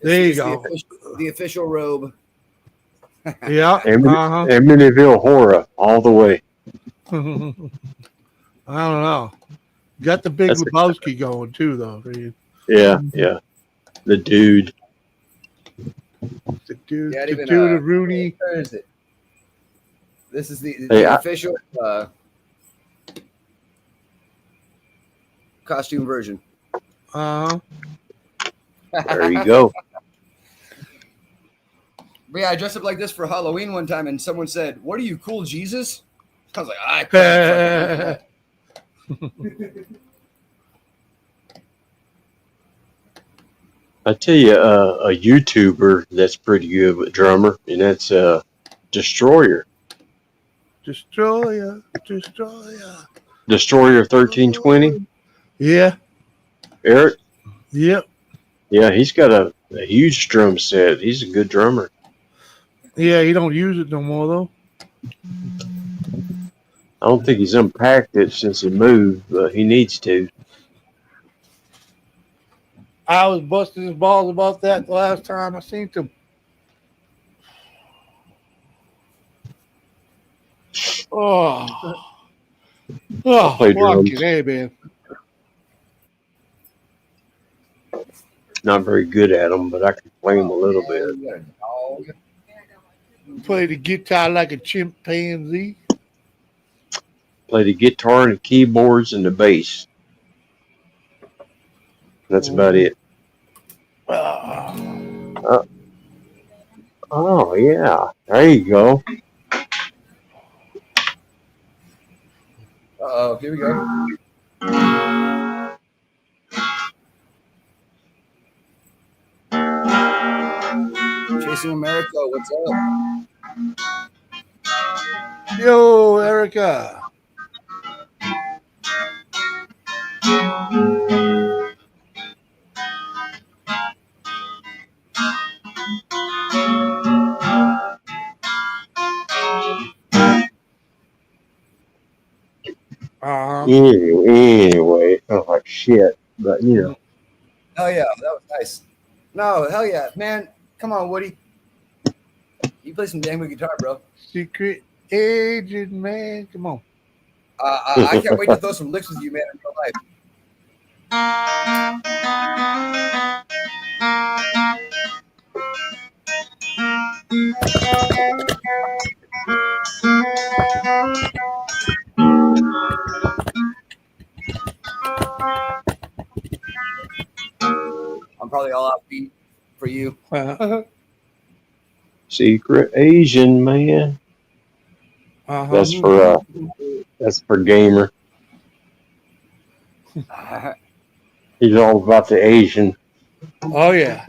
There you It's go. The official robe. Yeah. Amityville Horror all the way. I don't know. Got the Big Lebowski going too, though. Yeah. The dude. The dude, Yeah, the even, dude, Rooney. Where is it? This is the Hey, official costume version. Uh-huh. There you go. But yeah, I dressed up like this for Halloween one time, and someone said, "What are you, cool Jesus?" I was like, "I can't fucking do that." I tell you, a YouTuber that's pretty good with drummer, and that's Destroyer. Destroyer. Destroyer 1320. Yeah. Eric. Yep. Yeah, he's got a huge drum set. He's a good drummer. Yeah, he don't use it no more though. I don't think he's unpacked it since he moved, but he needs to. I was busting his balls about that the last time I seen him. Oh, play drums. fucking hey, man. Not very good at them, but I can play them a little bit. Play the guitar like a chimpanzee. Play the guitar and the keyboards and the bass. That's about it. Oh, yeah. There you go. Uh-oh, here we go. Chasing America, what's up? Yo, Erica. Anyway, oh like shit, but you know. Hell yeah, that was nice. No, hell yeah, man. Come on, Woody. You play some damn good guitar, bro. Secret agent, man. Come on. I can't wait to throw some licks with you, man, in real life. I'm probably all offbeat for you. Secret Asian man. That's for Gamer. He's all about the Asian. Oh yeah.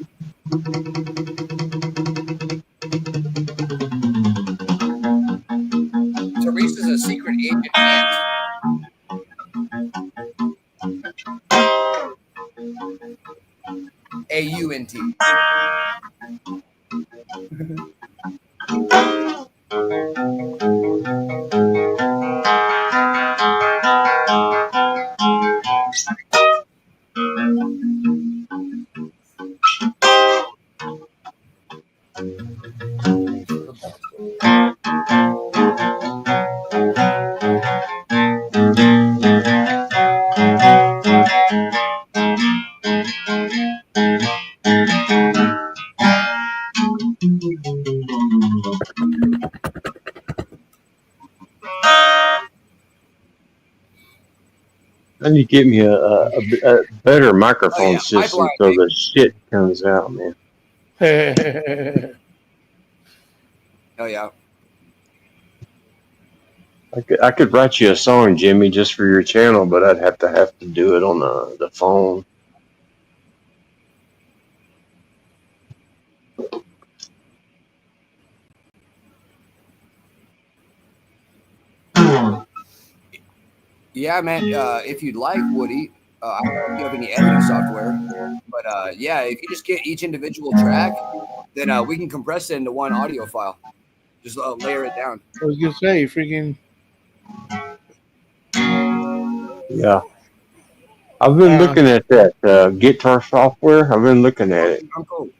Teresa's a secret agent aunt. A-U-N-T. I need to get me a better microphone system so the shit comes out, man. Oh yeah. I could write you a song, Jimmy, just for your channel, but I'd have to do it on the phone. Yeah, man. If you'd like, Woody, I don't know if you have any editing software, but yeah, if you just get each individual track, then we can compress it into one audio file. Just layer it down. I was gonna say, freaking. Yeah. I've been looking at that guitar software. I've been looking at it. I'm cool.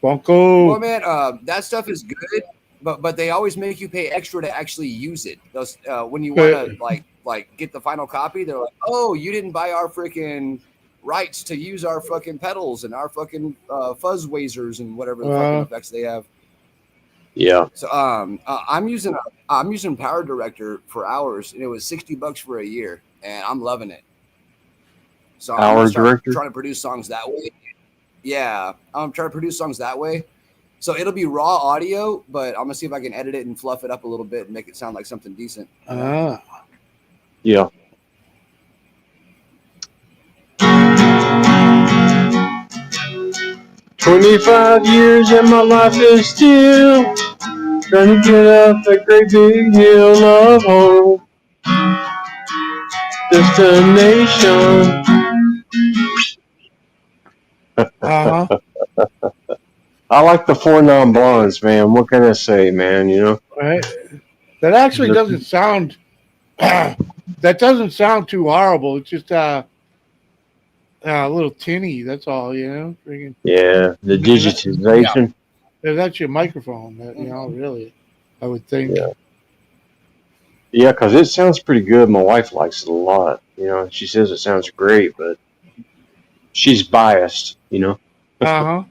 Bunko. Well, man, that stuff is good, but they always make you pay extra to actually use it. Those when you want to like get the final copy, they're like, oh, you didn't buy our freaking rights to use our fucking pedals and our fucking fuzz wasers and whatever the fucking effects they have. Yeah. So I'm using Power Director for hours, and it was $60 for a year, and I'm loving it. So Power Director, trying to produce songs that way. Yeah, I'm trying to produce songs that way. So it'll be raw audio, but I'm gonna see if I can edit it and fluff it up a little bit and make it sound like something decent. Yeah. 25 years and my life is still trying to get up that great big hill of hope. Destination. I like the 4 non-blondes, man. What can I say, man? You know, right? That actually doesn't sound. That doesn't sound too horrible. It's just a little tinny. That's all, you know. Freaking, yeah, the digitization. Yeah, that's your microphone. You know, really, I would think. Yeah, because it sounds pretty good. My wife likes it a lot. You know, she says it sounds great, but she's biased. You know. Yeah.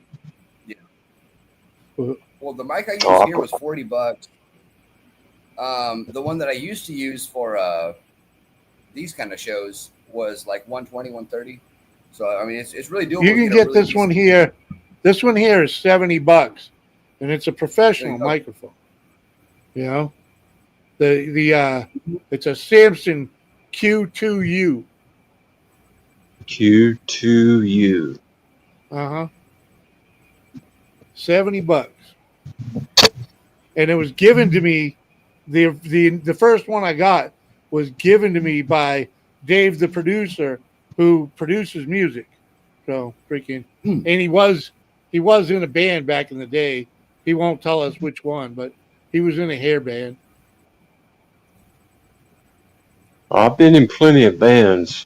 Well, the mic I used here was $40. The one that I used to use for these kind of shows was like $120, $130. So I mean, it's really doable. You can get really this one here. This one here is $70, and it's a professional microphone. You know, it's a Samson Q2U. Q2U. $70, and it was given to me. The first one I got was given to me by Dave, the producer, who produces music. So freaking, and he was in a band back in the day. He won't tell us which one, but he was in a hair band. I've been in plenty of bands.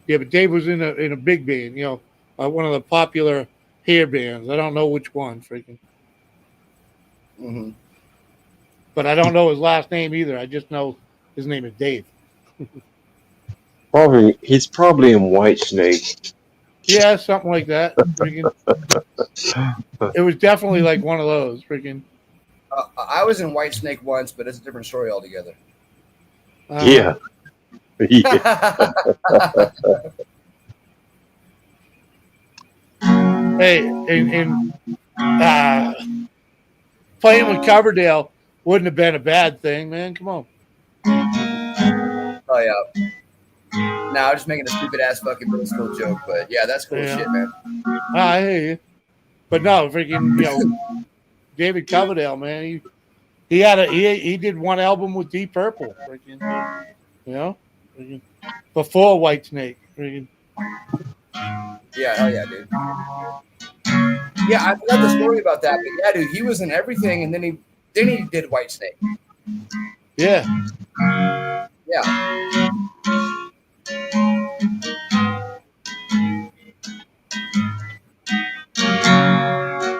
Yeah, but Dave was in a big band. You know, one of the popular hair bands. I don't know which one, freaking. But I don't know his last name either. I just know his name is Dave. He's probably in Whitesnake. Yeah, something like that. It was definitely like one of those. Freaking. I was in Whitesnake once, but it's a different story altogether. Yeah. Hey, and playing with Coverdale wouldn't have been a bad thing, man. Come on. Oh yeah. No, I was just making a stupid ass fucking middle school joke, but yeah, that's cool shit, man. I hear you. But no, freaking, you know, David Coverdale, man, he did one album with Deep Purple, freaking, you know, freaking, before Whitesnake, freaking. Yeah, hell yeah, dude. Yeah, I forgot the story about that, but yeah, dude, he was in everything, and then he did Whitesnake. Yeah. Yeah.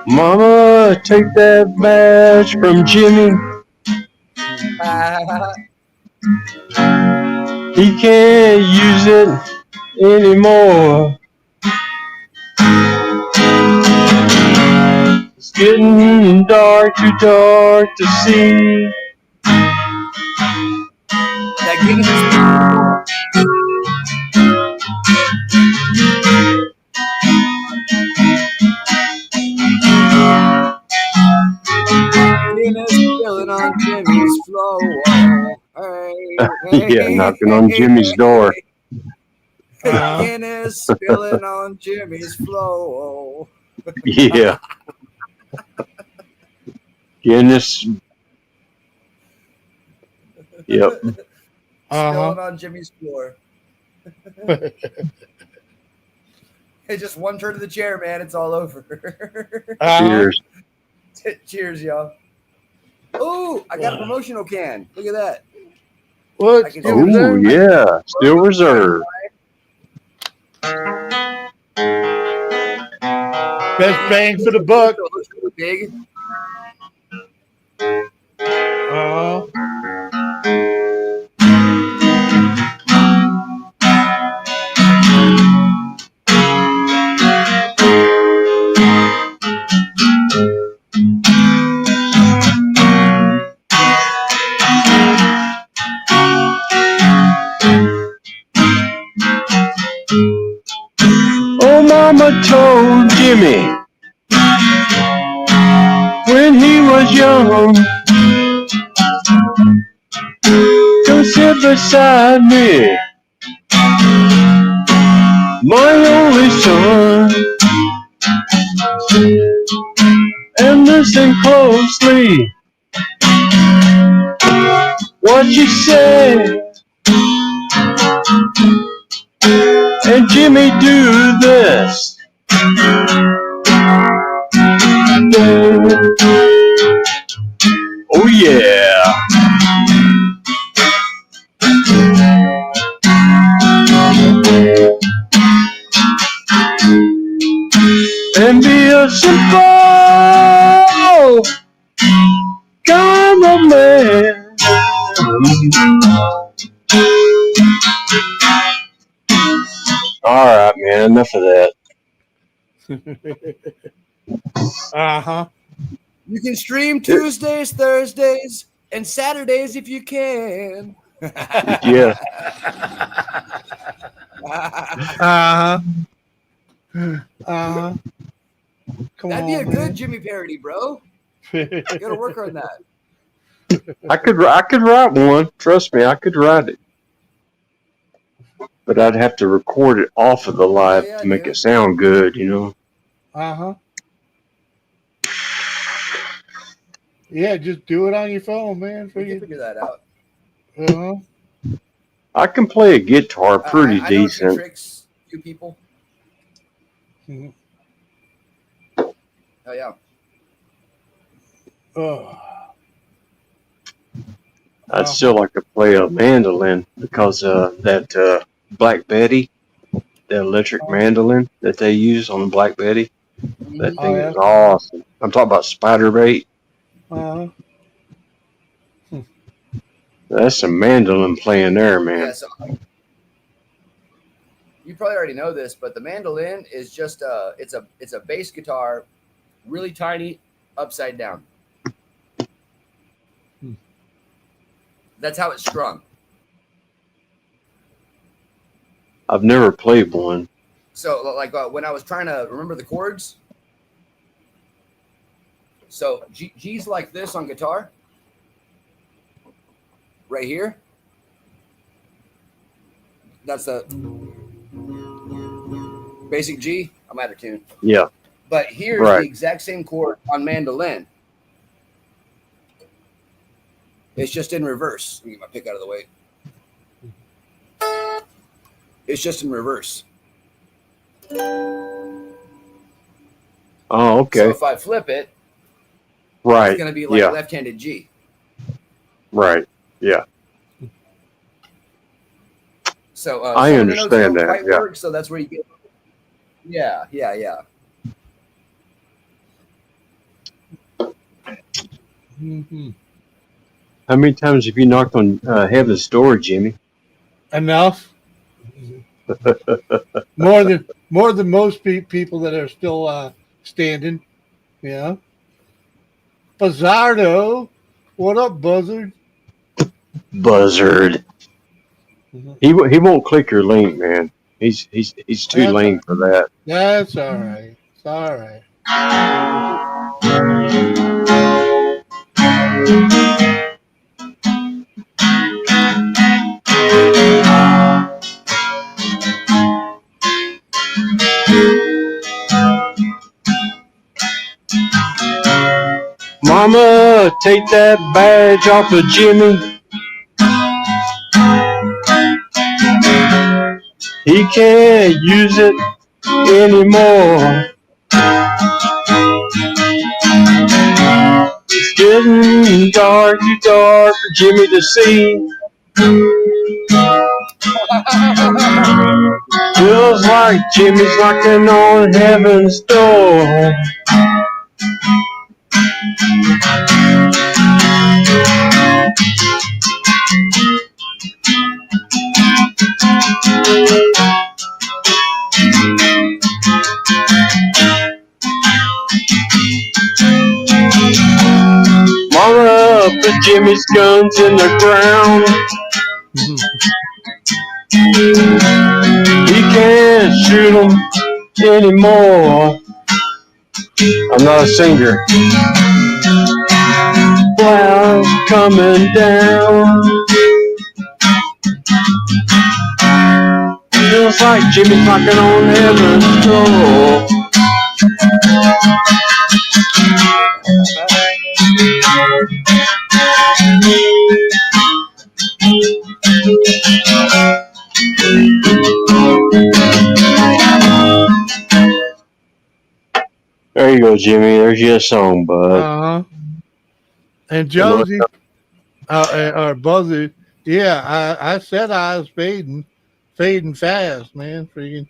Mama, take that badge from Jimmy. He can't use it anymore. It's getting dark, too dark to see. That Guinness spilling on Jimmy's floor. Yeah, knocking on Jimmy's door. Guinness spilling on Jimmy's floor. Yeah. Guinness. Yep. Spilling on Jimmy's floor. Hey, just one turn of the chair, man. It's all over. Cheers. Cheers, y'all. Oh, I got a promotional can. Look at that. What? Oh, yeah. Still reserved. Best bang for the buck. It looks really big. Oh, Mama told Jimmy when he was young, come sit beside me, my only son, and listen closely what you say. And Jimmy, do this. Oh yeah. And be a simple kind of man. All right, man. Enough of that. You can stream Tuesdays, Thursdays, and Saturdays if you can. Yeah. Come That'd on, be a man. good Jimmy parody, bro. You gotta work on that. I could write one. Trust me, I could write it. But I'd have to record it off of the live Yeah, to make dude. it sound good, you know. Yeah, just do it on your phone, man. We can figure that out. I can play a guitar pretty I know a few decent. tricks, few people. Mhm. Oh yeah. I'd still like to play a mandolin because that Black Betty, the electric mandolin that they use on the Black Betty, that thing is awesome. I'm talking about Spiderbait. That's some mandolin playing there, man. Yeah, so you probably already know this, but the mandolin is just it's a bass guitar, really tiny, upside down. That's how it's strung. I've never played one. So like when I was trying to remember the chords, so G's like this on guitar, right here. That's the basic G. I'm out of tune. Yeah. But here's Right. the exact same chord on mandolin. It's just in reverse. Let me get my pick out of the way. It's just in reverse. Oh, okay. So if I flip it, Right. it's going to be like Yeah. left-handed G. Right. Yeah. So I some of the notes understand don't that, quite yeah. work, so that's where you get. Yeah. How many times have you knocked on heaven's door, Jimmy? Enough. more than most people that are still standing. Yeah. Buzzardo, what up, Buzzard? Buzzard. He won't click your link, man. He's too That's lame for that. That's all right. It's all right. Mama, take that badge off of Jimmy. He can't use it anymore. It's getting dark, too dark for Jimmy to see. Feels like Jimmy's knocking on heaven's door. Mama put Jimmy's guns in the ground. He can't shoot them anymore. I'm not a singer. Clouds coming down. Feels like Jimmy's knocking on heaven's door. There you go, Jimmy. There's your song, bud. And Josie, or Buzzy, yeah, I said I was fading fast, man. Freaking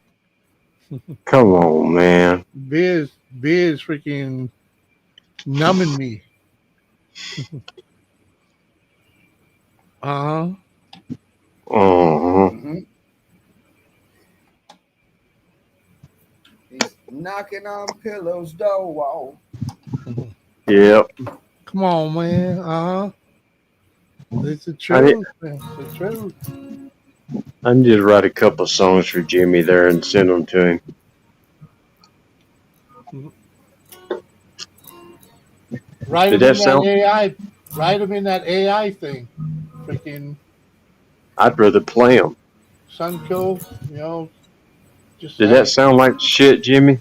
Come on, man. Biz freaking numbing me. Uh-huh. He's knocking on pillows door. Yep. Come on, man. It's the truth, man. It's the truth. I need to write a couple of songs for Jimmy there and send them to him. Write Did them that in sound? that AI. Write them in that AI thing. Freaking I'd rather play them. Sunco, you know. Just Did that sound like shit, Jimmy?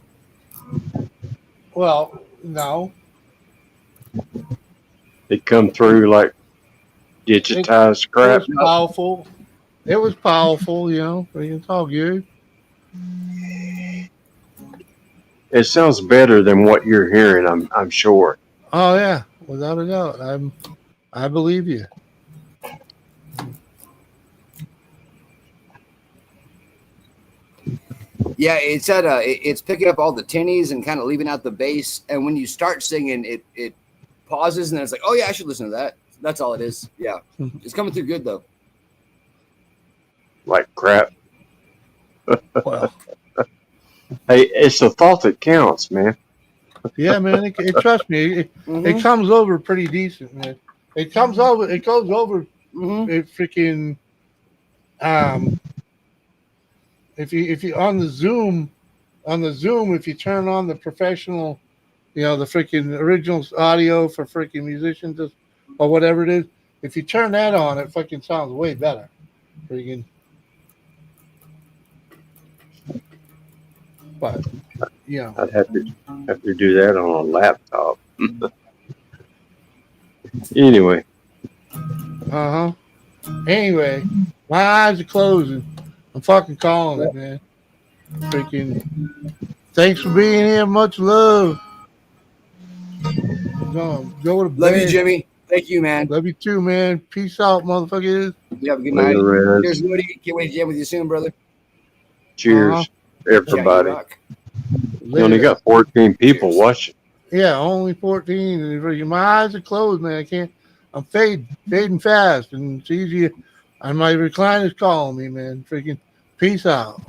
Well, no. It come through like digitized crap. It was powerful. It was powerful, you know. It's all good. It sounds better than what you're hearing. I'm sure. Oh yeah, without a doubt. I believe you. Yeah, it's it's picking up all the tinnies and kind of leaving out the bass. And when you start singing, it pauses and then it's like, oh yeah, I should listen to that. That's all it is. Yeah, it's coming through good though. Like crap. Well, Hey, it's the thought that counts, man. yeah, man. Trust me, it comes over pretty decent, man. It goes over. It freaking. If you on the Zoom, if you turn on the professional, you know, the freaking original audio for freaking musicians or whatever it is, if you turn that on, it fucking sounds way better. Freaking. But you know, I'd have to do that on a laptop. Anyway. Anyway, my eyes are closing. I'm fucking calling it, man. Freaking. Thanks for being here. Much love. Go to bed. Love you, Jimmy. Thank you, man. Love you too, man. Peace out, motherfuckers. You have a good night. Later, Reds. Cheers, Woody. Can't wait to jam with you soon, brother. Cheers, everybody. Yeah, You only got 14 people watching. Yeah, only 14. And my eyes are closed, man. I can't. I'm fading fast, and it's easy. And my recliner's calling me, man. Freaking peace out.